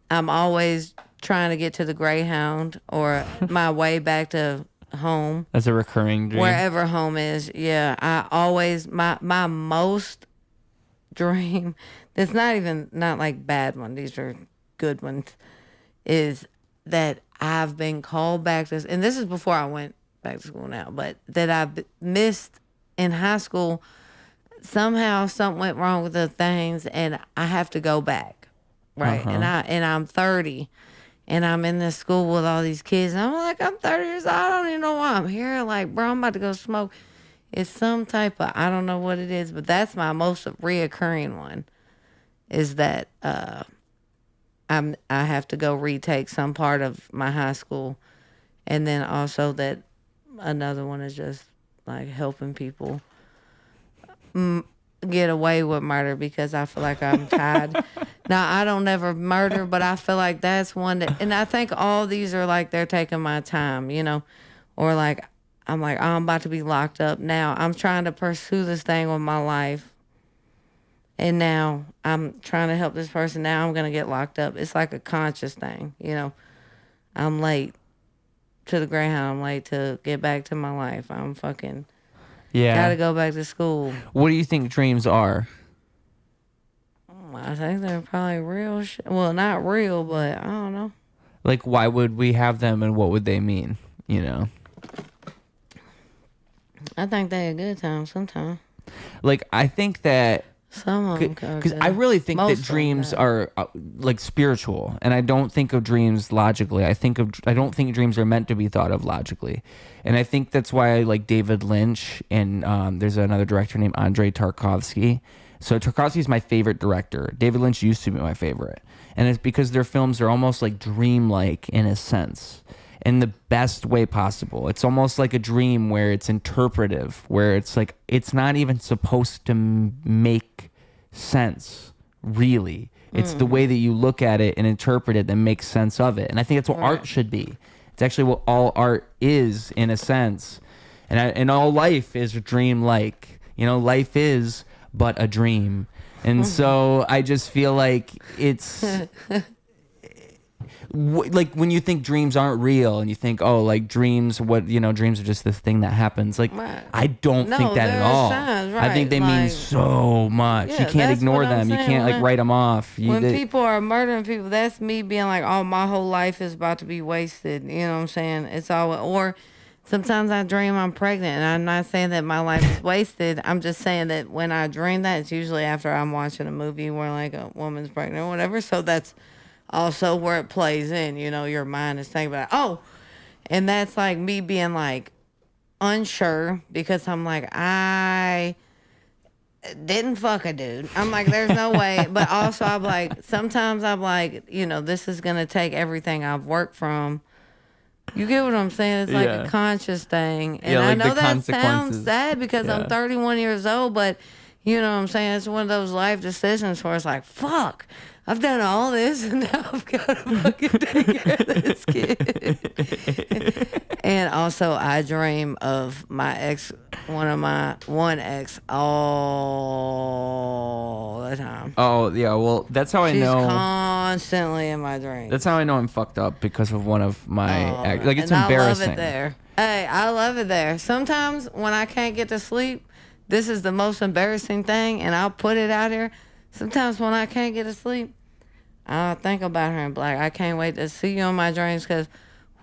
[SPEAKER 2] always trying to get to the Greyhound or my way back to home.
[SPEAKER 1] That's a recurring dream.
[SPEAKER 2] Wherever home is. Yeah. I always, my most dream, that's not like bad one, these are good ones, is that I've been called back to, and this is before I went back to school now, but that I've missed in high school. Somehow something went wrong with the things, and I have to go back, right? And I'm 30, and I'm in this school with all these kids, and I'm like, I'm 30 years old. I don't even know why I'm here. Like, bro, I'm about to go smoke. It's some type of, I don't know what it is, but that's my most reoccurring one, is that I have to go retake some part of my high school, and then also that another one is just like helping people. get away with murder because I feel like I'm tired. Now, I don't never murder, but I feel like that's one that, and I think all these are like they're taking my time, you know, or like I'm like, oh, I'm about to be locked up now. I'm trying to pursue this thing with my life. And now I'm trying to help this person. Now I'm going to get locked up. It's like a conscious thing, you know. I'm late to the Greyhound. I'm late to get back to my life. I'm fucking got to go back to school.
[SPEAKER 1] What do you think dreams are?
[SPEAKER 2] I think they're probably real shit. Well, not real, but I don't know.
[SPEAKER 1] Like, why would we have them and what would they mean, you know?
[SPEAKER 2] I think they're a good time sometimes.
[SPEAKER 1] Like, I think that...
[SPEAKER 2] Some of them
[SPEAKER 1] because I really think that dreams are like spiritual, and I don't think of dreams logically. I don't think dreams are meant to be thought of logically, and I think that's why I like David Lynch and there's another director named Andrei Tarkovsky. So Tarkovsky is my favorite director. David Lynch used to be my favorite, and it's because their films are almost like dreamlike in a sense. In the best way possible. It's almost like a dream where it's interpretive, where it's like it's not even supposed to make sense, really. It's the way that you look at it and interpret it that makes sense of it. And I think that's what art should be. It's actually what all art is in a sense. And all life is dream-like. You know, life is but a dream. And so I just feel like it's... like when you think dreams aren't real and you think, oh, like dreams, dreams are just this thing that happens. Like, I don't think that at all. I think they mean so much. You can't ignore them. You can't like write them off.
[SPEAKER 2] When people are murdering people, that's me being like, oh, my whole life is about to be wasted. You know what I'm saying? It's all, or sometimes I dream I'm pregnant, and I'm not saying that my life is wasted. I'm just saying that when I dream that, it's usually after I'm watching a movie where like a woman's pregnant or whatever. So that's also where it plays in, you know, your mind is thinking about, oh, and that's like me being like unsure because I'm like, I didn't fuck a dude. I'm like, there's no way. But also I'm like, sometimes I'm like, you know, this is going to take everything I've worked from. You get what I'm saying? It's like a conscious thing. And
[SPEAKER 1] like
[SPEAKER 2] I know that sounds sad because I'm 31 years old, but you know what I'm saying? It's one of those life decisions where it's like, fuck. I've done all this, and now I've got to fucking take care of this kid. And also, I dream of my ex, one ex, all the time.
[SPEAKER 1] Oh, yeah, well, that's how I know.
[SPEAKER 2] She's constantly in my dreams.
[SPEAKER 1] That's how I know I'm fucked up, because of one of my ex. Like, it's embarrassing.
[SPEAKER 2] I love it there. Hey, I love it there. Sometimes when I can't get to sleep, this is the most embarrassing thing, and I'll put it out here. Sometimes when I can't get to sleep, I'll think about her and be like, I can't wait to see you in my dreams because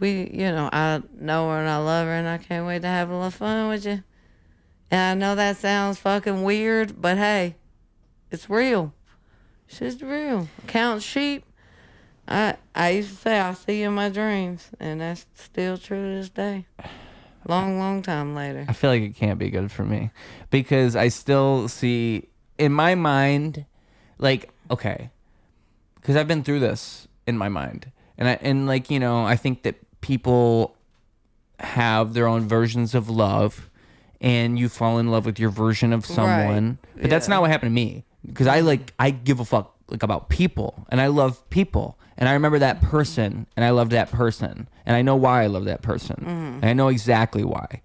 [SPEAKER 2] I know her and I love her and I can't wait to have a little fun with you. And I know that sounds fucking weird, but hey, it's real. It's just real. Count sheep. I used to say, I'll see you in my dreams. And that's still true to this day. Long time later.
[SPEAKER 1] I feel like it can't be good for me because I still see in my mind, like, okay, because I've been through this in my mind, and I think that people have their own versions of love, and you fall in love with your version of someone, but that's not what happened to me because I give a fuck like about people, and I love people, and I remember that person, and I loved that person, and I know why I love that person, and I know exactly why.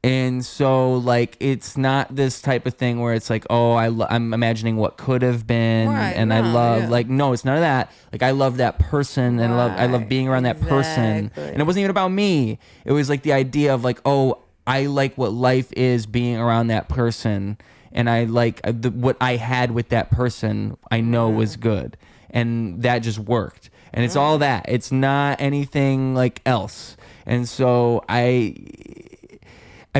[SPEAKER 1] And so, like, it's not this type of thing where it's like, oh, I'm imagining what could have been, and I love, like, no, it's none of that. Like, I love that person, and I love being around that person. And it wasn't even about me. It was, like, the idea of, like, oh, I like what life is being around that person, and I like what I had with that person I know was good. And that just worked. And it's all that. It's not anything, like, else. And so I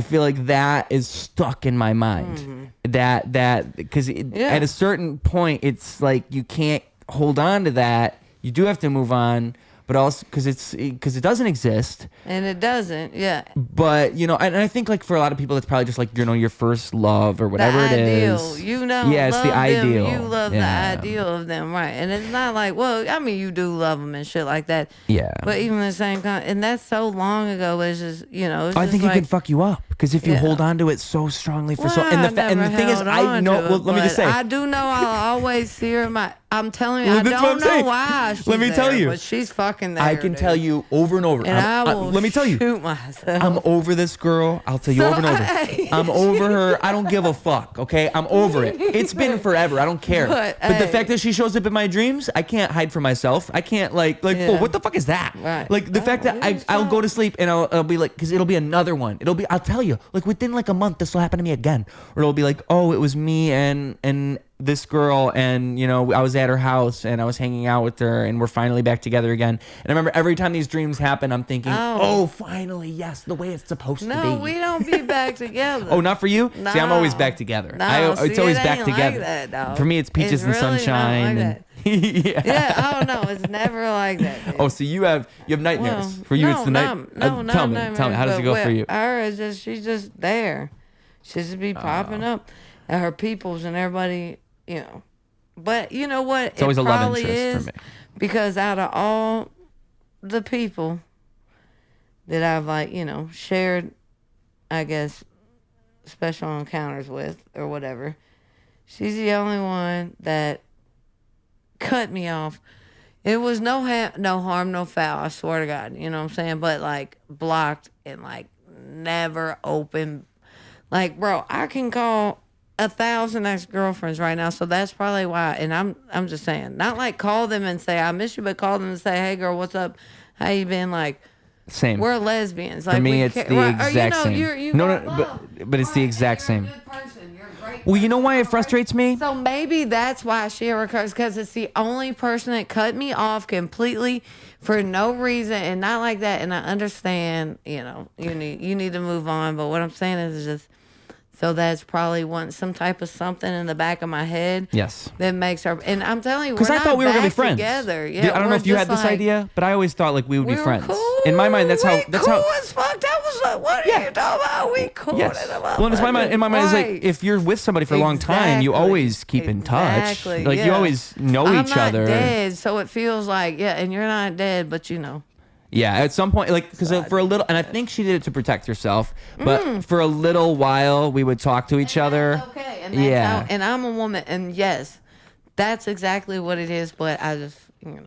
[SPEAKER 1] feel like that is stuck in my mind. That because at a certain point, it's like you can't hold on to that. You do have to move on, but also because it doesn't exist.
[SPEAKER 2] And it doesn't, yeah.
[SPEAKER 1] But and I think like for a lot of people, it's probably just like your first love or whatever it is. Yeah, it's the ideal.
[SPEAKER 2] You love the ideal of them, right? And it's not like, well, I mean, you do love them and shit like that.
[SPEAKER 1] Yeah.
[SPEAKER 2] But even the same kind, and that's so long ago. It's just it's
[SPEAKER 1] I think
[SPEAKER 2] like,
[SPEAKER 1] it could fuck you up Because if you hold on to it so strongly for and the thing is, I know. Well, let me just say,
[SPEAKER 2] I do know I'll always see her in my. I'm telling you, I don't know why she's
[SPEAKER 1] let me tell you,
[SPEAKER 2] but she's fucking there.
[SPEAKER 1] I can tell you over and over.
[SPEAKER 2] And I will
[SPEAKER 1] let me tell you,
[SPEAKER 2] shoot myself.
[SPEAKER 1] I'm over this girl. I'll tell you over and over. I'm over her. I don't give a fuck. Okay, I'm over it. It's been forever. I don't care. But the fact that she shows up in my dreams, I can't hide from myself. I can't well, what the fuck is that?
[SPEAKER 2] Right.
[SPEAKER 1] Like the fact that I'll go to sleep and I'll be like, because it'll be another one. I'll tell you, like within like a month, this will happen to me again. Or it'll be like, oh, it was me and this girl, and you know, I was at her house and I was hanging out with her and we're finally back together again. And I remember every time these dreams happen, I'm thinking, oh finally, yes, the way it's supposed to be.
[SPEAKER 2] No, we don't be back together.
[SPEAKER 1] Oh, not for you?
[SPEAKER 2] No.
[SPEAKER 1] See, I'm always back together.
[SPEAKER 2] No,
[SPEAKER 1] it's always back together.
[SPEAKER 2] Like that,
[SPEAKER 1] for me, it's peaches and
[SPEAKER 2] really
[SPEAKER 1] sunshine.
[SPEAKER 2] Not like that. Yeah. Oh no, it's never like that. Dude.
[SPEAKER 1] Oh, so you have nightmares. For you, it's the night. Tell me, how does it go for you?
[SPEAKER 2] She's just there. She just be popping up, and her peoples and everybody, you know. But you know what?
[SPEAKER 1] It's always a love interest for me.
[SPEAKER 2] Because out of all the people that I've shared, I guess, special encounters with or whatever, she's the only one that cut me off. It was no harm, no foul, I swear to God. You know what I'm saying? But like blocked and like never open. Like, bro, I can call 1,000 ex-girlfriends right now, so that's probably why. And I'm just saying, not like call them and say I miss you, but call them and say, hey girl, what's up? How you been? Like,
[SPEAKER 1] same.
[SPEAKER 2] We're lesbians. Like,
[SPEAKER 1] for me, it's the exact same. But it's the exact same. Well, you know why it frustrates me?
[SPEAKER 2] So maybe that's why she recurs, because it's the only person that cut me off completely for no reason and not like that. And I understand, you know, you need to move on. But what I'm saying is just, so that's probably some type of something in the back of my head.
[SPEAKER 1] Yes.
[SPEAKER 2] That makes her, and I'm telling you,
[SPEAKER 1] because I thought we were gonna be friends
[SPEAKER 2] together. Yeah,
[SPEAKER 1] I don't know if you had this idea, but I always thought like we would be friends.
[SPEAKER 2] Cool.
[SPEAKER 1] In my mind, that's how.
[SPEAKER 2] Cool as fuck. That was like, what are you talking about? We cool.
[SPEAKER 1] Yes. Well, in my mind, it's like if you're with somebody for a long time, you always keep in touch. Like you always know each other.
[SPEAKER 2] I'm not dead, so it feels like and you're not dead, but you know.
[SPEAKER 1] Yeah, at some point, like, because for a little, and I think she did it to protect herself, but for a little while, we would talk to each other.
[SPEAKER 2] Okay, and that's and I'm a woman, and yes, that's exactly what it is, but I just,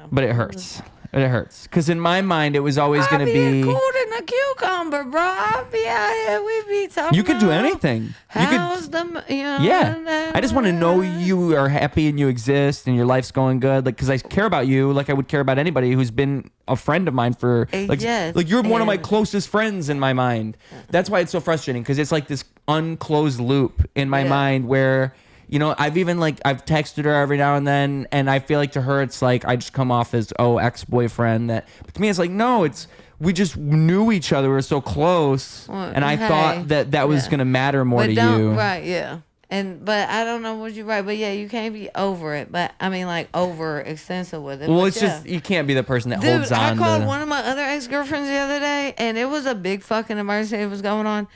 [SPEAKER 1] But it hurts. It hurts. Because in my mind, it was always going to be...
[SPEAKER 2] cool than a cucumber, bro. I'll be out here. We be talking
[SPEAKER 1] You could do anything.
[SPEAKER 2] Yeah.
[SPEAKER 1] I just want to know you are happy and you exist and your life's going good. Like, because I care about you like I would care about anybody who's been a friend of mine for... Like, like you're one of my closest friends in my mind. That's why it's so frustrating. Because it's like this unclosed loop in my mind where... I've even I've texted her every now and then, and I feel like to her it's like I just come off as ex-boyfriend. But to me it's like no, we just knew each other, we were so close, and I thought that was gonna matter more to you.
[SPEAKER 2] Right? Yeah. But I don't know what you're right. But yeah, you can't be over it. But I mean, like over extensive with it.
[SPEAKER 1] Well, it's just you can't be the person that holds on.
[SPEAKER 2] I called one of my other ex-girlfriends the other day, and it was a big fucking emergency that was going on.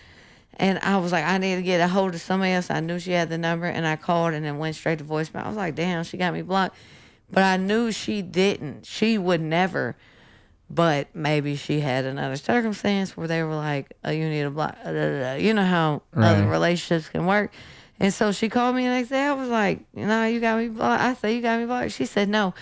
[SPEAKER 2] And I was like, I need to get a hold of somebody else. I knew she had the number, and I called and it went straight to voicemail. I was like, damn, she got me blocked. But I knew she didn't. She would never. But maybe she had another circumstance where they were like, oh, you need to block. You know how other relationships can work. And so she called me the next day. I was like, you got me blocked. I said, you got me blocked. She said, no.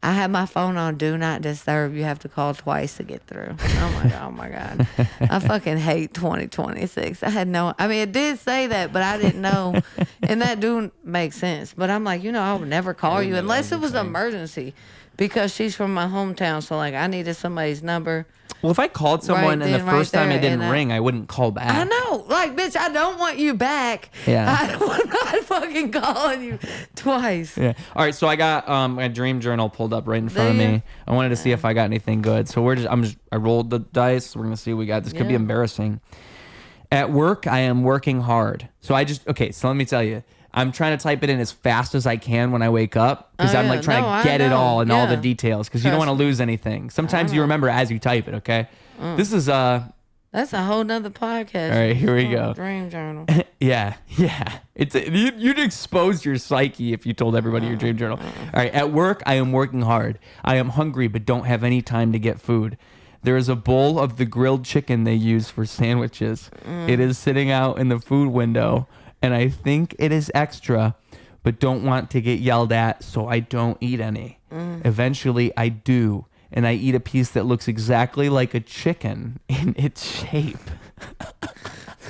[SPEAKER 2] I have my phone on Do Not Disturb. You have to call twice to get through. Oh my God. I fucking hate 2026. It did say that, but I didn't know. And that do make sense. But I'm like, I would never call you unless it was an emergency. Because she's from my hometown, so I needed somebody's number.
[SPEAKER 1] Well, if I called someone and the first time it didn't ring, I wouldn't call back.
[SPEAKER 2] I know. Bitch, I don't want you back.
[SPEAKER 1] Yeah.
[SPEAKER 2] I'm not fucking calling you twice.
[SPEAKER 1] Yeah. All right, so I got a dream journal pulled up right in front of me. I wanted to see if I got anything good. So I rolled the dice. We're going to see what we got. This could be embarrassing. At work, I am working hard. So so let me tell you. I'm trying to type it in as fast as I can when I wake up because I'm trying to get it all and all the details because you don't want to lose anything. Sometimes you remember as you type it, okay? This is
[SPEAKER 2] that's a whole nother podcast.
[SPEAKER 1] All right, here we go.
[SPEAKER 2] Dream journal.
[SPEAKER 1] Yeah. You'd expose your psyche if you told everybody your dream journal. All right, at work, I am working hard. I am hungry but don't have any time to get food. There is a bowl of the grilled chicken they use for sandwiches. It is sitting out in the food window, and I think it is extra, but don't want to get yelled at, so I don't eat any. Eventually, I do, and I eat a piece that looks exactly like a chicken in its shape.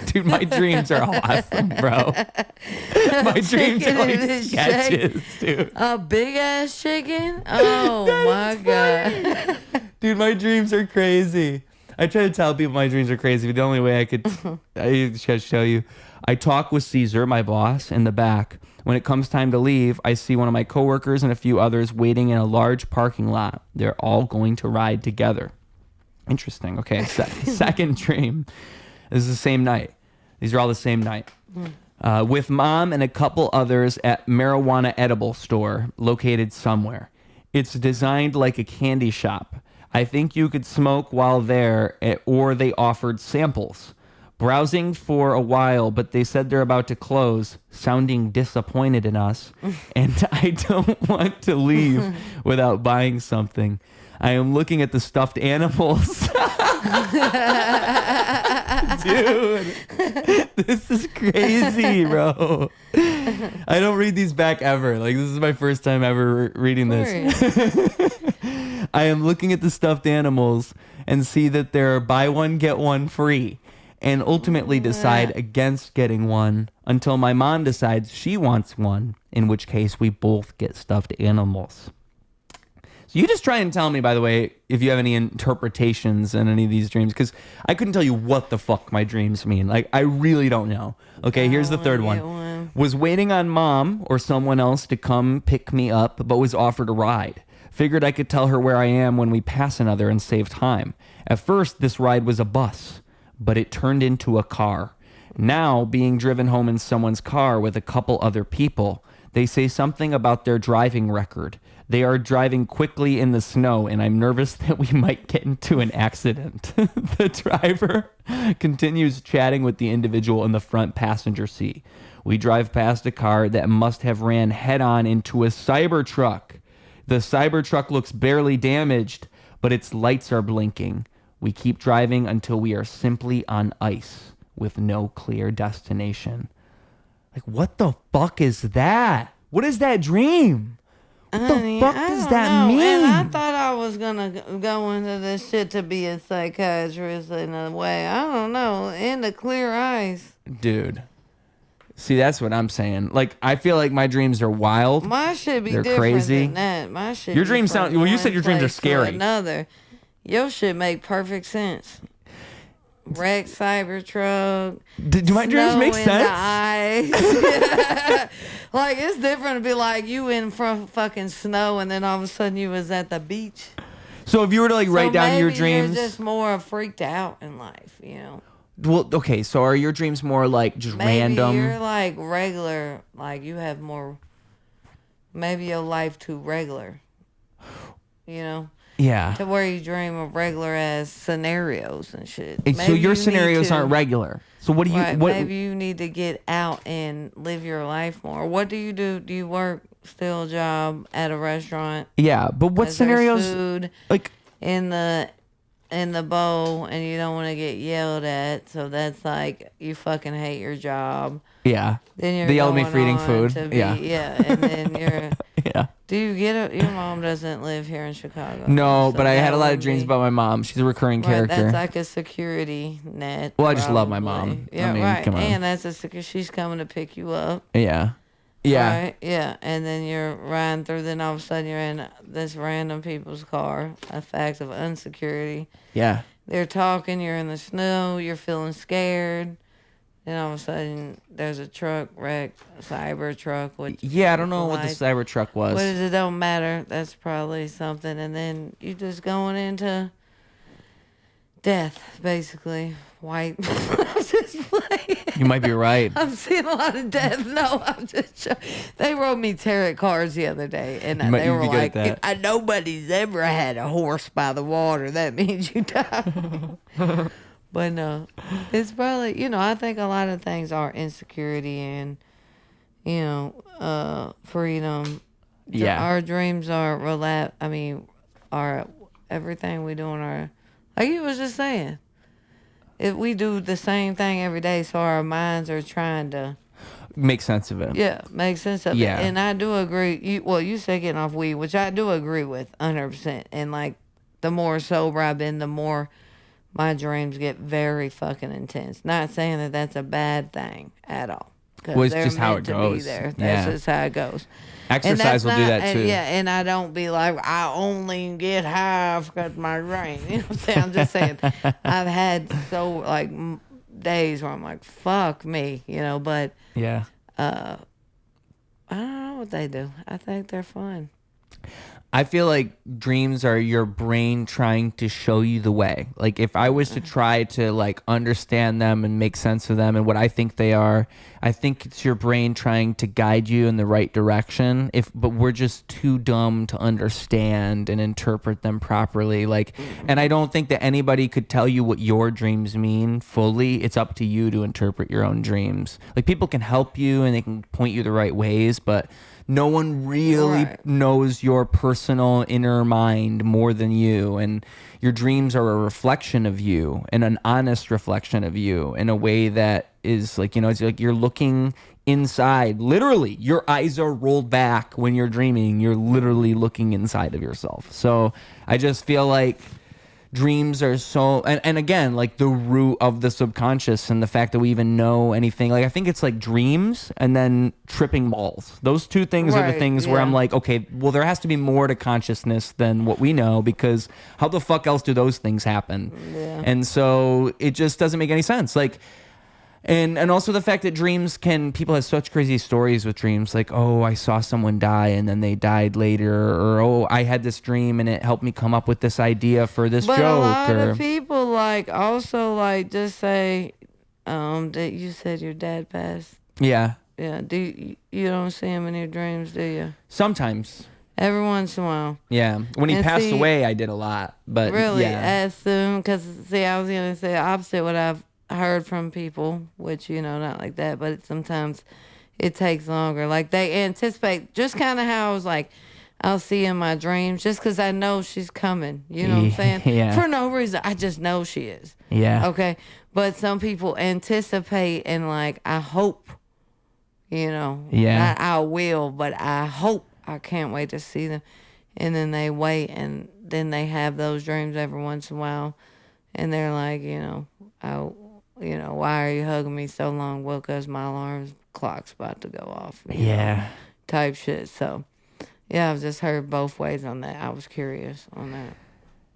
[SPEAKER 1] Dude, my dreams are awesome, bro. My dreams are like sketches, dude.
[SPEAKER 2] A big ass chicken? Oh my God.
[SPEAKER 1] Dude, my dreams are crazy. I try to tell people my dreams are crazy, but the only way I could show you. I talk with Caesar, my boss, in the back. When it comes time to leave, I see one of my coworkers and a few others waiting in a large parking lot. They're all going to ride together. Interesting. Okay, second dream. This is the same night. These are all the same night. With mom and a couple others at marijuana edible store located somewhere. It's designed like a candy shop. I think you could smoke while there, or they offered samples. Browsing for a while, but they said they're about to close, sounding disappointed in us, and I don't want to leave without buying something. I am looking at the stuffed animals. Dude, this is crazy, bro. I don't read these back ever. Like, this is my first time ever reading this. I am looking at the stuffed animals and see that they're buy one, get one free, and ultimately decide against getting one until my mom decides she wants one, in which case we both get stuffed animals. So you just try and tell me, by the way, if you have any interpretations in any of these dreams, because I couldn't tell you what the fuck my dreams mean. Like, I really don't know. Okay, here's the third one. Was waiting on mom or someone else to come pick me up, but was offered a ride. Figured I could tell her where I am when we pass another and save time. At first, this ride was a bus, but it turned into a car. Now, being driven home in someone's car with a couple other people, they say something about their driving record. They are driving quickly in the snow, and I'm nervous that we might get into an accident. The driver continues chatting with the individual in the front passenger seat. We drive past a car that must have ran head-on into a Cybertruck. The Cybertruck looks barely damaged, but its lights are blinking. We keep driving until we are simply on ice with no clear destination. Like, what the fuck is that? What is that dream? What the fuck does that mean?
[SPEAKER 2] And I thought I was gonna go into this shit to be a psychiatrist in a way. I don't know. Into clear eyes.
[SPEAKER 1] Dude. See, that's what I'm saying. Like, I feel like my dreams are wild.
[SPEAKER 2] My shit be
[SPEAKER 1] They're
[SPEAKER 2] different
[SPEAKER 1] crazy.
[SPEAKER 2] than that. My shit.
[SPEAKER 1] Your dreams sound. Well, you said your dreams are scary.
[SPEAKER 2] Another. Your shit make perfect sense. Wreck Cybertruck.
[SPEAKER 1] Do my dreams make sense?
[SPEAKER 2] Like, it's different to be like you in front of fucking snow and then all of a sudden you was at the beach.
[SPEAKER 1] So if you were to like write down your dreams,
[SPEAKER 2] you're just more freaked out in life, you know.
[SPEAKER 1] Well, okay. So are your dreams more like just random?
[SPEAKER 2] Maybe you're like regular, like you have more. Maybe your life too regular. You know.
[SPEAKER 1] Yeah.
[SPEAKER 2] To where you dream of regular ass scenarios and shit.
[SPEAKER 1] So your scenarios aren't regular. So what do you?
[SPEAKER 2] Right,
[SPEAKER 1] what?
[SPEAKER 2] Maybe you need to get out and live your life more. What do you do? Do you work still a job at a restaurant?
[SPEAKER 1] Yeah, but what scenarios?
[SPEAKER 2] Food
[SPEAKER 1] like
[SPEAKER 2] in the bowl, and you don't want to get yelled at. So that's like you fucking hate your job.
[SPEAKER 1] Yeah.
[SPEAKER 2] Then you're
[SPEAKER 1] they yell at me for eating food.
[SPEAKER 2] Yeah. And then you're.
[SPEAKER 1] Yeah.
[SPEAKER 2] Do you get your mom doesn't live here in Chicago?
[SPEAKER 1] No,
[SPEAKER 2] so
[SPEAKER 1] but I had a lot of dreams about my mom. She's a recurring character.
[SPEAKER 2] That's like a security net.
[SPEAKER 1] Well, I just love my mom.
[SPEAKER 2] Yeah,
[SPEAKER 1] I mean,
[SPEAKER 2] right.
[SPEAKER 1] come on.
[SPEAKER 2] And that's she's coming to pick you up.
[SPEAKER 1] Yeah. Yeah.
[SPEAKER 2] Right? Yeah. And then you're riding through, then all of a sudden you're in this random people's car. A fact of unsecurity.
[SPEAKER 1] Yeah.
[SPEAKER 2] They're talking, you're in the snow, you're feeling scared. Then all of a sudden, there's a truck wreck, a cyber truck.
[SPEAKER 1] Yeah, I don't know what the cyber truck was.
[SPEAKER 2] But it don't matter. That's probably something. And then you just going into death, basically. White. I'm just playing.
[SPEAKER 1] You might be right.
[SPEAKER 2] I'm seeing a lot of death. No, I'm just. They wrote me tarot cards the other day, and they were like, "Nobody's ever had a horse by the water. That means you die." But no, it's probably, I think a lot of things are insecurity and, freedom.
[SPEAKER 1] Yeah.
[SPEAKER 2] Our dreams are are everything we do in our Like you was just saying, if we do the same thing every day, so our minds are trying to
[SPEAKER 1] make sense of it.
[SPEAKER 2] Yeah, make sense of
[SPEAKER 1] Yeah.
[SPEAKER 2] it. And I do agree. You said getting off weed, which I do agree with 100%. And like, the more sober I've been, the more my dreams get very fucking intense. Not saying that that's a bad thing at all.
[SPEAKER 1] Well, it's just how it goes.
[SPEAKER 2] That's
[SPEAKER 1] Yeah.
[SPEAKER 2] just how it goes.
[SPEAKER 1] Exercise will do that too.
[SPEAKER 2] And I don't be like, I only get high because my brain. You know what I'm saying? I'm just saying, I've had days where I'm like, fuck me, but
[SPEAKER 1] Yeah.
[SPEAKER 2] I don't know what they do. I think they're fun.
[SPEAKER 1] I feel like dreams are your brain trying to show you the way. Like if I was to try to like understand them and make sense of them and what I think they are, I think it's your brain trying to guide you in the right direction. But we're just too dumb to understand and interpret them properly. And I don't think that anybody could tell you what your dreams mean fully. It's up to you to interpret your own dreams. Like people can help you and they can point you the right ways, but no one really knows your personal inner mind more than you, and your dreams are a reflection of you and an honest reflection of you in a way that is like, it's like you're looking inside. Literally, your eyes are rolled back when you're dreaming. You're literally looking inside of yourself. So I just feel like dreams are so, and again, like the root of the subconscious and the fact that we even know anything. Like I think it's like dreams and then tripping balls. Those two things are the things where I'm like, okay, well there has to be more to consciousness than what we know, because how the fuck else do those things happen? Yeah. And so it just doesn't make any sense. Like, and also the fact that people have such crazy stories with dreams, like, oh, I saw someone die and then they died later, or oh, I had this dream and it helped me come up with this idea for this joke.
[SPEAKER 2] But a lot of people also just say that you said your dad passed.
[SPEAKER 1] Yeah.
[SPEAKER 2] Yeah. You don't see him in your dreams, do you?
[SPEAKER 1] Sometimes.
[SPEAKER 2] Every once in a while.
[SPEAKER 1] Yeah. When he passed away, I did a lot. But
[SPEAKER 2] really,
[SPEAKER 1] yeah.
[SPEAKER 2] Because I was going to say the opposite what I've heard from people, which not like that, but sometimes it takes longer. Like they anticipate, just kind of how I was like, I'll see in my dreams just because I know she's coming. You know what I'm saying?
[SPEAKER 1] Yeah.
[SPEAKER 2] For no reason, I just know she is.
[SPEAKER 1] Yeah.
[SPEAKER 2] Okay, but some people anticipate and like I hope,
[SPEAKER 1] Yeah.
[SPEAKER 2] not I will, but I hope. I can't wait to see them, and then they wait, and then they have those dreams every once in a while, and they're like, why are you hugging me so long? Well, because my alarm clock's about to go off. Type shit. So, yeah, I've just heard both ways on that. I was curious on that.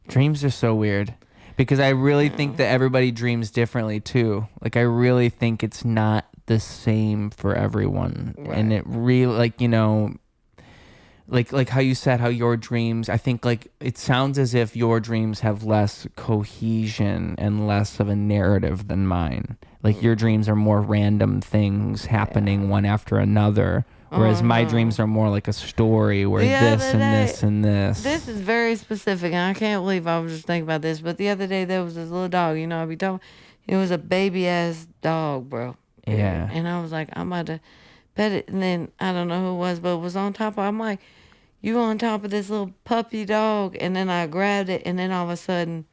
[SPEAKER 1] Dreams are so weird because I really think that everybody dreams differently too. Like, I really think it's not the same for everyone. Right. And it really, like how you said how your dreams, I think like it sounds as if your dreams have less cohesion and less of a narrative than mine. Like your dreams are more random things happening one after another, whereas my dreams are more like a story where this and this and this.
[SPEAKER 2] This is very specific, and I can't believe I was just thinking about this, but the other day there was this little dog, I'd be talking, it was a baby ass dog, bro.
[SPEAKER 1] Yeah.
[SPEAKER 2] And I was like, I'm about to pet it, and then I don't know who it was, but it was on top of, I'm like, you on top of this little puppy dog, and then I grabbed it, and then all of a sudden,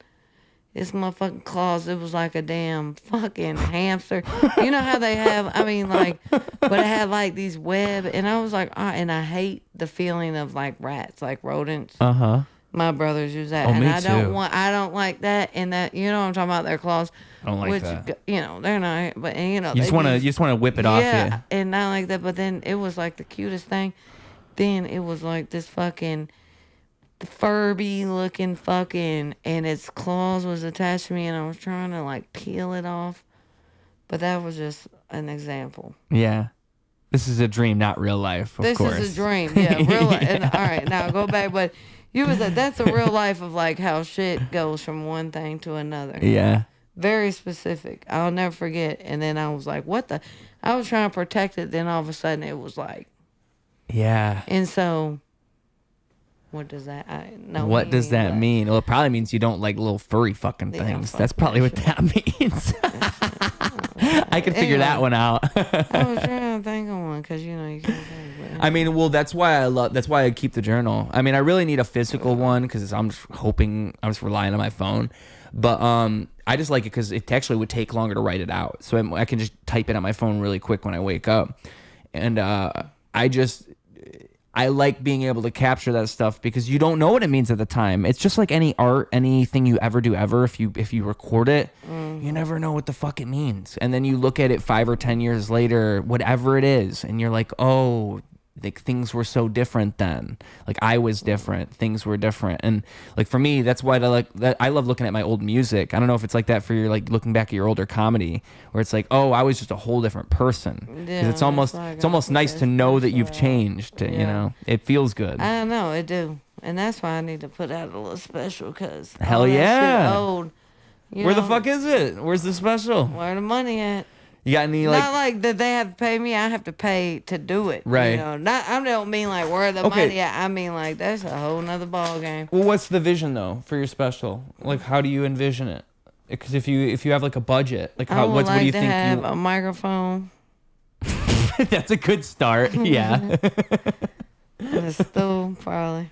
[SPEAKER 2] its motherfucking claws, it was like a damn fucking hamster. You know how they have, but it had like these web, and I was like, and I hate the feeling of like rats, like rodents.
[SPEAKER 1] Uh-huh.
[SPEAKER 2] My brothers use that,
[SPEAKER 1] oh,
[SPEAKER 2] and
[SPEAKER 1] me
[SPEAKER 2] I
[SPEAKER 1] too.
[SPEAKER 2] I don't like that, and that, what I'm talking about, their claws.
[SPEAKER 1] I don't like that.
[SPEAKER 2] They're not, but
[SPEAKER 1] you just want to whip it off you.
[SPEAKER 2] Yeah, and not like that, but then it was like the cutest thing. Then it was like this fucking Furby looking fucking, and its claws was attached to me, and I was trying to like peel it off. But that was just an example.
[SPEAKER 1] Yeah. This is a dream, not real life, of course.
[SPEAKER 2] This is a dream, yeah, real life. And, all right, now go back, but you was like, that's a real life of like how shit goes from one thing to another.
[SPEAKER 1] Yeah.
[SPEAKER 2] Very specific. I'll never forget. And then I was like, what the? I was trying to protect it, then all of a sudden it was like.
[SPEAKER 1] Yeah.
[SPEAKER 2] And so, what does that
[SPEAKER 1] What does that mean? Well, it probably means you don't like little furry fucking things. That's probably what that means. I could figure that one out.
[SPEAKER 2] I was trying to think of one because you can't think.
[SPEAKER 1] I mean, well, that's why I keep the journal. I mean, I really need a physical one because I'm just relying on my phone. But I just like it because it actually would take longer to write it out. So I can just type it on my phone really quick when I wake up. And I like being able to capture that stuff because you don't know what it means at the time. It's just like any art, anything you ever do ever. If you record it, you never know what the fuck it means. And then you look at it 5 or 10 years later, whatever it is, and you're like, oh, like things were so different then. Like I was different, things were different. And like for me, that's why I love looking at my old music. I don't know if it's like that for your, like looking back at your older comedy where it's like, oh, I was just a whole different person. Because it's almost nice to know that you've changed. You know, it feels good.
[SPEAKER 2] I know it do, and that's why I need to put out a little special. Cause
[SPEAKER 1] hell yeah,
[SPEAKER 2] old.
[SPEAKER 1] Where the fuck is it? Where's the special?
[SPEAKER 2] Where the money at?
[SPEAKER 1] You got any like?
[SPEAKER 2] Not like that they have to pay me. I have to pay to do it.
[SPEAKER 1] Right.
[SPEAKER 2] You know, not. I don't mean like where the money at. I mean like that's a whole nother ball game.
[SPEAKER 1] Well, what's the vision though for your special? Like, how do you envision it? Because if you have like a budget, like how what do you think?
[SPEAKER 2] I would like to have a microphone.
[SPEAKER 1] That's a good start. Yeah.
[SPEAKER 2] A stool, probably.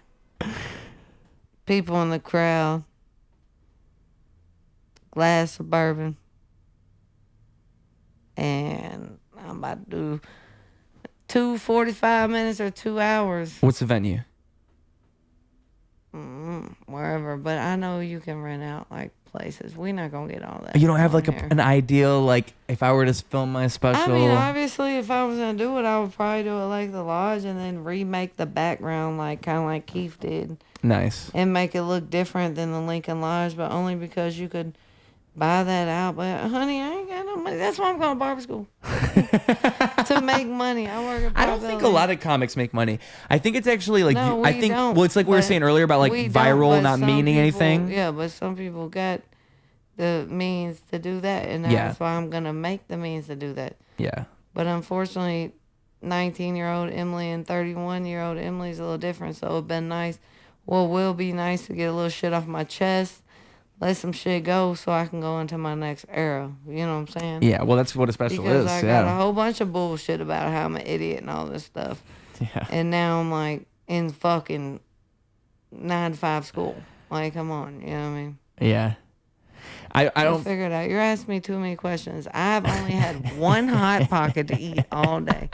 [SPEAKER 2] People in the crowd. Glass of bourbon. And I'm about to do 2 45 minutes or 2 hours.
[SPEAKER 1] What's the venue?
[SPEAKER 2] Wherever, but I know you can rent out like places. We're not gonna get all that.
[SPEAKER 1] You don't have like an ideal, like if I were to film my special.
[SPEAKER 2] I mean, obviously, if I was gonna do it, I would probably do it like the Lodge and then remake the background like kind of like Keith did.
[SPEAKER 1] Nice.
[SPEAKER 2] And make it look different than the Lincoln Lodge, but only because you could buy that out. But honey, I ain't got no money. That's why I'm going to barber school. To make money. I
[SPEAKER 1] don't think a lot of comics make money. I think it's actually like
[SPEAKER 2] no,
[SPEAKER 1] I think well it's like we were saying earlier about like viral not meaning anything.
[SPEAKER 2] Yeah, but some people got the means to do that, and that's why I'm going to make the means to do that.
[SPEAKER 1] Yeah.
[SPEAKER 2] But unfortunately, 19-year-old Emily and 31-year-old Emily's a little different, so it'd been nice. Well, will be nice to get a little shit off my chest. Let some shit go so I can go into my next era. You know what I'm saying?
[SPEAKER 1] Yeah, well, that's what a special
[SPEAKER 2] because
[SPEAKER 1] is.
[SPEAKER 2] I got a whole bunch of bullshit about how I'm an idiot and all this stuff.
[SPEAKER 1] Yeah.
[SPEAKER 2] And now I'm like in fucking 9 to 5 school. Like, come on. You know what I mean?
[SPEAKER 1] Yeah. I don't
[SPEAKER 2] figure it out. You're asking me too many questions. I've only had one Hot Pocket to eat all day.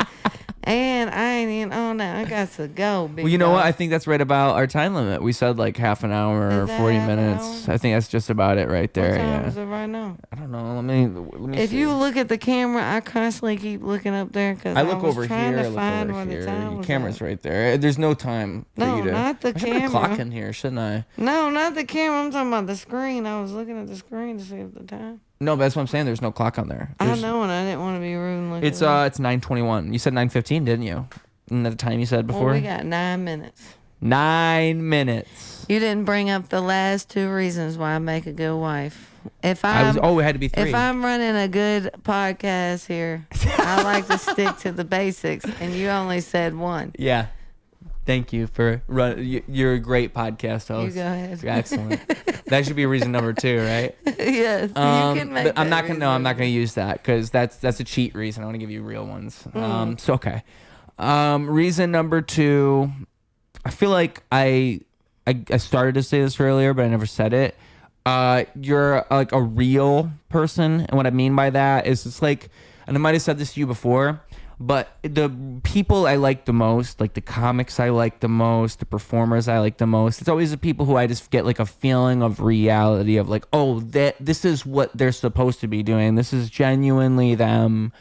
[SPEAKER 2] And I ain't even on that. I got to go.
[SPEAKER 1] Well, you know what? I think that's right about our time limit. We said like half an hour or 40 minutes. I think that's just about it right there.
[SPEAKER 2] What time is it right now?
[SPEAKER 1] I don't know. Let me
[SPEAKER 2] If
[SPEAKER 1] see.
[SPEAKER 2] you look at the camera, I constantly keep looking up there because
[SPEAKER 1] I look over
[SPEAKER 2] trying
[SPEAKER 1] here.
[SPEAKER 2] to find where the time was.
[SPEAKER 1] Your camera's right there. There's no time for you to.
[SPEAKER 2] No, not the
[SPEAKER 1] I should put a
[SPEAKER 2] camera.
[SPEAKER 1] clock in here, shouldn't I?
[SPEAKER 2] No, not the camera. I'm talking about the screen. I was looking at the screen to see if the time.
[SPEAKER 1] No, but that's what I'm saying. There's no clock on there.
[SPEAKER 2] I know, and I didn't want to be rude and look
[SPEAKER 1] It's 9:21. You said 9:15, didn't you? Isn't that the time you said before?
[SPEAKER 2] Well, we got 9 minutes.
[SPEAKER 1] 9 minutes.
[SPEAKER 2] You didn't bring up the last 2 reasons why I make a good wife. If
[SPEAKER 1] it had to be 3.
[SPEAKER 2] If I'm running a good podcast here, I like to stick to the basics, and you only said 1.
[SPEAKER 1] Yeah. Thank you for you're a great podcast host.
[SPEAKER 2] You go ahead.
[SPEAKER 1] You're excellent. That should be reason number 2, right?
[SPEAKER 2] Yes. You can make
[SPEAKER 1] but I'm not gonna use that because that's a cheat reason. I want to give you real ones. So okay. Reason number 2, I feel like I started to say this earlier, but I never said it. You're like a real person, and what I mean by that is it's like, and I might have said this to you before, but the people I like the most, like the comics I like the most, the performers I like the most, it's always the people who I just get like a feeling of reality of like, oh, this is what they're supposed to be doing. This is genuinely them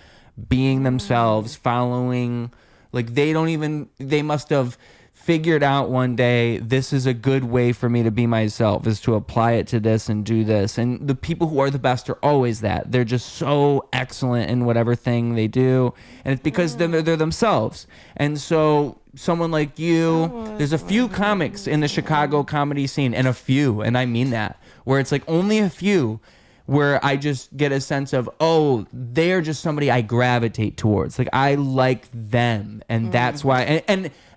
[SPEAKER 1] being themselves, following. Like they must have figured out one day, this is a good way for me to be myself, is to apply it to this and do this. And the people who are the best are always that. They're just so excellent in whatever thing they do. And it's because they're themselves. And so someone like you, there's a few comics in the Chicago comedy scene, and I mean that, where it's like only a few where I just get a sense of, oh, they're just somebody I gravitate towards. Like, I like them, and that's why...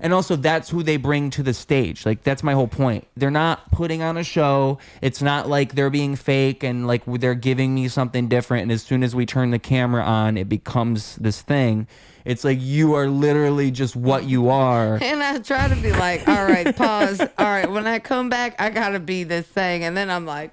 [SPEAKER 1] And also, that's who they bring to the stage. Like, that's my whole point. They're not putting on a show. It's not like they're being fake and, like, they're giving me something different, and as soon as we turn the camera on, it becomes this thing. It's like you are literally just what you are.
[SPEAKER 2] And I try to be like, all right, pause. All right, when I come back, I got to be this thing. And then I'm like,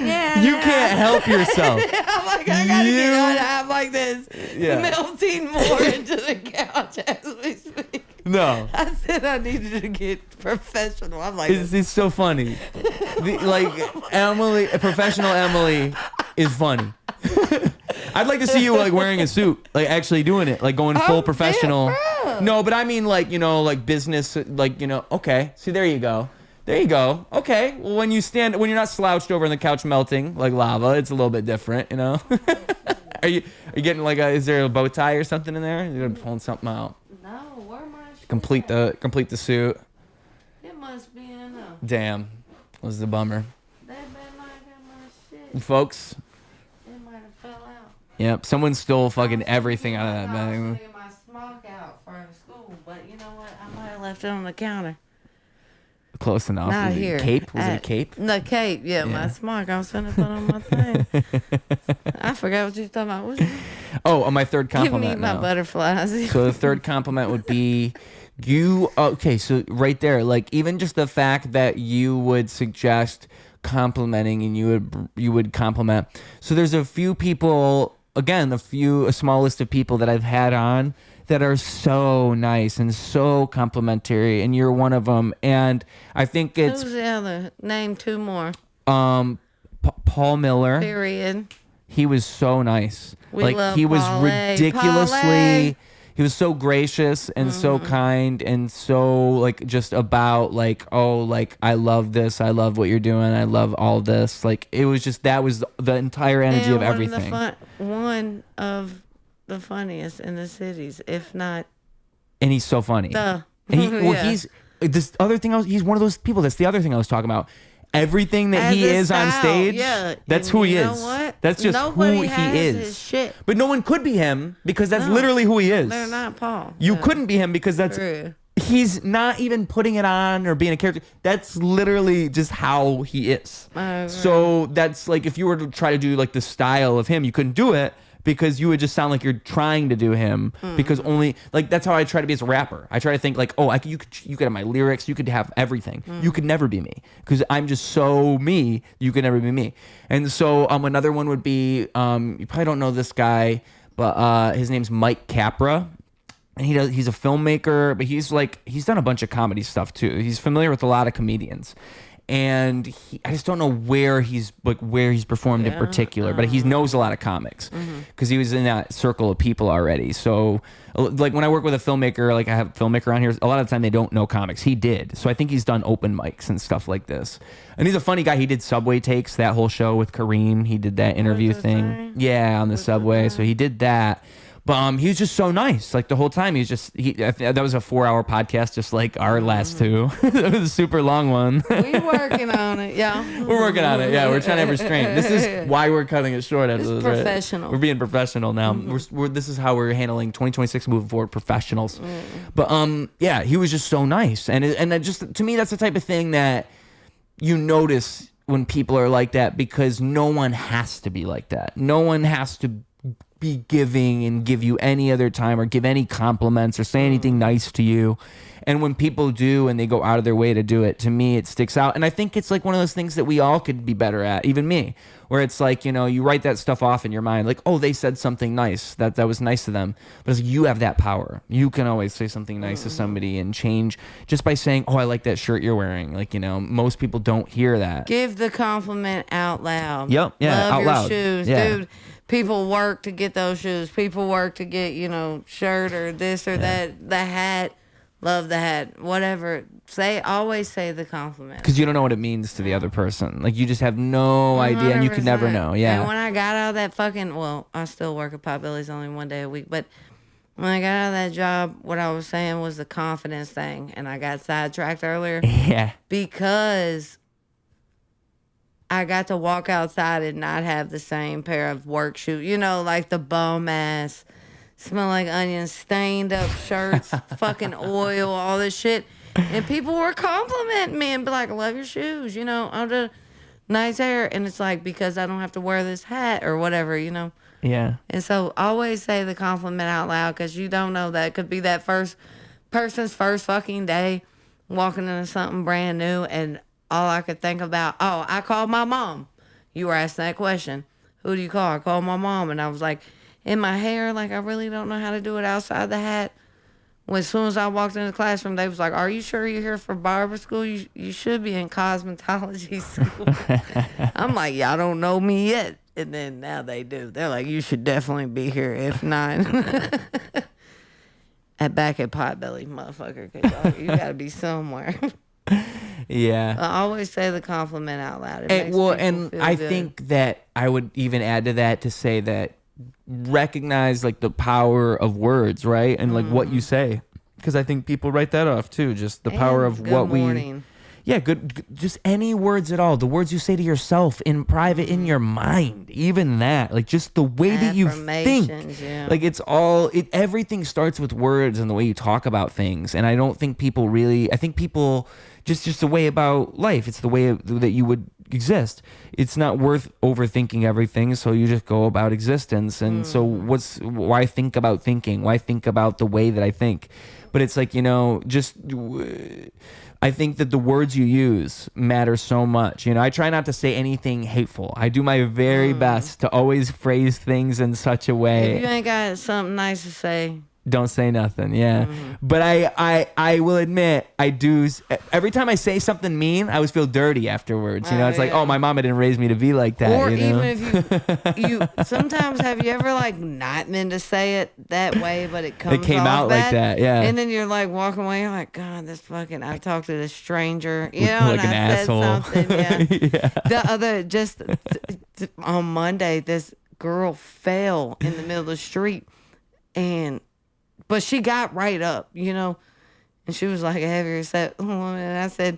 [SPEAKER 2] Yeah.
[SPEAKER 1] You can't help yourself.
[SPEAKER 2] I'm like, I gotta get on. I'm like this,
[SPEAKER 1] Yeah.
[SPEAKER 2] melting more into the couch as we speak.
[SPEAKER 1] No.
[SPEAKER 2] I said I needed to get professional. I'm like,
[SPEAKER 1] It's so funny. Like, professional Emily is funny. I'd like to see you like wearing a suit, like actually doing it, like going full professional.
[SPEAKER 2] Yeah,
[SPEAKER 1] no, but I mean like, like business, like, okay. See, there you go. There you go. Okay. Well, when you're not slouched over on the couch melting like lava, it's a little bit different, Are you getting like is there a bow tie or something in there? You're pulling something out.
[SPEAKER 2] no, where am I?
[SPEAKER 1] Complete the suit.
[SPEAKER 2] It must be in there.
[SPEAKER 1] Damn. Was the bummer.
[SPEAKER 2] They better not get my shit.
[SPEAKER 1] Folks.
[SPEAKER 2] It might have fell out.
[SPEAKER 1] Yep. Someone stole fucking everything out of that
[SPEAKER 2] I was
[SPEAKER 1] bag.
[SPEAKER 2] gonna get my smock out for school, but you know what? I might have left it on the counter.
[SPEAKER 1] Close enough.
[SPEAKER 2] Not
[SPEAKER 1] Was it
[SPEAKER 2] here.
[SPEAKER 1] a cape? Was it a cape?
[SPEAKER 2] The cape, yeah, my smock. I was finna put on my thing. I forgot what you were talking about. What you
[SPEAKER 1] Oh, my third
[SPEAKER 2] give me
[SPEAKER 1] compliment
[SPEAKER 2] my
[SPEAKER 1] now.
[SPEAKER 2] butterflies.
[SPEAKER 1] So the third compliment would be okay, so right there, like even just the fact that you would suggest complimenting and you would compliment. So there's a few people, again, a small list of people that I've had on that are so nice and so complimentary, and you're one of them. And I think it's
[SPEAKER 2] Who's the other? Name two more.
[SPEAKER 1] Paul Miller.
[SPEAKER 2] Period.
[SPEAKER 1] He was so nice.
[SPEAKER 2] We love
[SPEAKER 1] he was
[SPEAKER 2] Paul A.
[SPEAKER 1] ridiculously
[SPEAKER 2] Paul A.
[SPEAKER 1] he was so gracious and so kind and so like just about like, oh, like I love this, I love what you're doing, I love all this. Like it was just that was the entire energy of everything.
[SPEAKER 2] One of the funniest in the cities, if not.
[SPEAKER 1] And he's so funny.
[SPEAKER 2] The
[SPEAKER 1] And
[SPEAKER 2] yeah.
[SPEAKER 1] he's this other thing. He's one of those people. That's the other thing I was talking about. Everything that
[SPEAKER 2] As
[SPEAKER 1] he
[SPEAKER 2] a
[SPEAKER 1] is on
[SPEAKER 2] style,
[SPEAKER 1] stage,
[SPEAKER 2] yeah.
[SPEAKER 1] that's
[SPEAKER 2] And
[SPEAKER 1] who he
[SPEAKER 2] you
[SPEAKER 1] is.
[SPEAKER 2] know what?
[SPEAKER 1] That's just
[SPEAKER 2] Nobody
[SPEAKER 1] who
[SPEAKER 2] has
[SPEAKER 1] he is.
[SPEAKER 2] his shit.
[SPEAKER 1] But no one could be him because that's
[SPEAKER 2] No,
[SPEAKER 1] literally who he is.
[SPEAKER 2] They're not Paul.
[SPEAKER 1] You
[SPEAKER 2] No.
[SPEAKER 1] couldn't be him because that's
[SPEAKER 2] True.
[SPEAKER 1] he's not even putting it on or being a character. That's literally just how he is. So that's like if you were to try to do like the style of him, you couldn't do it because you would just sound like you're trying to do him because only like that's how I try to be as a rapper. I try to think like, oh, you could have my lyrics, you could have everything. You could never be me because I'm just so me. You could never be me. And so another one would be you probably don't know this guy, but his name's Mike Capra. And he's a filmmaker, but he's done a bunch of comedy stuff too. He's familiar with a lot of comedians. And I just don't know where he's performed in particular, but he knows a lot of comics because he was in that circle of people already. So like when I work with a filmmaker, like I have a filmmaker on here, a lot of the time they don't know comics. He did. So I think he's done open mics and stuff like this. And he's a funny guy. He did Subway Takes, that whole show with Kareem. He did that interview thing. Yeah, on the subway. So he did that. But he was just so nice. Like the whole time, that was a 4-hour podcast, just like our last two. That was a super long one.
[SPEAKER 2] We working on it, yeah.
[SPEAKER 1] We're working on it. Yeah, we're trying to have restraint. This is why we're cutting it short. After this,
[SPEAKER 2] professional.
[SPEAKER 1] Right? We're being professional now. This is how we're handling 2026 moving forward, professionals. But yeah, he was just so nice, and that just to me, that's the type of thing that you notice when people are like that because no one has to be like that. No one has to be giving and give you any other time or give any compliments or say anything nice to you. And when people do and they go out of their way to do it, to me, it sticks out. And I think it's like one of those things that we all could be better at, even me, where it's like, you write that stuff off in your mind, like, oh, they said something nice. That was nice to them. But it's like, you have that power. You can always say something nice to somebody and change just by saying, oh, I like that shirt you're wearing. Like, most people don't hear that.
[SPEAKER 2] Give the compliment out loud.
[SPEAKER 1] Yep. Yeah.
[SPEAKER 2] Love
[SPEAKER 1] out
[SPEAKER 2] your
[SPEAKER 1] loud.
[SPEAKER 2] shoes,
[SPEAKER 1] Yeah.
[SPEAKER 2] dude. People work to get those shoes. People work to get, shirt or this or that. The hat. Love the hat. Whatever. Always say the compliment.
[SPEAKER 1] Because you don't know what it means to the other person. Like, you just have no idea, and you could never
[SPEAKER 2] 100%.
[SPEAKER 1] know. Yeah.
[SPEAKER 2] And when I got out of that I still work at Potbelly's only one day a week, but when I got out of that job, what I was saying was the confidence thing, and I got sidetracked earlier.
[SPEAKER 1] Yeah.
[SPEAKER 2] Because I got to walk outside and not have the same pair of work shoes. Like the bum ass, smell like onions, stained up shirts, fucking oil, all this shit. And people were complimenting me and be like, I love your shoes, on the nice hair. And it's like, because I don't have to wear this hat or whatever,
[SPEAKER 1] Yeah.
[SPEAKER 2] And so always say the compliment out loud because you don't know that could be that first person's first fucking day walking into something brand new and all I could think about, I called my mom. You were asking that question. Who do you call? I called my mom, and I was like, in my hair, like I really don't know how to do it outside the hat. When as soon as I walked into the classroom, they was like, "Are you sure you're here for barber school? You should be in cosmetology school." I'm like, "Y'all don't know me yet," and then now they do. They're like, "You should definitely be here if not." Back at Potbelly, motherfucker, because you gotta be somewhere.
[SPEAKER 1] Yeah.
[SPEAKER 2] I always say the compliment out loud. It
[SPEAKER 1] And,
[SPEAKER 2] makes
[SPEAKER 1] well,
[SPEAKER 2] people
[SPEAKER 1] and
[SPEAKER 2] feel
[SPEAKER 1] I
[SPEAKER 2] good.
[SPEAKER 1] think that I would even add to that to say that recognize like the power of words, right? And like what you say. Because I think people write that off too. Just the power
[SPEAKER 2] And
[SPEAKER 1] of
[SPEAKER 2] good
[SPEAKER 1] what
[SPEAKER 2] morning.
[SPEAKER 1] Yeah, good. Just any words at all. The words you say to yourself in private, in your mind, even that. Like just the way that you think.
[SPEAKER 2] Affirmations, yeah.
[SPEAKER 1] Like it's all. Everything starts with words and the way you talk about things. And I don't think people really. I think people just the way about life. It's the way that you would exist. It's not worth overthinking everything. So you just go about existence. And so why think about thinking? Why think about the way that I think? But it's like, I think that the words you use matter so much. I try not to say anything hateful. I do my very best to always phrase things in such a way.
[SPEAKER 2] If you ain't got something nice to say,
[SPEAKER 1] Don't say nothing, yeah. But I will admit, I do. Every time I say something mean, I always feel dirty afterwards. It's like,
[SPEAKER 2] yeah.
[SPEAKER 1] oh, my mama didn't raise me to be like that.
[SPEAKER 2] or even if you sometimes have you ever like not meant to say it that way, but it comes
[SPEAKER 1] came
[SPEAKER 2] off
[SPEAKER 1] out like
[SPEAKER 2] bad?
[SPEAKER 1] that, yeah.
[SPEAKER 2] And then you're like walking away, you're like, God, this fucking. I talked to this stranger,
[SPEAKER 1] Like
[SPEAKER 2] and
[SPEAKER 1] an
[SPEAKER 2] I
[SPEAKER 1] asshole.
[SPEAKER 2] said something, yeah.
[SPEAKER 1] Yeah.
[SPEAKER 2] The other on Monday, this girl fell in the middle of the street, but she got right up, and she was like a heavier set woman. And I said,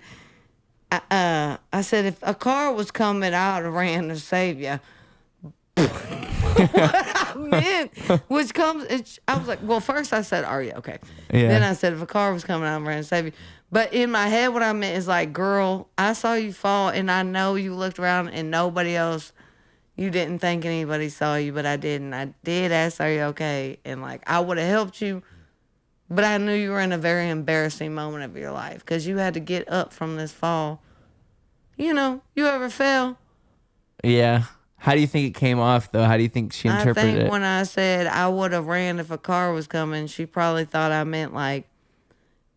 [SPEAKER 2] I said, if a car was coming, I would have ran to save you. What I meant, which comes, I was like, well, first I said, are you okay?
[SPEAKER 1] Yeah.
[SPEAKER 2] Then I said, if a car was coming, I would have ran to save you. But in my head, what I meant is like, girl, I saw you fall, and I know you looked around and nobody else. You didn't think anybody saw you, but I did. And I did ask, are you okay? And like, I would have helped you, but I knew you were in a very embarrassing moment of your life because you had to get up from this fall. You ever fell?
[SPEAKER 1] Yeah. How do you think it came off, though? How do you think she interpreted
[SPEAKER 2] I think
[SPEAKER 1] it?
[SPEAKER 2] when I said I would have ran if a car was coming, she probably thought I meant like,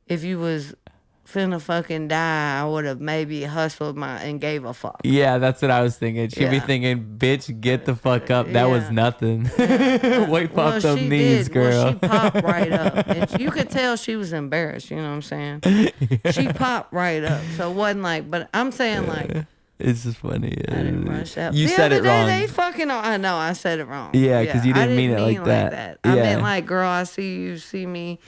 [SPEAKER 2] if you was finna fucking die, I would have maybe hustled and gave a fuck.
[SPEAKER 1] Yeah, that's what I was thinking. She'd be
[SPEAKER 2] Yeah.
[SPEAKER 1] thinking, bitch, get the fuck up. That was
[SPEAKER 2] Yeah.
[SPEAKER 1] nothing. Wipe off them
[SPEAKER 2] she
[SPEAKER 1] knees,
[SPEAKER 2] did.
[SPEAKER 1] girl.
[SPEAKER 2] Well, she popped right up. And you could tell she was embarrassed, you know what I'm saying? She popped right up. So it wasn't like, but I'm saying like,
[SPEAKER 1] It's just funny.
[SPEAKER 2] I didn't rush out.
[SPEAKER 1] You
[SPEAKER 2] The
[SPEAKER 1] said
[SPEAKER 2] other
[SPEAKER 1] it wrong.
[SPEAKER 2] day, they fucking, I know, I said it wrong.
[SPEAKER 1] Yeah, 'cause you
[SPEAKER 2] I
[SPEAKER 1] didn't mean it like that.
[SPEAKER 2] I
[SPEAKER 1] Yeah.
[SPEAKER 2] meant like, girl, I see you, see me,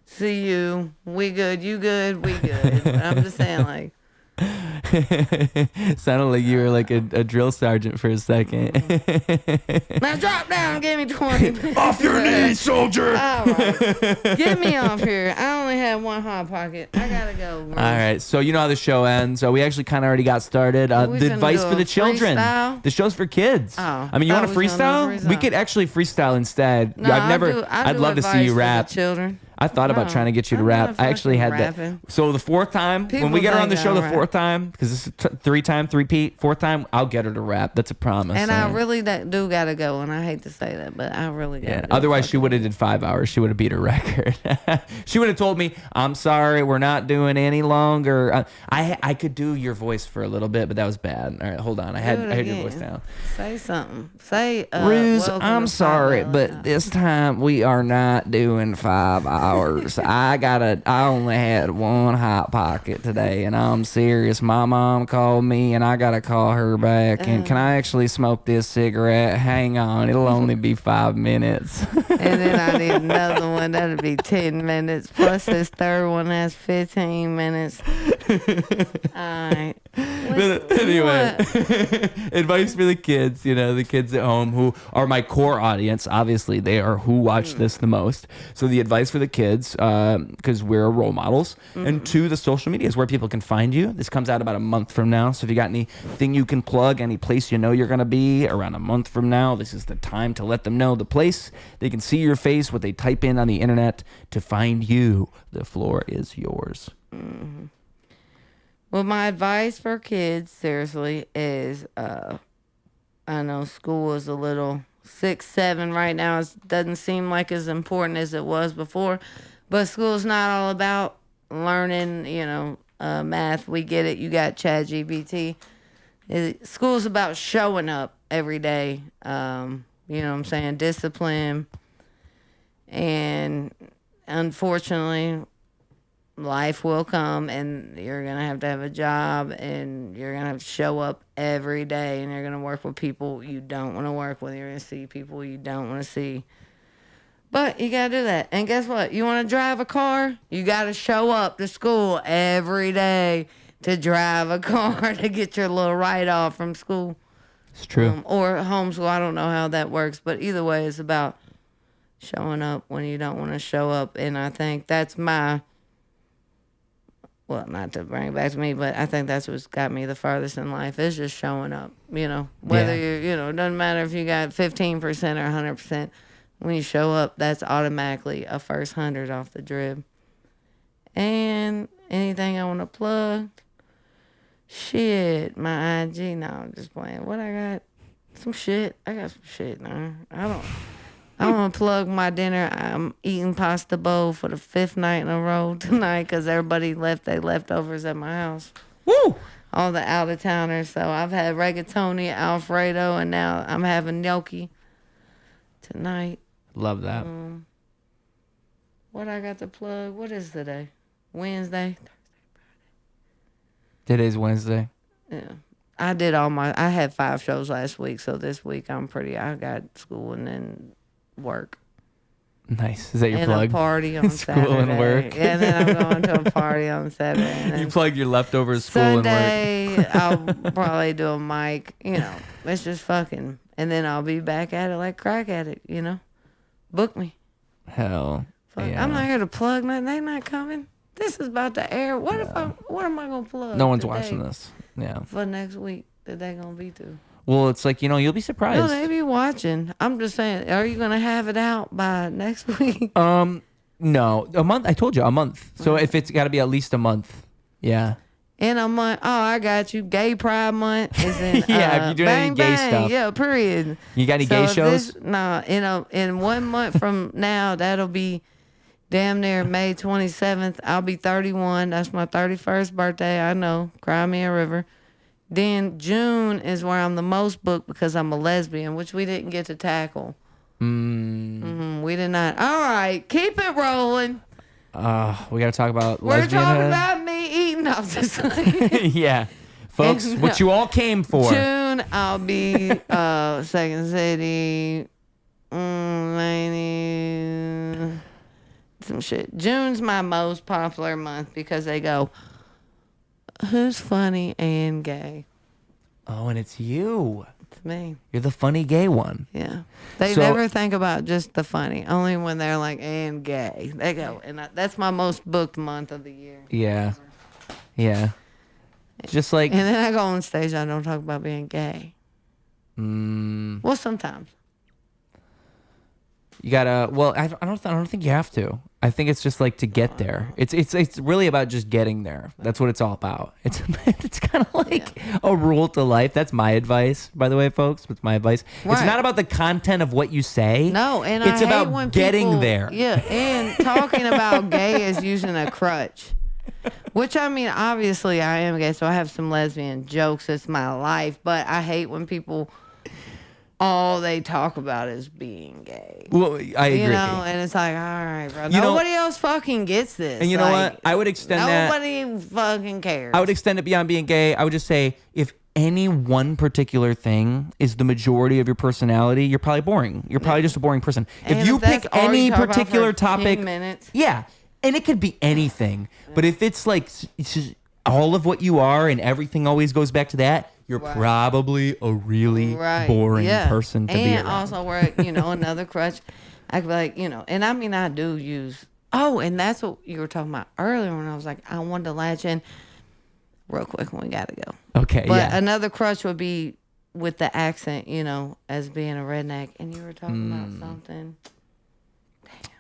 [SPEAKER 2] see you, we good, you good, we good. But I'm just saying like,
[SPEAKER 1] Sounded like you were like a drill sergeant for a second.
[SPEAKER 2] now drop down, give me 20.
[SPEAKER 1] Off your knees, soldier.
[SPEAKER 2] All right. Get me off here. I only have one hot pocket. I gotta go. Ruse.
[SPEAKER 1] All right, so you know how the show ends. We actually kind of already got started.
[SPEAKER 2] We
[SPEAKER 1] The
[SPEAKER 2] finna
[SPEAKER 1] advice
[SPEAKER 2] do
[SPEAKER 1] for
[SPEAKER 2] a
[SPEAKER 1] the children.
[SPEAKER 2] freestyle?
[SPEAKER 1] The show's for kids.
[SPEAKER 2] Oh,
[SPEAKER 1] I mean, you want to
[SPEAKER 2] thought we was gonna
[SPEAKER 1] freestyle?
[SPEAKER 2] do
[SPEAKER 1] We
[SPEAKER 2] freestyle.
[SPEAKER 1] could actually freestyle instead.
[SPEAKER 2] No,
[SPEAKER 1] I'd
[SPEAKER 2] do
[SPEAKER 1] love to see
[SPEAKER 2] advice
[SPEAKER 1] you
[SPEAKER 2] for the
[SPEAKER 1] rap.
[SPEAKER 2] children.
[SPEAKER 1] I thought about
[SPEAKER 2] No,
[SPEAKER 1] trying to get you to
[SPEAKER 2] I'm
[SPEAKER 1] rap.
[SPEAKER 2] not
[SPEAKER 1] I actually had
[SPEAKER 2] fucking rapping.
[SPEAKER 1] that. So the fourth time, when we
[SPEAKER 2] People
[SPEAKER 1] get her on the
[SPEAKER 2] think
[SPEAKER 1] show
[SPEAKER 2] I
[SPEAKER 1] the
[SPEAKER 2] rap.
[SPEAKER 1] fourth time, because this is three-time, three-peat, fourth time, I'll get her to rap. That's a promise.
[SPEAKER 2] And I really do gotta go, and I hate to say that, but I really gotta
[SPEAKER 1] Yeah.
[SPEAKER 2] go.
[SPEAKER 1] Otherwise,
[SPEAKER 2] Fuck
[SPEAKER 1] she
[SPEAKER 2] it.
[SPEAKER 1] would have did 5 hours. She would have beat her record. She would have told me, "I'm sorry, we're not doing any longer." I could do your voice for a little bit, but that was bad. All right, hold on. I
[SPEAKER 2] Do it
[SPEAKER 1] had your
[SPEAKER 2] again.
[SPEAKER 1] voice down.
[SPEAKER 2] Say something. Say,
[SPEAKER 1] Ruse,
[SPEAKER 2] welcome
[SPEAKER 1] I'm
[SPEAKER 2] to
[SPEAKER 1] sorry,
[SPEAKER 2] Potbelly.
[SPEAKER 1] but this time we are not doing 5 hours. I only had one hot pocket today, and I'm serious. My mom called me, and I gotta call her back. And can I actually smoke this cigarette? Hang on, it'll only be 5 minutes.
[SPEAKER 2] And then I need another one. That'll be 10 minutes. Plus this third one, that's 15 minutes. All right.
[SPEAKER 1] Anyway, advice for the kids, the kids at home who are my core audience. Obviously, they are who watch this the most. So the advice for the kids, because we're role models, and two, the social media is where people can find you. This comes out about a month from now. So if you got anything you can plug, any place you know you're going to be around a month from now, this is the time to let them know the place. They can see your face, what they type in on the internet to find you. The floor is yours.
[SPEAKER 2] Well, my advice for kids, seriously, is I know school is a little 6, 7 right now. It doesn't seem like as important as it was before, but school's not all about learning, math. We get it. You got ChatGPT. School's about showing up every day. You know what I'm saying? Discipline. And unfortunately, life will come and you're going to have a job and you're going to have to show up every day and you're going to work with people you don't want to work with. You're going to see people you don't want to see. But you got to do that. And guess what? You want to drive a car? You got to show up to school every day to drive a car to get your little write-off from school.
[SPEAKER 1] It's true.
[SPEAKER 2] Or homeschool. I don't know how that works. But either way, it's about showing up when you don't want to show up. And I think that's my... Well, not to bring it back to me, but I think that's what's got me the farthest in life is just showing up, Whether it doesn't matter if you got 15% or 100%. When you show up, that's automatically a first 100 off the drib. And anything I want to plug? Shit, my IG. No, I'm just playing. What I got? Some shit. I got some shit now. I want to plug my dinner. I'm eating pasta bowl for the 5th night in a row tonight because everybody left their leftovers at my house.
[SPEAKER 1] Woo!
[SPEAKER 2] All the out-of-towners. So I've had rigatoni, Alfredo, and now I'm having gnocchi tonight.
[SPEAKER 1] Love that.
[SPEAKER 2] What I got to plug? What is today? Wednesday?
[SPEAKER 1] Today's Wednesday.
[SPEAKER 2] Yeah. I had 5 shows last week, so this week I got school and then work.
[SPEAKER 1] Nice. Is that your
[SPEAKER 2] and
[SPEAKER 1] plug?
[SPEAKER 2] A party on
[SPEAKER 1] school
[SPEAKER 2] Saturday.
[SPEAKER 1] and work.
[SPEAKER 2] Yeah, and then I'm going to a party on Saturday. And
[SPEAKER 1] You plug your leftovers, school
[SPEAKER 2] Sunday,
[SPEAKER 1] and work.
[SPEAKER 2] I'll probably do a mic. It's just fucking. And then I'll be back at it like crack addict, Book me.
[SPEAKER 1] Hell.
[SPEAKER 2] Fuck.
[SPEAKER 1] Yeah.
[SPEAKER 2] I'm not here to plug nothing. They not coming. This is about to air. What am I going to plug?
[SPEAKER 1] No one's
[SPEAKER 2] today
[SPEAKER 1] watching this. Yeah.
[SPEAKER 2] For next week that they going to be to.
[SPEAKER 1] Well, it's like, you'll be surprised.
[SPEAKER 2] No, they be watching. I'm just saying, are you going to have it out by next week?
[SPEAKER 1] No. A month. I told you, a month. So if it's got to be at least a month. Yeah.
[SPEAKER 2] In a month. Oh, I got you. Gay Pride Month is in
[SPEAKER 1] Yeah, if you're doing any
[SPEAKER 2] bang,
[SPEAKER 1] gay
[SPEAKER 2] bang.
[SPEAKER 1] stuff.
[SPEAKER 2] Yeah, period.
[SPEAKER 1] You got any gay shows?
[SPEAKER 2] In 1 month from now, that'll be damn near May 27th. I'll be 31. That's my 31st birthday. I know. Cry me a river. Then June is where I'm the most booked because I'm a lesbian, which we didn't get to tackle. We did not. All right, keep it rolling.
[SPEAKER 1] We got to talk about
[SPEAKER 2] We're talking
[SPEAKER 1] lesbianhood.
[SPEAKER 2] about me eating off the side.
[SPEAKER 1] Yeah. Folks, what you all came for.
[SPEAKER 2] June, I'll be Second City, Laney, some shit. June's my most popular month because they go, who's funny and gay?
[SPEAKER 1] Oh, and it's you.
[SPEAKER 2] It's me.
[SPEAKER 1] You're the funny gay one.
[SPEAKER 2] Yeah. They
[SPEAKER 1] So-
[SPEAKER 2] never think about just the funny. Only when they're like, and gay. They go, and that's my most booked month of the year.
[SPEAKER 1] Yeah. Yeah. Just like...
[SPEAKER 2] And then I go on stage, I don't talk about being gay. Well, sometimes.
[SPEAKER 1] You gotta. Well, I don't think you have to. I think it's just like to get there. It's really about just getting there. That's what it's all about. It's kind of like a rule to life. That's my advice, by the way, folks. It's my advice. It's
[SPEAKER 2] Right.
[SPEAKER 1] not about the content of what you say.
[SPEAKER 2] No, and
[SPEAKER 1] it's
[SPEAKER 2] I
[SPEAKER 1] about
[SPEAKER 2] hate when
[SPEAKER 1] getting
[SPEAKER 2] people,
[SPEAKER 1] there.
[SPEAKER 2] Yeah, and talking about gay is using a crutch. Which, I mean, obviously I am gay, so I have some lesbian jokes. It's my life. But I hate when people, all they talk about is being gay.
[SPEAKER 1] Well, I agree.
[SPEAKER 2] And it's like, all right, bro.
[SPEAKER 1] You know-
[SPEAKER 2] Nobody else fucking gets this.
[SPEAKER 1] And you know
[SPEAKER 2] Like,
[SPEAKER 1] what? I would extend that.
[SPEAKER 2] Nobody fucking cares.
[SPEAKER 1] I would extend it beyond being gay. I would just say if any one particular thing is the majority of your personality, you're probably boring. You're probably just a boring person.
[SPEAKER 2] And
[SPEAKER 1] if you
[SPEAKER 2] that's
[SPEAKER 1] pick
[SPEAKER 2] all you
[SPEAKER 1] any
[SPEAKER 2] talk about
[SPEAKER 1] particular
[SPEAKER 2] for 10
[SPEAKER 1] topic,
[SPEAKER 2] minutes.
[SPEAKER 1] yeah, and it could be anything. But if it's like it's just all of what you are and everything always goes back to that, you're probably a really boring person to be around.
[SPEAKER 2] And also where, another crutch, I could be like, and I mean, I do use, and that's what you were talking about earlier when I was like, I wanted to latch in real quick when we got to go.
[SPEAKER 1] Okay,
[SPEAKER 2] But
[SPEAKER 1] yeah.
[SPEAKER 2] another crutch would be with the accent, as being a redneck. And you were talking about something.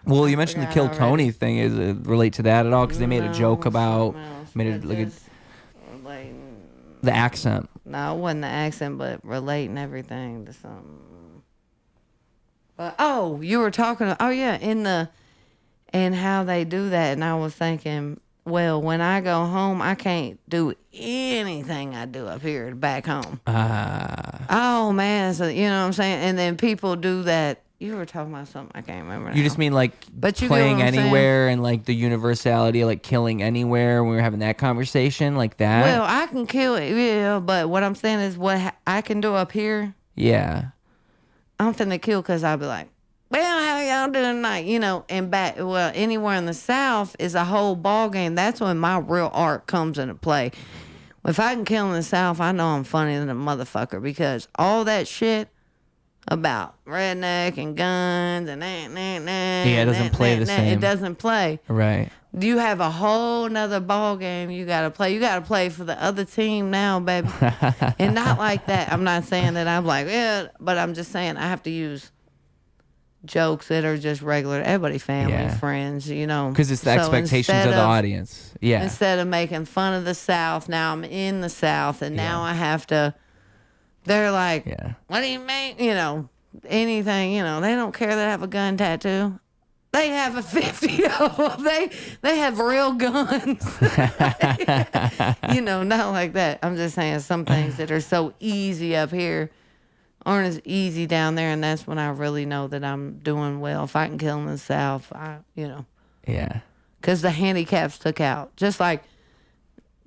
[SPEAKER 1] Well, you mentioned the Kill
[SPEAKER 2] forgot
[SPEAKER 1] Tony thing. Is it relate to that at all? Because they made a joke about
[SPEAKER 2] something else,
[SPEAKER 1] made it
[SPEAKER 2] but
[SPEAKER 1] like
[SPEAKER 2] just, like,
[SPEAKER 1] the accent.
[SPEAKER 2] No, it wasn't the accent, but relating everything to something. But oh, you were talking. Oh yeah, and how they do that, and I was thinking, well, when I go home, I can't do anything I do up here back home. Oh man, so you know what I'm saying. And then people do that. You were talking about something I can't remember.
[SPEAKER 1] You just mean like
[SPEAKER 2] But you
[SPEAKER 1] playing
[SPEAKER 2] get what I'm
[SPEAKER 1] anywhere and like the universality of like killing anywhere when we were having that conversation like that?
[SPEAKER 2] Well, I can kill it, yeah, but what I'm saying is what I can do up here,
[SPEAKER 1] Yeah.
[SPEAKER 2] I'm finna kill because I'll be like, well, how y'all doing tonight? You know, and back, well, anywhere in the South is a whole ball game. That's when my real art comes into play. If I can kill in the South, I know I'm funny than a motherfucker because all that shit about redneck and guns and
[SPEAKER 1] Yeah, it doesn't play the same.
[SPEAKER 2] It doesn't play.
[SPEAKER 1] Right.
[SPEAKER 2] You have a whole nother ball game you gotta play. You gotta play for the other team now, baby. And not like that. I'm not saying that I'm like, yeah, but I'm just saying I have to use jokes that are just regular, everybody, family, friends, you know.
[SPEAKER 1] Because it's the expectations of the audience. Yeah.
[SPEAKER 2] Instead of making fun of the South, now I'm in the South, and now I have to. They're like, what do you mean? You know, anything, you know, they don't care that I have a gun tattoo. They have a 50 of them. They have real guns. You know, not like that. I'm just saying some things that are so easy up here aren't as easy down there, and that's when I really know that I'm doing well. If I can kill in the South, you know.
[SPEAKER 1] Yeah.
[SPEAKER 2] Because the handicaps took out. Just like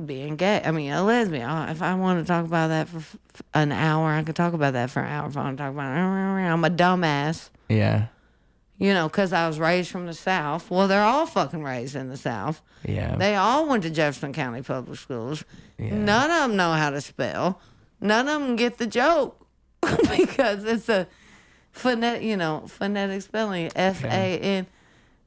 [SPEAKER 2] being gay. I mean, a lesbian. If I want to talk about that for an hour, I could talk about that for an hour. If I want to talk about it, I'm a dumbass.
[SPEAKER 1] Yeah.
[SPEAKER 2] You know, because I was raised from the South. Well, they're all fucking raised in the South.
[SPEAKER 1] Yeah.
[SPEAKER 2] They all went to Jefferson County Public Schools. Yeah. None of them know how to spell. None of them get the joke because it's a phonetic spelling, F-A-N.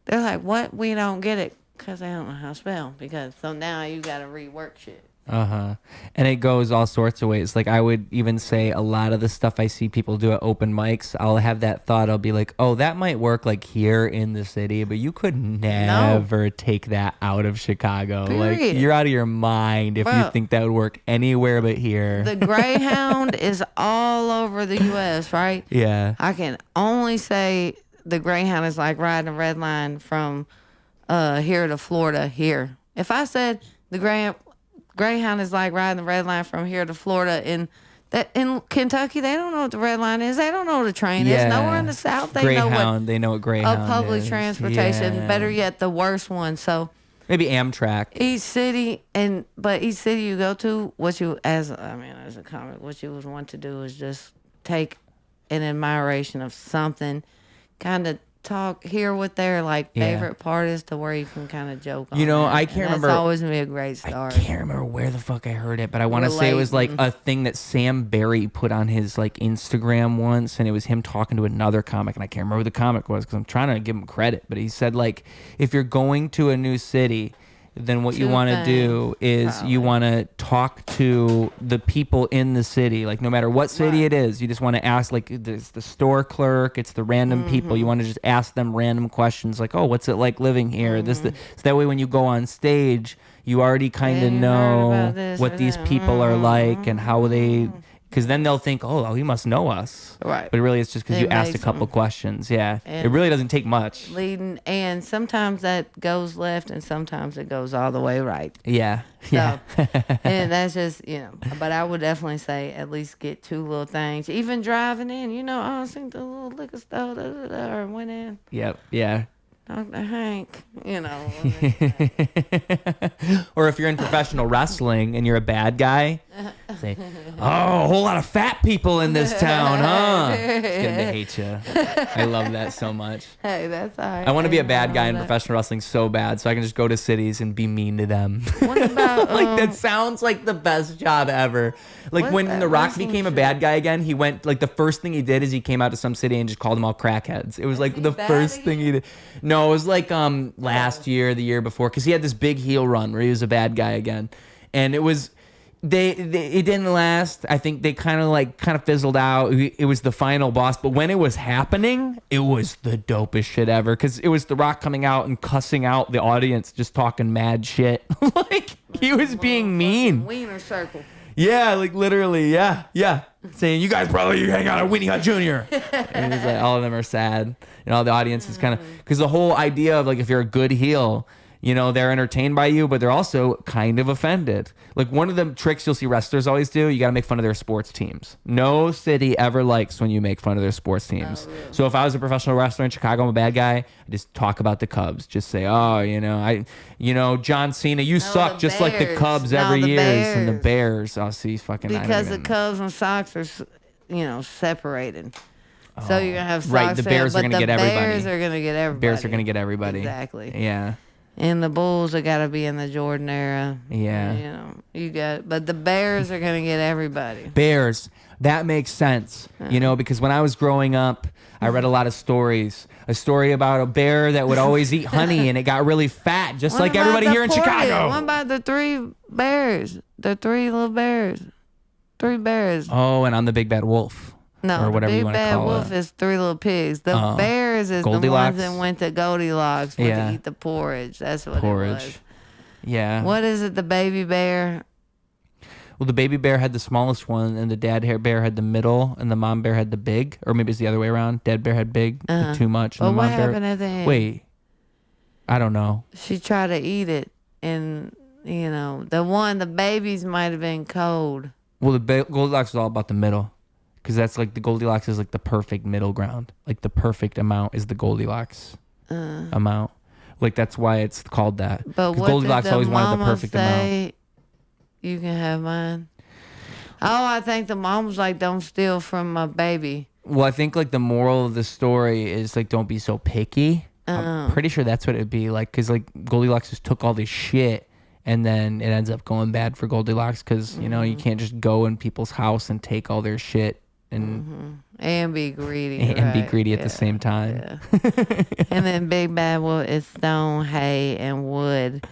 [SPEAKER 2] They're like, what? We don't get it because they don't know how to spell. So now you got to rework shit.
[SPEAKER 1] Uh-huh. And it goes all sorts of ways. Like I would even say a lot of the stuff I see people do at open mics, I'll have that thought. I'll be like, oh, that might work like here in the city, but you could never take that out of Chicago.
[SPEAKER 2] Period.
[SPEAKER 1] Like you're out of your mind if you think that would work anywhere but here.
[SPEAKER 2] The Greyhound is all over the U.S., right?
[SPEAKER 1] Yeah.
[SPEAKER 2] I can only say the Greyhound is like riding a red line from here to Florida here. If I said the Greyhound is like riding the red line from here to Florida. In Kentucky, they don't know what the red line is. They don't know what a train is. Nowhere in the South, they know what
[SPEAKER 1] Greyhound
[SPEAKER 2] public
[SPEAKER 1] is.
[SPEAKER 2] transportation.
[SPEAKER 1] Yeah.
[SPEAKER 2] Better yet, the worst one. So
[SPEAKER 1] maybe Amtrak.
[SPEAKER 2] each city you go to, as a comic, what you would want to do is just take an admiration of something, kind of talk, hear what their like favorite part is to where you can kind of joke on.
[SPEAKER 1] You know,
[SPEAKER 2] that.
[SPEAKER 1] I can't remember.
[SPEAKER 2] That's always be a great start.
[SPEAKER 1] I can't remember where the fuck I heard it, but I want to say it was like a thing that Sam Barry put on his like Instagram once, and it was him talking to another comic, and I can't remember who the comic was because I'm trying to give him credit, but he said like, if you're going to a new city, then what you want to do is you want to talk to the people in the city, like no matter what city it is. You just want to ask, like it's the store clerk, it's the random people. You want to just ask them random questions like, oh, what's it like living here? So that way when you go on stage, you already kind of know what these people are like and how they... Because then they'll think, oh, he must know us.
[SPEAKER 2] Right.
[SPEAKER 1] But really, it's just because you asked a couple questions. Yeah. And it really doesn't take much.
[SPEAKER 2] Leading, and sometimes that goes left, and sometimes it goes all the way right.
[SPEAKER 1] Yeah.
[SPEAKER 2] So, and that's just, but I would definitely say at least get two little things. Even driving in, I seen the little liquor store, or went in.
[SPEAKER 1] Yep. Yeah.
[SPEAKER 2] Dr. Hank,
[SPEAKER 1] Or if you're in professional wrestling and you're a bad guy, say, oh, a whole lot of fat people in this town, huh? It's getting to hate you. I love that so much.
[SPEAKER 2] Hey, that's all right.
[SPEAKER 1] I want to be a bad guy in professional wrestling so bad so I can just go to cities and be mean to them.
[SPEAKER 2] What about...
[SPEAKER 1] like, that sounds like the best job ever. Like, when The Rock became a bad guy again, he went, like, the first thing he did is he came out to some city and just called them all crackheads. It was, like, the first thing he did. No, it was, like, last year, the year before, because he had this big heel run where he was a bad guy again. And it was... it didn't last. I think they kind of fizzled out. It was the final boss, but when it was happening, it was the dopest shit ever because it was The Rock coming out and cussing out the audience, just talking mad shit. Like he was being mean.
[SPEAKER 2] Wiener circle.
[SPEAKER 1] Yeah, like literally, yeah. Saying, you guys probably hang out at Winnie Hut Jr. And it's like all of them are sad. And all the audience is kind of, because the whole idea of like, if you're a good heel, you know, they're entertained by you, but they're also kind of offended. Like one of the tricks you'll see wrestlers always do, you got to make fun of their sports teams. No city ever likes when you make fun of their sports teams.
[SPEAKER 2] Oh, really?
[SPEAKER 1] So if I was a professional wrestler in Chicago, I'm a bad guy, I just talk about the Cubs. Just say, oh, John Cena, you suck just like the
[SPEAKER 2] Bears.
[SPEAKER 1] Cubs
[SPEAKER 2] No,
[SPEAKER 1] every
[SPEAKER 2] the
[SPEAKER 1] year. And the
[SPEAKER 2] Bears.
[SPEAKER 1] Bears. Oh, see, fucking.
[SPEAKER 2] Because the Cubs and Sox are, separated. So you're gonna have Sox
[SPEAKER 1] right, the Bears are gonna get everybody.
[SPEAKER 2] Bears are gonna get everybody.
[SPEAKER 1] Bears are gonna get everybody.
[SPEAKER 2] Exactly.
[SPEAKER 1] Yeah.
[SPEAKER 2] And the Bulls have got to be in the Jordan era.
[SPEAKER 1] Yeah.
[SPEAKER 2] But the Bears are gonna get everybody.
[SPEAKER 1] Bears. That makes sense. Because when I was growing up, I read a lot of stories. A story about a bear that would always eat honey and it got really fat, just like everybody here in Chicago.
[SPEAKER 2] What about the 3 bears? The 3 little bears. 3 bears.
[SPEAKER 1] Oh, and I'm the big bad wolf.
[SPEAKER 2] No,
[SPEAKER 1] or whatever
[SPEAKER 2] the
[SPEAKER 1] you
[SPEAKER 2] big
[SPEAKER 1] want to
[SPEAKER 2] bad
[SPEAKER 1] call
[SPEAKER 2] wolf
[SPEAKER 1] it.
[SPEAKER 2] is 3 little pigs. The bears is
[SPEAKER 1] Goldilocks?
[SPEAKER 2] the ones that went to Goldilocks to eat the porridge. That's what it was.
[SPEAKER 1] Yeah.
[SPEAKER 2] What is it, the baby bear?
[SPEAKER 1] Well, the baby bear had the smallest one, and the dad bear had the middle, and the mom bear had the big. Or maybe it's the other way around. Dad bear had big, too much. And
[SPEAKER 2] But
[SPEAKER 1] the
[SPEAKER 2] what
[SPEAKER 1] mom bear,
[SPEAKER 2] happened at the end?
[SPEAKER 1] Wait. I don't know.
[SPEAKER 2] She tried to eat it, and, the babies might have been cold.
[SPEAKER 1] Well, the Goldilocks is all about the middle. Because that's like the Goldilocks is like the perfect middle ground. Like the perfect amount is the Goldilocks amount. Like that's why it's called that.
[SPEAKER 2] But what
[SPEAKER 1] Goldilocks
[SPEAKER 2] did the
[SPEAKER 1] always wanted the perfect
[SPEAKER 2] say?
[SPEAKER 1] amount.
[SPEAKER 2] You can have mine. Oh, I think the mom was like, don't steal from my baby.
[SPEAKER 1] Well, I think like the moral of the story is like don't be so picky. I'm pretty sure that's what it'd be like. Because like Goldilocks just took all this shit. And then it ends up going bad for Goldilocks because, you can't just go in people's house and take all their shit.
[SPEAKER 2] And be greedy.
[SPEAKER 1] And be greedy at the same time.
[SPEAKER 2] Yeah. And then Big Bad Wolf is stone, hay, and wood.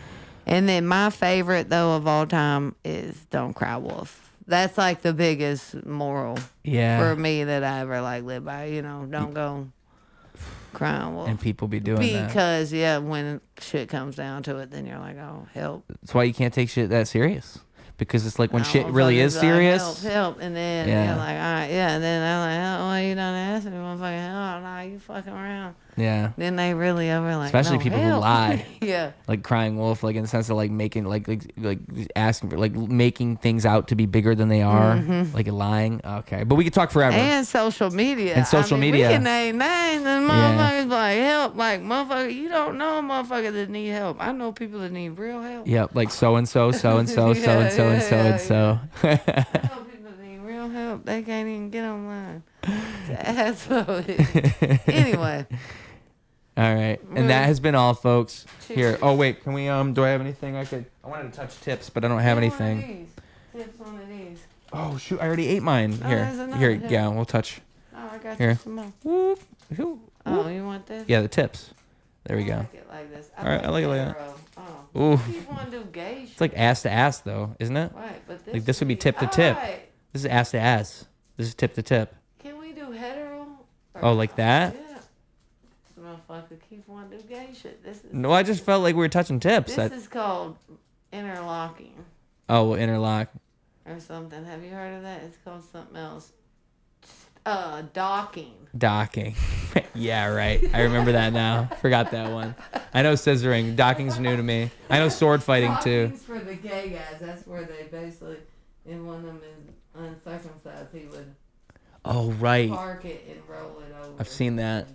[SPEAKER 2] And then my favorite, though, of all time is Don't Cry Wolf. That's like the biggest moral for me that I ever live by. Don't go crying wolf.
[SPEAKER 1] And people be doing that.
[SPEAKER 2] Because, when shit comes down to it, then you're like, oh, help.
[SPEAKER 1] That's why you can't take shit that serious. Because it's like when shit really is serious.
[SPEAKER 2] Help. And then you're like, all right, and then I'm like, oh, well, you done asked me, motherfucking hell, nah, you fucking around.
[SPEAKER 1] Yeah.
[SPEAKER 2] Then they really over like,
[SPEAKER 1] especially
[SPEAKER 2] no,
[SPEAKER 1] people
[SPEAKER 2] help.
[SPEAKER 1] who lie.
[SPEAKER 2] Yeah.
[SPEAKER 1] Like crying wolf, like in the sense of like making like asking for like making things out to be bigger than they are, like lying. Okay, but we could talk forever.
[SPEAKER 2] And social media.
[SPEAKER 1] Media.
[SPEAKER 2] We can name names and motherfuckers like help, like motherfucker. You don't know a motherfucker that need help. I know people that need real help.
[SPEAKER 1] Yep, like so and so, so and so, so and so, and so and so.
[SPEAKER 2] I know people that need real help. They can't even get online. That's what it is. Anyway.
[SPEAKER 1] All right, and that has been all, folks. Here. Oh wait, can we? Do I have anything I wanted to touch tips, but I don't have anything.
[SPEAKER 2] Tips one of these.
[SPEAKER 1] Oh shoot, I already ate mine. Here, yeah, we'll touch.
[SPEAKER 2] Oh, I got
[SPEAKER 1] here.
[SPEAKER 2] You some more.
[SPEAKER 1] Whoop.
[SPEAKER 2] Oh, you want this?
[SPEAKER 1] Yeah, the tips. There we go.
[SPEAKER 2] I like it like this.
[SPEAKER 1] All right, I like it like that.
[SPEAKER 2] Oh.
[SPEAKER 1] Ooh.
[SPEAKER 2] You want to do gay shit?
[SPEAKER 1] It's like ass to ass, though, isn't it?
[SPEAKER 2] Right, but this
[SPEAKER 1] like this would be tip to tip.
[SPEAKER 2] Right.
[SPEAKER 1] This is ass to ass. This is tip to tip.
[SPEAKER 2] Can we do hetero?
[SPEAKER 1] Oh, like that?
[SPEAKER 2] Yeah. This motherfucker keep wanting to do gay shit. This is.
[SPEAKER 1] No, I just felt like we were touching tips.
[SPEAKER 2] This is called interlocking.
[SPEAKER 1] Oh, well, interlock.
[SPEAKER 2] Or something. Have you heard of that? It's called something else. Docking.
[SPEAKER 1] Docking. Yeah, right. I remember that now. Forgot that one. I know scissoring. Docking's new to me. I know sword fighting too.
[SPEAKER 2] Docking's for the gay guys. That's where they basically, and one of them is uncircumcised, he would park it and roll it over.
[SPEAKER 1] I've seen that.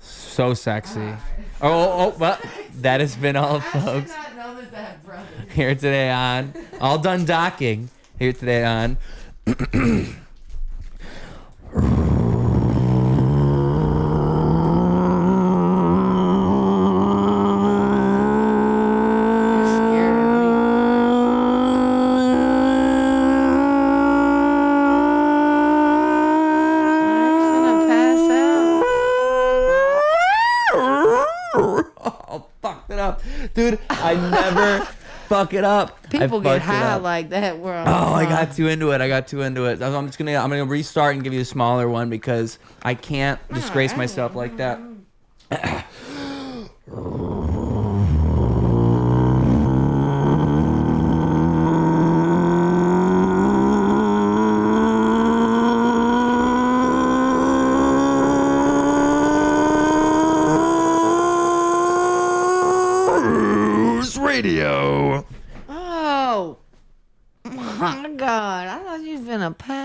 [SPEAKER 1] So sexy. Right. Well, that has been all, folks.
[SPEAKER 2] I did not know that that brother.
[SPEAKER 1] Here today on All Done Docking. Here today on dude, I never fuck it up.
[SPEAKER 2] People get high like that.
[SPEAKER 1] I got too into it. I'm gonna restart and give you a smaller one because I can't disgrace myself like that.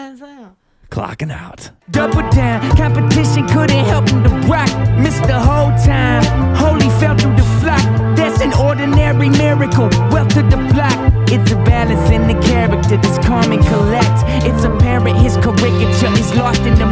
[SPEAKER 2] pass out.
[SPEAKER 3] Clocking out. Double down, competition couldn't help him to rock. Missed the whole time, holy fell through the flock. That's an ordinary miracle, wealth to the block. It's a balance in the character, this calm and collect. It's apparent his caricature is lost in the